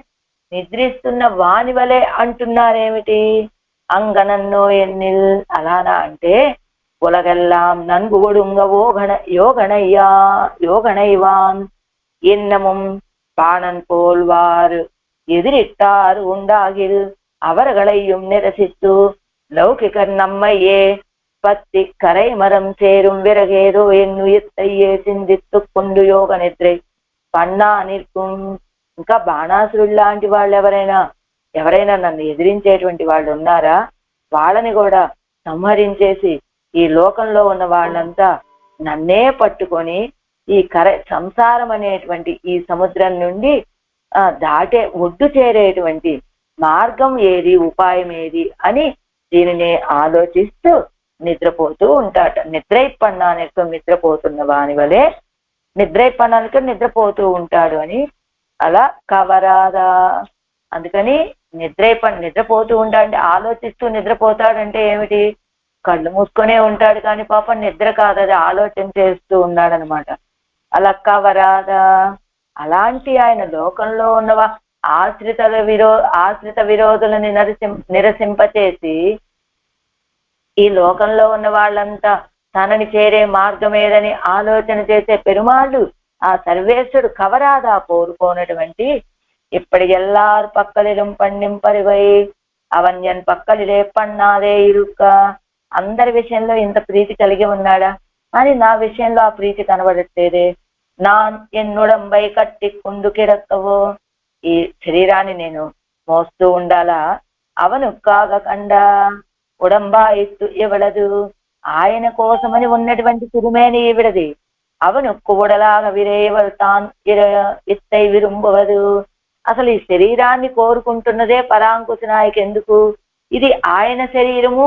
నిద్రిస్తున్న వాని వలె అంటున్నారేమిటి? అంగనన్నో ఎన్నిల్ అలానా అంటే உலகெல்லாம் நன்கு ஒடுங்க யோகனைவான் இன்னமும் பாணன் போல்வாறு எதிரிட்டார் உண்டாகில் அவர்களையும் நிரசித்து லௌகிகர் நம்மையே பத்தி கரை மரம் சேரும் விறகேதோ ఎన్నుయత్తయ్యే చిందిత్తు కొండు యోగ నిద్ర పన్నా నిற்கும். ఇంకా బాణాసురుడు లాంటి వాళ్ళు ఎవరైనా నన్ను ఎదిరించేటువంటి వాళ్ళు ఉన్నారా? వాళ్ళని కూడా సంహరించేసి ఈ లోకంలో ఉన్న వాళ్ళంతా నన్నే పట్టుకొని ఈ సంసారం అనేటువంటి ఈ సముద్రం నుండి దాటే ఒడ్డు చేరేటువంటి మార్గం ఏది, ఉపాయం ఏది అని దీనిని ఆలోచిస్తూ నిద్రపోతూ ఉంటాట. నిద్రైపన్నానికి నిద్రపోతున్న వాని వలె నిద్రైపన్నానికి నిద్రపోతూ ఉంటాడు అని అలా కవరాదా. అందుకని నిద్రపోతూ ఉంటాడంటే ఆలోచిస్తూ నిద్రపోతాడంటే ఏమిటి? కళ్ళు మూసుకొనే ఉంటాడు కానీ పాపం నిద్ర కాదు, అది ఆలోచన చేస్తూ ఉన్నాడనమాట. అలా కవరాదా. అలాంటి ఆయన లోకంలో ఉన్నవా ఆశ్రిత విరోధులని నిరసింపచేసి ఈ లోకంలో ఉన్న వాళ్ళంతా తనని చేరే మార్గం ఏదని ఆలోచన చేసే పెరుమాళ్ళు ఆ సర్వేశ్వరుడు కవరాదా కోరుకోనటువంటి இப்படி எல்லார் பக்கலிலும் పండింపరివై అవన్యన్ పక్కలిలే పన్నాదే ఇరుక్క. అందరి విషయంలో ఇంత ప్రీతి కలిగి ఉన్నాడా అని నా విషయంలో ఆ ప్రీతి కనబడట్లేదే. నాన్ ఎన్నుడంబై కట్టి కుండు కిడక్కవో, ఈ శరీరాన్ని నేను మోస్తూ ఉండాలా? అవను కాగకండా ఉడంబా ఇత్తు ఇవ్వడదు. ఆయన కోసమని ఉన్నటువంటి తిరుమేని ఈవిడది. అవను కువడలాగా విరేవల్ తాన్ ఇత్తై విరుంబవదు. అసలు ఈ శరీరాన్ని కోరుకుంటున్నదే పరాంకుశ నాయకు ఎందుకు? ఇది ఆయన శరీరము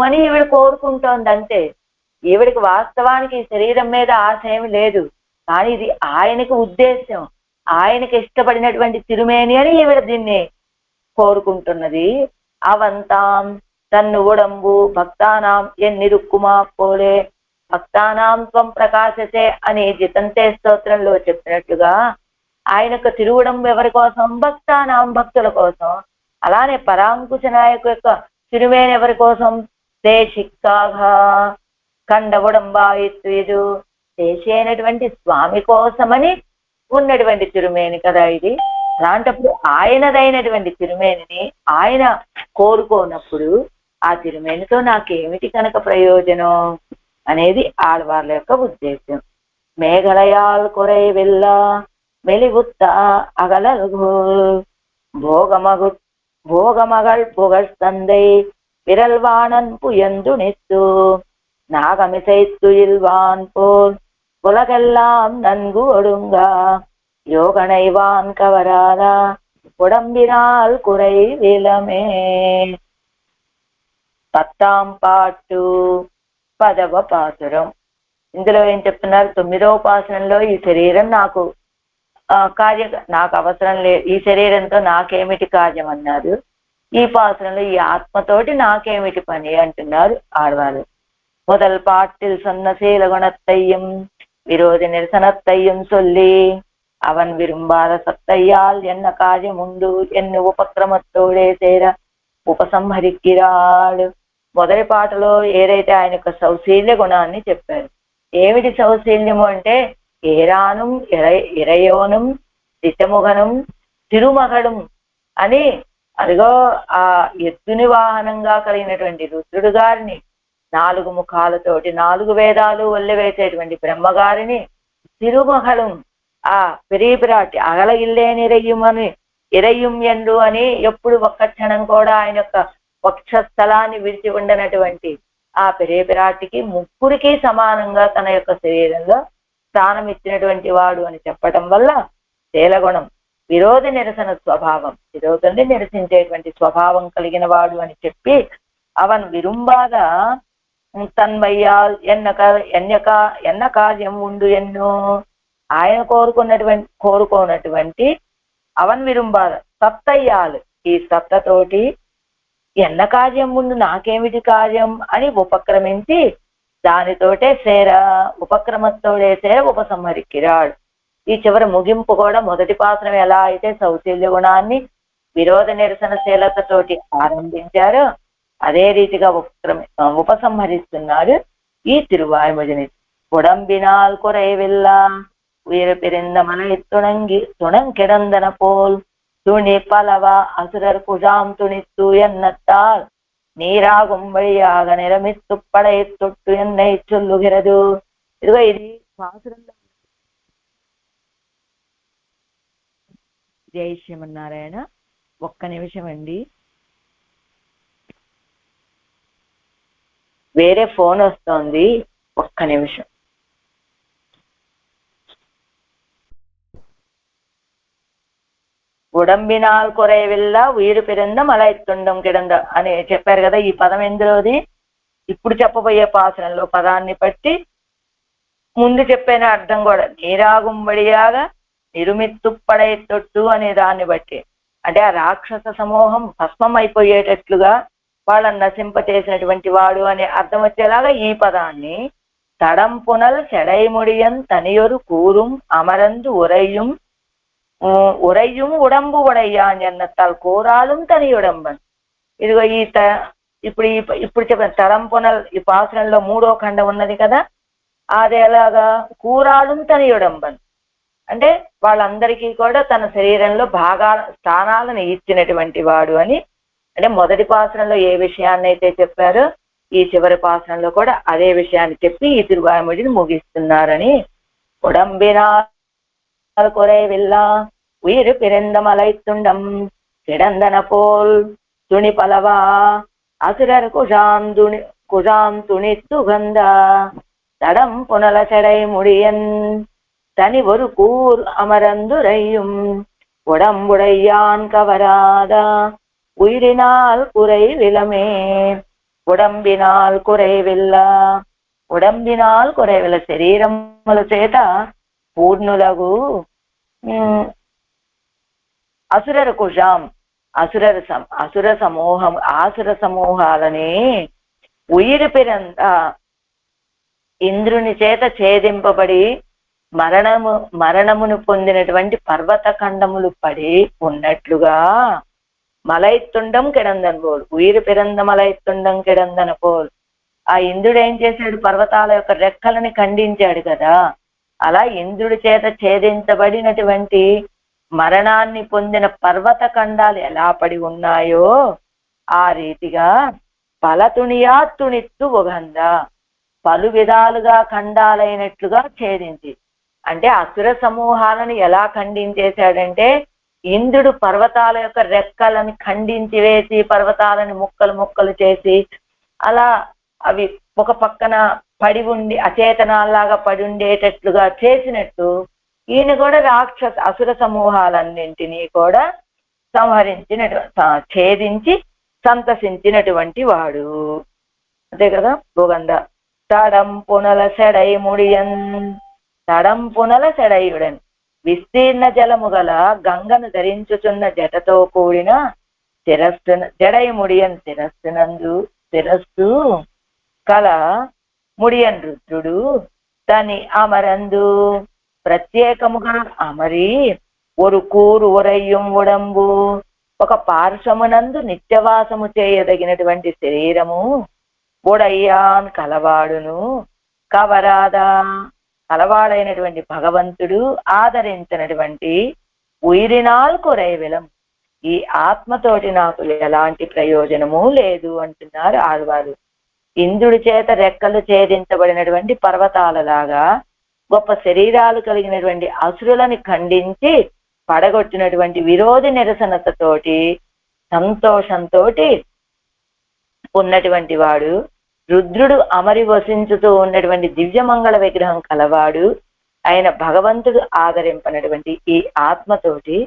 అని ఈవిడ కోరుకుంటోంది అంతే. ఈవిడికి వాస్తవానికి ఈ శరీరం మీద ఆశ ఏమి లేదు, కానీ ఇది ఆయనకి ఉద్దేశం, ఆయనకి ఇష్టపడినటువంటి తిరుమేని అని ఈవిడ దీన్ని కోరుకుంటున్నది. అవంతాం తన్ను ఉడంబు భక్తానాం ఎన్నిరుక్కుమా పోలే భక్తానాం త్వం ప్రకాశతే అని జితంతే స్తోత్రంలో చెప్పినట్టుగా ఆయనకు తిరువుడంబు ఎవరి కోసం? భక్తానాం భక్తుల కోసం. అలానే పరాంకుశ నాయకు యొక్క తిరుమేని ఎవరి కోసం? దేశిక్కాగా కండవుడంబాయిత్వీదు దేశి అయినటువంటి స్వామి కోసమని ఉన్నటువంటి తిరుమేని కదా ఇది. అలాంటప్పుడు ఆయనదైనటువంటి తిరుమేనిని ఆయన కోరుకోనప్పుడు ఆ తిరుమేనితో నాకేమిటి కనుక ప్రయోజనం అనేది ఆళ్వార్ల యొక్క ఉద్దేశం. మేఘలయాల్ కొరై వెళ్ళ మెలిగుత్త అగలగు భోగమగల్ పుగళ్ సంதை விரல்வாணன் புயந்து நித்து நாகமிசைத்து இல்வான் போல் உலகெல்லாம் நன்கு ஒடுங்கா யோகனைவான் கவராதா உடம்பினால் குறை விலமே. 10వ పాటు 10వ పాసురం. ఇందులో ఏం చెప్తున్నారు? 9వ పాసురంలో ఈ శరీరం నాకు అవసరం లేదు, ఈ శరీరంతో నాకేమిటి కార్యం అన్నారు. ఈ పాసురంలో ఈ ఆత్మతోటి నాకేమిటి పని అంటున్నారు ఆడవారు. முதல் பாட்டில் சொன்ன சீலகுணத்தையும் விரோதி நிரசனத்தையும் சொல்லி அவன் விரும்பாத சத்தையால் என்ன காரியம் உண்டு ఎన్ను ఉపక్రమத்தోడే సేర ఉపసంహరిక్కిరాడు. మొదటి పాటలో ఏదైతే ఆయన యొక్క సౌశీల్య గుణాన్ని చెప్పారు. ఏమిటి సౌశీల్యము అంటే ఏరానం ఇరయోనం దిశముఖనం తిరుమగడం అని, అదిగో ఆ ఎద్దుని వాహనంగా కలిగినటువంటి రుద్రుడు గారిని, 4 ముఖాలతోటి 4 వేదాలు వల్లెవేసేటువంటి బ్రహ్మగారిని, తిరుమగళం ఆ పెరీపిరాటి అగల ఇల్లేని ఇరయ్యం ఎండు అని ఎప్పుడు ఒక్క క్షణం కూడా ఆయన యొక్క వక్షస్థలాన్ని విడిచి ఉండనటువంటి ఆ పెరీపిరాటికి ముగ్గురికి సమానంగా తన యొక్క శరీరంలో స్థానం ఇచ్చినటువంటి వాడు అని చెప్పటం వల్ల శీలగుణం విరోధ నిరసన స్వభావం, విరోధుల్ని నిరసించేటువంటి స్వభావం కలిగిన వాడు అని చెప్పి అవన్ విరుంబాద తన్మయ్యాల్ ఎన్న కార్యం ఉండు ఎన్నో ఆయన కోరుకోనటువంటి అవన్ విరుంబాద సప్తయ్యాలు, ఈ సప్తతోటి ఎన్న కార్యం ముందు నాకేమిటి కార్యం అని ఉపక్రమించి దానితోటే ఉపక్రమతోడే ఉపసంహరిక్కిరాడు. ఈ చివరి ముగింపు కూడా మొదటి పాత్రం ఎలా అయితే సౌశల్య గుణాన్ని విరోధ నిరసనశీలతతోటి ఆరంభించారో అదే రీతిగా ఉపసంహరిస్తున్నారు ఈ తిరువాయుమొழிని. உடம்பினால் குறைவில்லாம் உயிர் பிரிந்த மலை துணங்கிடந்தன போல் துணி பலவா அசுரர் குஜாம் துணித்து எண்ணத்தால் நீராகும் வழியாக நிரமித்து படை தொட்டு என்னை சொல்லுகிறது. ఇదిగో ఇది పాసురంలో. జై శ్రీమన్నారాయణ. ఒక్క నిమిషం అండి, వేరే ఫోన్ వస్తోంది, ఒక్క నిమిషం. ఉడంబినాల్ కురైవిల్లా ఉయిరు పిరంద మలైతుండం కిడంద అని చెప్పారు కదా. ఈ పదం ఎందులోది? ఇప్పుడు చెప్పబోయే పాసనంలో పదాన్ని బట్టి ముందు చెప్పిన అర్థం కూడా నీరాగుంబడియాగా నిరుమిత్తుప్పడై తొట్టు అనే దాన్ని బట్టి, అంటే ఆ రాక్షస సమూహం భస్మం అయిపోయేటట్లుగా వాళ్ళని నశింపచేసినటువంటి వాడు అనే అర్థం వచ్చేలాగా ఈ పదాన్ని తడంపునల్ సెడైముడియన్ తనియొరు కూరుం అమరందు ఉరయ్యం ఉడంబు ఉడయ్యా అని అన్నత్తాలు కూరాళం తనియుడంబన్. ఇదిగో ఇప్పుడు చెప్పిన తడంపునల్ ఈ పాసనంలో 3వ ఖండం ఉన్నది కదా, అది ఎలాగా కూరాళం తనియుడంబన్ అంటే వాళ్ళందరికీ కూడా తన శరీరంలో స్థానాలను ఇచ్చినటువంటి వాడు అని. అంటే మొదటి పాసనంలో ఏ విషయాన్ని అయితే చెప్పారో ఈ చివరి పాసనంలో కూడా అదే విషయాన్ని చెప్పి ఈ తిరువాయుమొழிని ముగిస్తున్నారని. உடம்பினால் குறைவில்லா உயிர் பிறந்த மலைத்துண்டம் கிடந்தன போல் துணி பலவா அசுரர் குஜாம் துணித்து கந்த தடம் புனல செடை முடியன் தனி ஒரு கூர் அமரந்துரையும் உடம்புடையான் கவராதா ఉయిరినాల్ కురైవిలమే. ఉడంబినాల్ కురైవిల్ల శరీరముల చేత పూర్ణులగు అసురర కుజాం ఆసుర సమూహాలని ఉయిరి పిరంద ఇంద్రుని చేత ఛేదింపబడి మరణమును పొందినటువంటి పర్వత ఖండములు పడి ఉన్నట్లుగా మలైతుండం కిడందన పోల్ ఉయిరు పిరంద మలైతుండం కిడందన పోల్. ఆ ఇంద్రుడు ఏం చేశాడు? పర్వతాల యొక్క రెక్కలని ఖండించాడు కదా. అలా ఇంద్రుడి చేత ఛేదించబడినటువంటి మరణాన్ని పొందిన పర్వత ఖండాలు ఎలా పడి ఉన్నాయో ఆ రీతిగా పలతునియాత్తునిత్తు ఉగంద పలు విధాలుగా ఖండాలైనట్లుగా ఛేదించి, అంటే అసుర సమూహాలను ఎలా ఖండించేశాడంటే ఇంద్రుడు పర్వతాల యొక్క రెక్కలను ఖండించి వేసి పర్వతాలను ముక్కలు చేసి అలా అవి ఒక పక్కన పడి ఉండి అచేతనాల్లాగా పడి ఉండేటట్లుగా చేసినట్టు ఈయన కూడా అసుర సమూహాలన్నింటినీ కూడా ఛేదించి సంతసించినటువంటి వాడు. అంతే కదా. భూగంధ తడం పునల సెడయుడన్ విస్తీర్ణ జలము గల గంగను ధరించుచున్న జటతో కూడిన జడైముడియన్ శిరస్సు కల ముడియన్ రుద్రుడు తని అమరందు ప్రత్యేకముగా అమరి ఒరు కూరు ఉరయ్యం ఉడంబు ఒక పార్శ్వమునందు నిత్యవాసము చేయదగినటువంటి శరీరము ఉడయ్యాన్ కలవాడును కవరాదా కలవాడైనటువంటి భగవంతుడు ఆదరించినటువంటి ఉయిరినాల్ కురైవిలం ఈ ఆత్మతోటి నాకు ఎలాంటి ప్రయోజనము లేదు అంటున్నారు ఆళ్వారు. ఇంద్రుడి చేత రెక్కలు ఛేదించబడినటువంటి పర్వతాలలాగా గొప్ప శరీరాలు కలిగినటువంటి అసురులని ఖండించి పడగొట్టినటువంటి విరోధి నిరసనతతోటి సంతోషంతో ఉన్నటువంటి వాడు రుద్రుడు అమరి వసించుతూ ఉన్నటువంటి దివ్యమంగళ విగ్రహం కలవాడు ఆయన భగవంతుడు ఆదరింపనటువంటి ఈ ఆత్మతోటి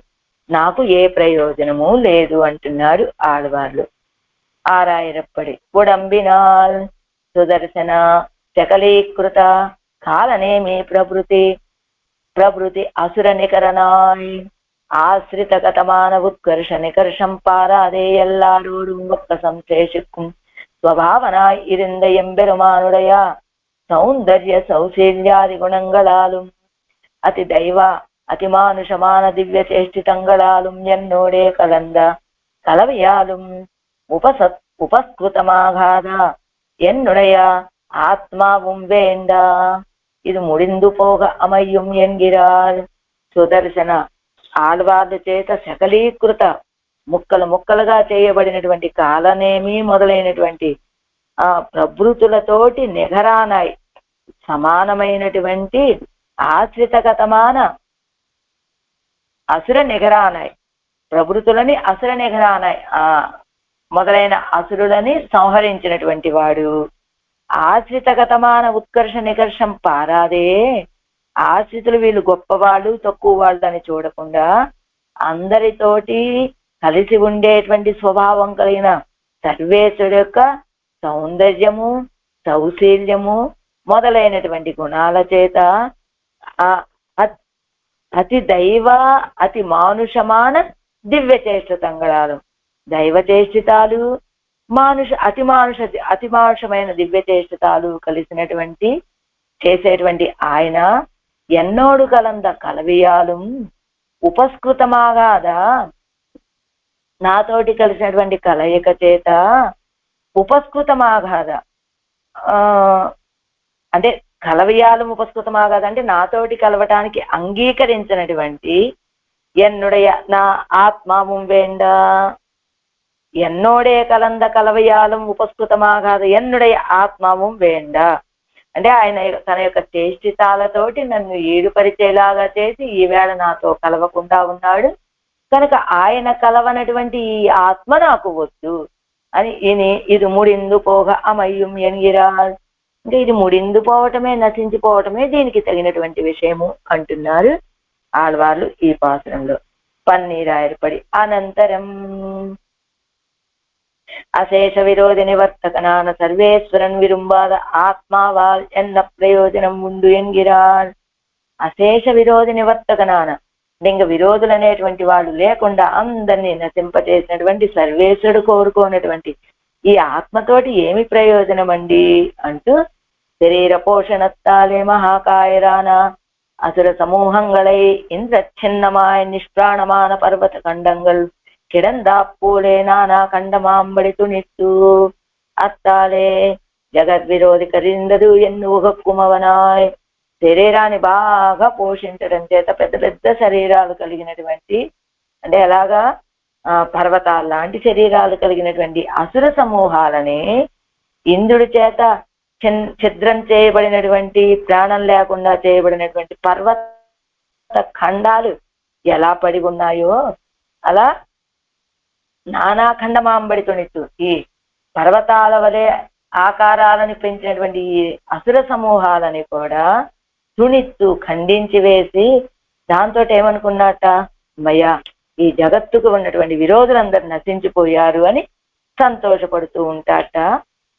నాకు ఏ ప్రయోజనము లేదు అంటున్నారు ఆళ్వార్లు. ఆరాయిరప్పడి ఉడంబినాల్ సుదర్శన చకలీకృత కాలనేమి ప్రభృతి అసుర నికరణాయ్ ஆசிரிதகதமான உத்கர்ஷ நிகர்ஷம் பாராதே எல்லாரோடும் ஒக்க சம்சேஷிக்கும் ஸ்வபாவனாய் இருந்த எம்பெருமானுடைய சௌந்தர்ய சௌசீல்யாதி குணங்களாலும் அதி தெய்வ அதிமானுஷமான திவ்ய சேஷ்டிதங்களாலும் என்னோடே கலந்த கலவையாலும் உபஸ்கிருதமாகாத என்னுடைய ஆத்மாவும் வேண்டா, ఇది ముడిందు పోగ అమయ్యం ఎన్గిరాల్. సుదర్శన ఆళ్వార్ల చేత సకలీకృత ముక్కలు ముక్కలుగా చేయబడినటువంటి కాలనేమి మొదలైనటువంటి ఆ ప్రభృతులతోటి నిగరానాయి సమానమైనటువంటి ఆశ్రితగతమాన అసుర నిగరానాయి ప్రభృతులని అసుర నిగరానాయి మొదలైన అసురులని సంహరించినటువంటి వాడు. ఆశ్రితగతమాన ఉత్కర్ష నికర్షం పారాదే, ఆశ్రితులు వీళ్ళు గొప్పవాళ్ళు తక్కువ వాళ్ళు అని చూడకుండా అందరితోటి కలిసి ఉండేటువంటి స్వభావం కలిగిన సర్వేశ్వరుడు యొక్క సౌందర్యము సౌశీల్యము మొదలైనటువంటి గుణాల చేత అతి దైవ అతి మానుషమాన దివ్య చేష్టతంగళాలు, దైవ చేష్టితాలు అతి మానుషమైన దివ్య చేష్టతాలు కలిసినటువంటి చేసేటువంటి ఆయన ఎన్నోడు కలంద కలవియాలు ఉపస్కృతమాగాదా, నాతోటి కలిసినటువంటి కలయిక చేత ఉపస్కృతమాగాదా అంటే కలవియాలు ఉపస్కృతమాగాదంటే నాతోటి కలవటానికి అంగీకరించినటువంటి ఎన్నుడయ నా ఆత్మాவும் వేండా, ఎన్నోడే కలంద కలవయాలం ఉపస్కృతమాగాదు ఎన్నుడయ ఆత్మాவும் వేండా అంటే ఆయన తన యొక్క చేష్టితాలతోటి నన్ను ఏడుపరిచేలాగా చేసి ఈవేళ నాతో కలవకుండా ఉన్నాడు కనుక ఆయన కలవనటువంటి ఈ ఆత్మ నాకు వద్దు అని ఇది ముడిందు పోగ అమయ్యం ఎన్గిరాల్. ఇంకా ఇది ముడిందు పోవటమే నశించిపోవటమే దీనికి తగినటువంటి విషయము అంటున్నారు ఆళ్వార్లు ఈ పాసురంలో. పన్నీరాయర్పడి అనంతరం అశేష విరోధి నివర్తకనాన సర్వేశ్వరన్ విరుంబాద ఆత్మావాల్ ఎన్న ప్రయోజనం ఉండు ఎన్గిరాల్. అశేష విరోధి నివర్తకనాన ఇంకా విరోధులు అనేటువంటి వాళ్ళు లేకుండా అందరినీ నశింపచేసినటువంటి సర్వేశ్వరుడు కోరుకోనటువంటి ఈ ఆత్మతోటి ఏమి ప్రయోజనం అండి అంటూ శరీర పోషణత్తాలే మహాకాయరాన అసుర సమూహంగళై இந்திரச்சின்னமாய் நிஷ்பிராணமான பர்வத கண்டங்கள் கிடந்தாப்போலே நானா கண்டமாம்படி துணித்து అత్తాలే జగద్విరోధి కరిందదు ఎన్నుగక్కుమవనాయ్. శరీరాన్ని బాగా పోషించడం చేత పెద్ద పెద్ద శరీరాలు కలిగినటువంటి అంటే ఎలాగా పర్వతాల లాంటి శరీరాలు కలిగినటువంటి అసుర సమూహాలని ఇంద్రుడి చేత ఛిద్రం చేయబడినటువంటి ప్రాణం లేకుండా చేయబడినటువంటి పర్వత ఖండాలు ఎలా పడి ఉన్నాయో అలా నానాఖండమాంబడి తుణిత్తు ఈ పర్వతాల వలె ఆకారాలను పెంచినటువంటి ఈ అసుర సమూహాలని కూడా తుణిత్తు ఖండించి వేసి దాంతో ఏమనుకున్నట్ట మయ్యా ఈ జగత్తుకు ఉన్నటువంటి విరోధులందరూ నశించిపోయారు అని సంతోషపడుతూ ఉంటాట.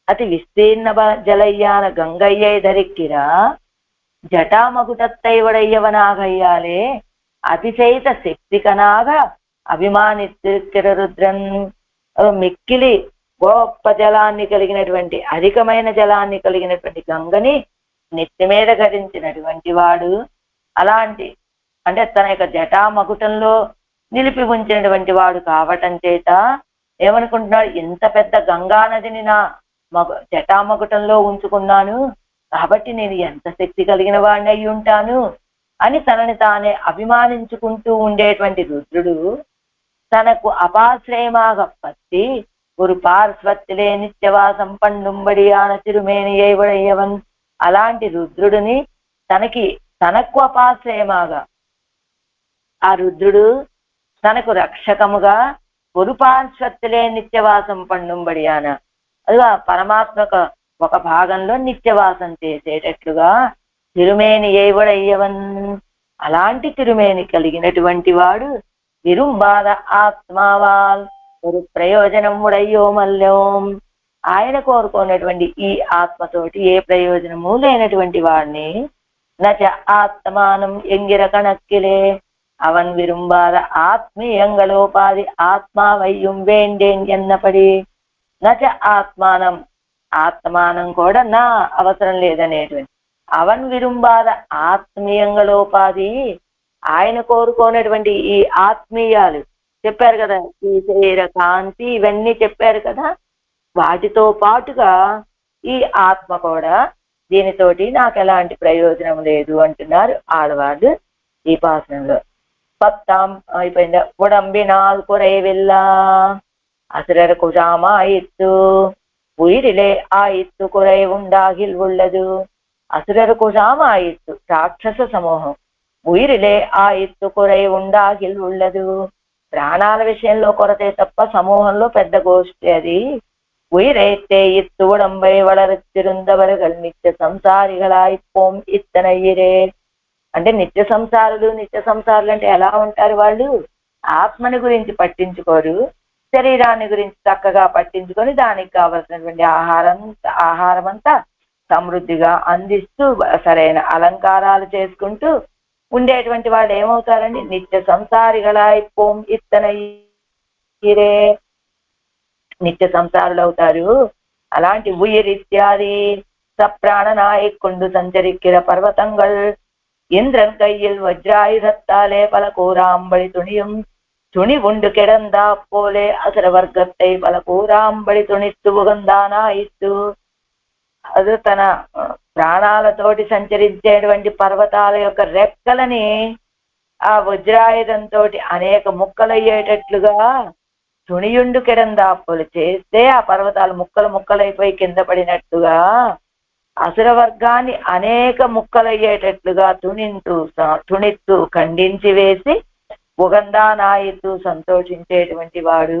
అతి విస్తీర్ణ జలయ్యాన గంగయ్యై ధరిక్కిరా జటామగుటత్తైవడయ్యవనాగయ్యాలే అతిశయిత శక్తికనాగా అభిమానిత్తిర రుద్రన్. మిక్కిలి గొప్ప జలాన్ని కలిగినటువంటి అధికమైన జలాన్ని కలిగినటువంటి గంగని నెత్తి మీద ధరించినటువంటి వాడు అలాంటి అంటే తన యొక్క జటామకుటంలో నిలిపి ఉంచినటువంటి వాడు కావటం చేత ఏమనుకుంటున్నాడు, ఇంత పెద్ద గంగా నదిని నా జటామకుటంలో ఉంచుకున్నాను కాబట్టి నేను ఎంత శక్తి కలిగిన వాడిని అయి ఉంటాను అని తనని తానే అభిమానించుకుంటూ ఉండేటువంటి రుద్రుడు తనకు అపాశ్రయమాగ పత్తి ஒரு పార్శ్వత్తిలే నిత్యవాసం పండుంబడియాన తిరుమేనియవడయ్యవన్. అలాంటి రుద్రుడిని తనకు అపాశ్రయమాగా ఆ రుద్రుడు తనకు రక్షకముగా ஒரு పార్శ్వత్తిలే నిత్యవాసం పండుంబడియాన అదిగా పరమాత్మ ఒక భాగంలో నిత్యవాసం చేసేటట్లుగా తిరుమేని ఏవడయ్యవన్. అలాంటి తిరుమేని కలిగినటువంటి వాడు విరుంబాద ఆత్మావాల్ ஒரு ప్రయోజనం ఉడయ్యో మల్యం. ఆయన కోరుకున్నటువంటి ఈ ఆత్మతోటి ఏ ప్రయోజనము లేనటువంటి వాడిని నచ ఆత్మానం ఎంగిర కణక్కిలే அவன் விரும்பாத ஆத்மீயங்களோபாதி ఆత్మావయ్యం వేండేన్ ఎన్నపడి నచ ఆత్మానం ఆత్మానం కూడా నా అవసరం లేదనేటువంటి అవన్ విరుంబాద ఆత్మీయంగలోపాధి ఆయన కోరుకోనటువంటి ఈ ఆత్మీయాలు చెప్పారు కదా, ఈ శరీర కాంతి ఇవన్నీ చెప్పారు కదా, వాటితో పాటుగా ఈ ఆత్మ కూడా దీనితోటి నాకు ఎలాంటి ప్రయోజనం లేదు అంటున్నారు ఆడవాళ్ళు ఈ పాసనంలో. പത്താം అయిపోయింది. ഉടമ്പിനാൽ കുറവില്ല അസുരർ കുഴാമായിത്തു ഉയിരിലെ ആയിത്തു കുറവുണ്ടാകിൽ ഉള്ളതു. అసురరు కుజామాయిత్తు రాక్షస సమూహం, ఉయిరిలే ఆయిత్తు కురైవుండాగిల్ ఉళ్ళదు. ప్రాణాల విషయంలో కొరతే తప్ప సమూహంలో పెద్ద గోష్ఠి అది. ఉయిరైతే ఇత్తు ఉడంబై వளர்த்திருந்தவர்கள் నిత్య సంసారిగళాయిపోం ఇత్తనయ్యిరే. అంటే నిత్య సంసారులు అంటే ఎలా ఉంటారు వాళ్ళు? ఆత్మని గురించి పట్టించుకోరు, శరీరాన్ని గురించి చక్కగా పట్టించుకొని దానికి కావలసినటువంటి ఆహారం అంతా సమృద్ధిగా అందిస్తూ సరైన అలంకారాలు చేసుకుంటూ ఉండేటువంటి వాళ్ళు ఏమవుతారండి? నిత్య సంసారిగళాయిపోం ఇత్తనయ్యిరే, నిత్య సంసారులు అవుతారు. అలాంటి ఉయిర్ ఇత్యాది సప్రాణనాయి கொண்டு சஞ்சரிக்கிற பர்வதங்கள் இந்திரன் கையில் வஜ்ராயுதத்தாலே பல கூறாம்படி துணி உண்டு கிடந்தா போலே அசுர వర్గத்தை பல கூறாம்பడి துணித்து ఉగందానాయిత్తు. అది తన ప్రాణాలతోటి సంచరించేటువంటి పర్వతాల యొక్క రెక్కలని ఆ వజ్రాయుధంతో అనేక ముక్కలయ్యేటట్లుగా తుణియుండు కిడందాప్పులు చేస్తే ఆ పర్వతాలు ముక్కలైపోయి కింద పడినట్టుగా అసుర వర్గాన్ని అనేక ముక్కలయ్యేటట్లుగా తుణిత్తు ఖండించి వేసి ఉగందానాయిత్తు సంతోషించేటువంటి వాడు